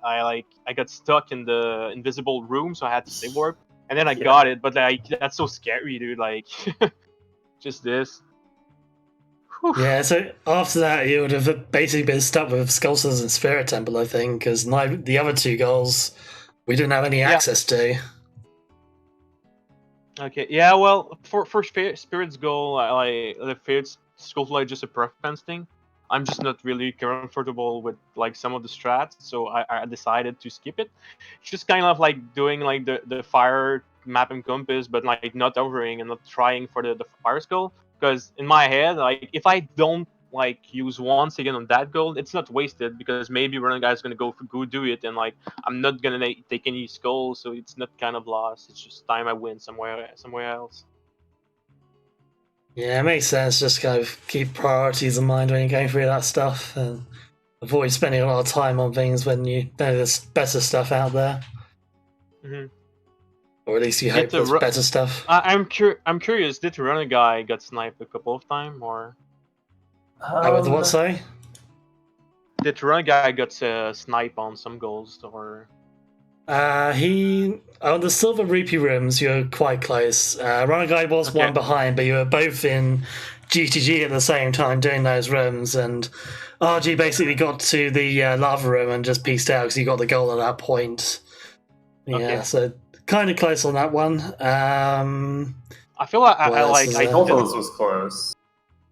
got stuck in the invisible room, so I had to save warp. And then I got it, but like that's so scary, dude. Like just this. Whew. Yeah, so after that, you would have basically been stuck with Skulsters and Spirit Temple, I think, because the other 2 goals we didn't have any Yeah. access to. Okay. Yeah. Well, for Spirit's goal, like the Spirit's goal like just a preference thing. I'm just not really comfortable with like some of the strats, so I decided to skip it. It's just kind of like doing like the fire map and compass, but like not overing and not trying for the fire skull. Because in my head, like if I don't like use once again on that goal, it's not wasted because maybe Runner Guy's gonna go do it, and like I'm not gonna take any skulls, so it's not kind of lost. It's just time I win somewhere else. Yeah, it makes sense. Just kind of keep priorities in mind when you're going through that stuff and avoid spending a lot of time on things when you know there's better stuff out there. Mm-hmm. Or at least you hope there's better stuff. I'm curious. Did the Runner Guy got sniped a couple of times, or With what, sorry? did the Runner Guy got snipe on some goals, or? He on the silver rupee rooms. You're quite close. Runner Guy was one behind, but you were both in GTG at the same time doing those rooms, and RG basically got to the lava room and just pieced out because he got the goal at that point. Yeah, so kind of close on that one. I feel like both of those was close.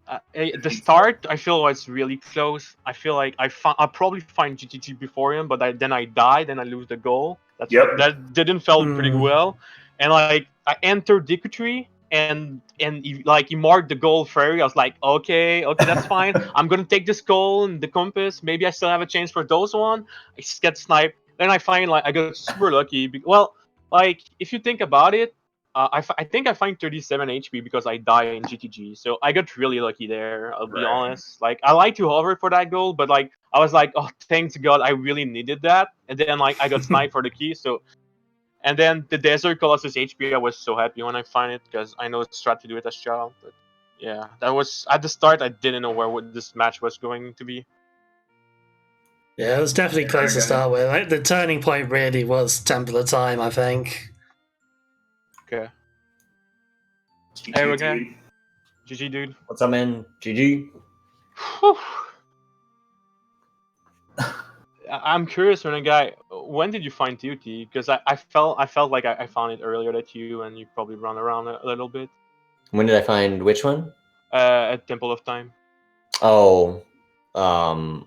At the start, I feel it's really close. I feel like I'll probably find GTG before him, but then I died and I lose the goal. That didn't felt pretty well. And like I entered Tree and he marked the goal fairy. I was like, okay, that's fine. I'm gonna take this goal and the compass. Maybe I still have a chance for those one. I just get sniped. Then I find like I got super lucky. Well, like if you think about it, I think I find 37 HP because I die in GTG, so I got really lucky there. I'll be honest. Like I like to hover for that goal, but like I was like, oh, thanks God, I really needed that. And then like I got sniped for the key. So, and then the Desert Colossus HP, I was so happy when I find it because I know strat to do it as child. But yeah, that was at the start. I didn't know where this match was going to be. Yeah, it was definitely close to start with. Like, the turning point really was Temple of Time, I think. Okay. Hey, okay. GG, dude. What's up, man? GG. I'm curious, when did you find OoT? Because I felt like I found it earlier than you, and you probably run around a little bit. When did I find which one? At Temple of Time. Oh,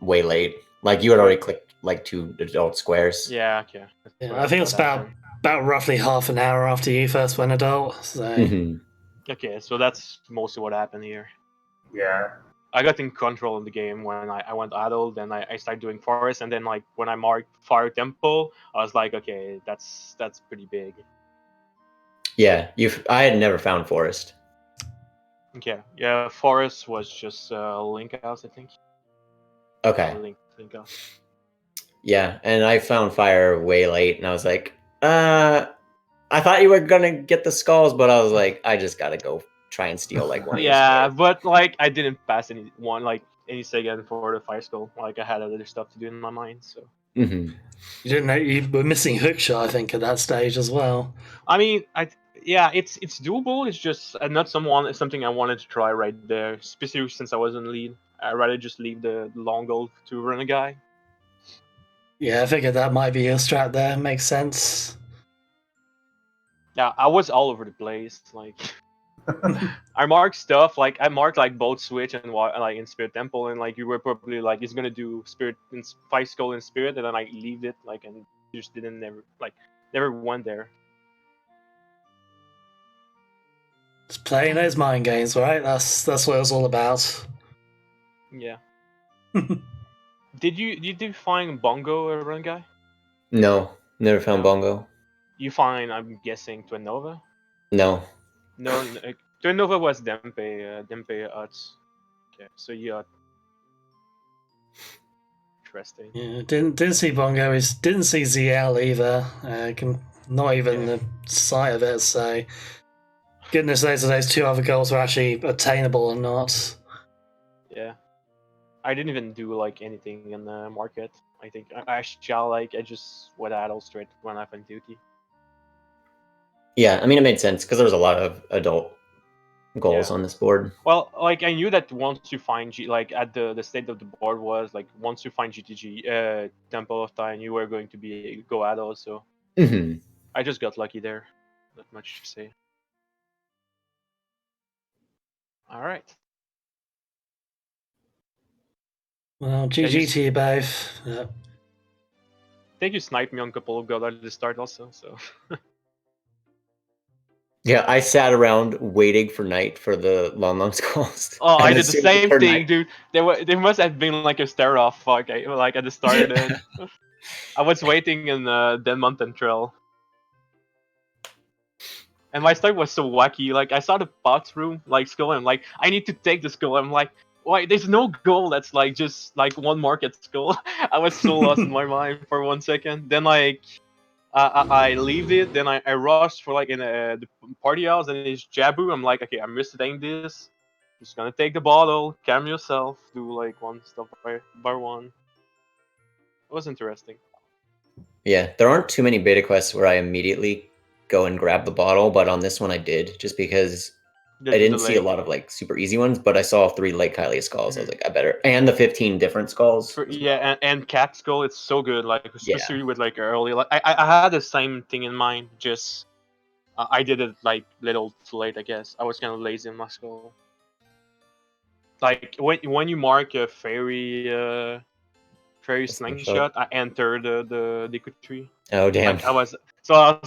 way late. Like you had already clicked like 2 adult squares. Yeah, okay. Yeah, I think it's about roughly half an hour after you first went adult. So. Okay, so that's mostly what happened here. Yeah. I got in control of the game when I went adult, then I started doing forest, and then like when I marked Fire Temple, I was like, okay, that's pretty big. Yeah, I had never found forest. Okay, yeah, forest was just Link House, I think. Okay. Link House. Yeah, and I found fire way late, and I was like, I thought you were gonna get the skulls, but I was like, I just gotta go try and steal like one. Yeah, but like I didn't pass any second for the fire skull. Like I had other stuff to do in my mind, so. You didn't know you were missing hookshot, I think, at that stage as well. I mean, it's doable. It's just not something I wanted to try right there, especially since I was in lead. I'd rather just leave the long goal to Runner Guy. Yeah, I figured that might be your strat there. Makes sense. Yeah, I was all over the place. Like, I marked stuff. Like, I marked like both Switch and like in Spirit Temple, and like you were probably like, it's gonna do Spirit and Five Skull in Spirit, and then I leaved it like and just never went there. Just playing those mind games, right? That's what it was all about. Yeah. Did you find Bongo a run guy? No, never found No? Bongo. You find, I'm guessing, Twin Nova? No. No, Twin Nova was Dempe Uts. Okay, so yeah. Interesting. Yeah, didn't see Bongo. Didn't see ZL either. Not even the sight of it. So, goodness knows if those two other goals were actually attainable or not. Yeah, I didn't even do like anything in the market. I think I just went out straight when I found duty. Yeah, I mean it made sense because there was a lot of adult goals on this board. Well, like I knew that once you find like at the state of the board was like once you find GTG Temple of Time, you were going to be go adult. So I just got lucky there. Not much to say. All right. Well, GG to you both. I think you sniped me on a couple of goals at the start also. So. Yeah, I sat around waiting for night for the long calls. Oh, I did the same thing, dude. There must have been like a stare off, like at the start. And I was waiting in Den Mountain Trail, and my start was so wacky. Like I saw the bots room, like skull, and I'm like, I need to take the skull. I'm like, why? There's no goal that's like just like one market skull. I was so lost in my mind for 1 second. Then like. I leave it, then I rushed for like in the party house, and it's Jabu. I'm like, okay, I'm misting this. Just gonna take the bottle, calm yourself, do like one stuff by one. It was interesting. Yeah, there aren't too many beta quests where I immediately go and grab the bottle, but on this one I did, just because I didn't see a lot of like super easy ones, but I saw 3 Lake Hylia skulls. I was like, I better, and the 15 different skulls. And cat skull, it's so good. Like especially with like early, like I had the same thing in mind. Just I did it like little too late, I guess. I was kind of lazy in my skull. Like when you mark a fairy slingshot, I entered the Deku tree. Oh damn! Like, I was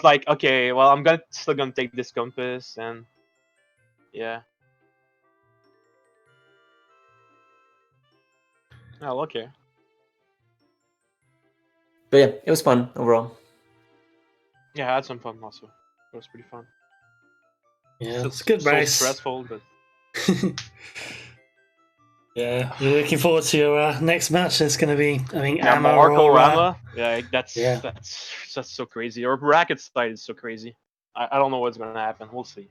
like, okay, well I'm still gonna take this compass, and yeah. Oh, okay. But yeah, it was fun overall. Yeah, I had some fun also. It was pretty fun. Yeah, it's a good race. So stressful, but. Yeah, you're looking forward to your next match. It's going to be, I think, Marco Rama. Yeah, that's so crazy. Or bracket side is so crazy. I don't know what's going to happen. We'll see.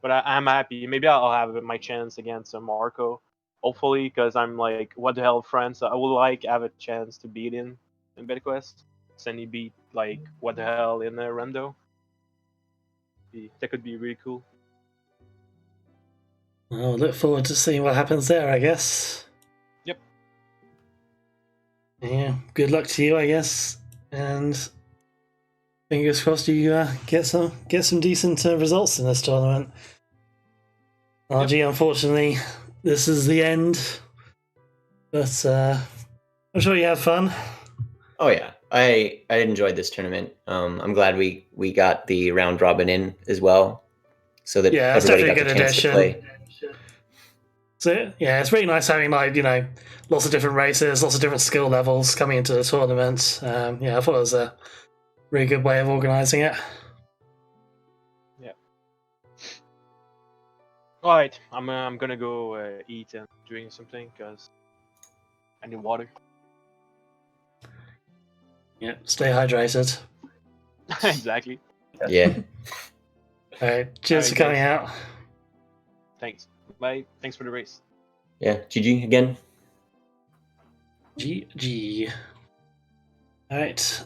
But I'm happy. Maybe I'll have my chance against Marco. Hopefully, because I'm like, what the hell, friends? I would like have a chance to beat him in Beta Quest. Then he beat like what the hell in Rendo. That could be really cool. I'll look forward to seeing what happens there, I guess. Yep. Yeah, good luck to you, I guess, and fingers crossed you get some decent results in this tournament. RG, unfortunately, this is the end, but I'm sure you have fun. Oh yeah, I enjoyed this tournament. I'm glad we got the round robin in as well, so that everybody got the chance to play. So yeah, it's really nice having like lots of different races, lots of different skill levels coming into the tournament. Yeah, I thought it was a really good way of organising it. Yeah. All right, I'm gonna go eat and drink something because I need water. Yeah, stay hydrated. Exactly. Yeah. All right, cheers for coming out. Thanks. Bye. Thanks for the race. Yeah, GG again. GG. Alright.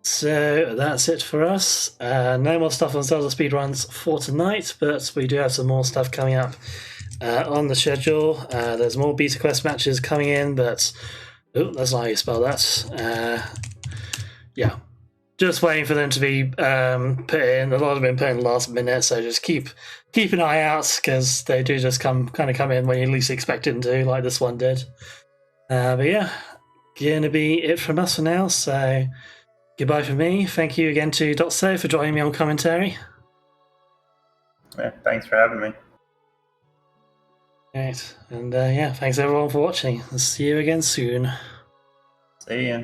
So that's it for us. No more stuff on Zelda speedruns for tonight, but we do have some more stuff coming up on the schedule. There's more beta quest matches coming in, but that's not how you spell that. Yeah. Just waiting for them to be put in. A lot have been put in last minute, so just keep an eye out because they do just come in when you least expect them to, like this one did. But yeah, gonna be it from us for now. So goodbye from me. Thank you again to Dotso for joining me on commentary. Yeah, thanks for having me. Right, and yeah, thanks everyone for watching. See you again soon. See ya.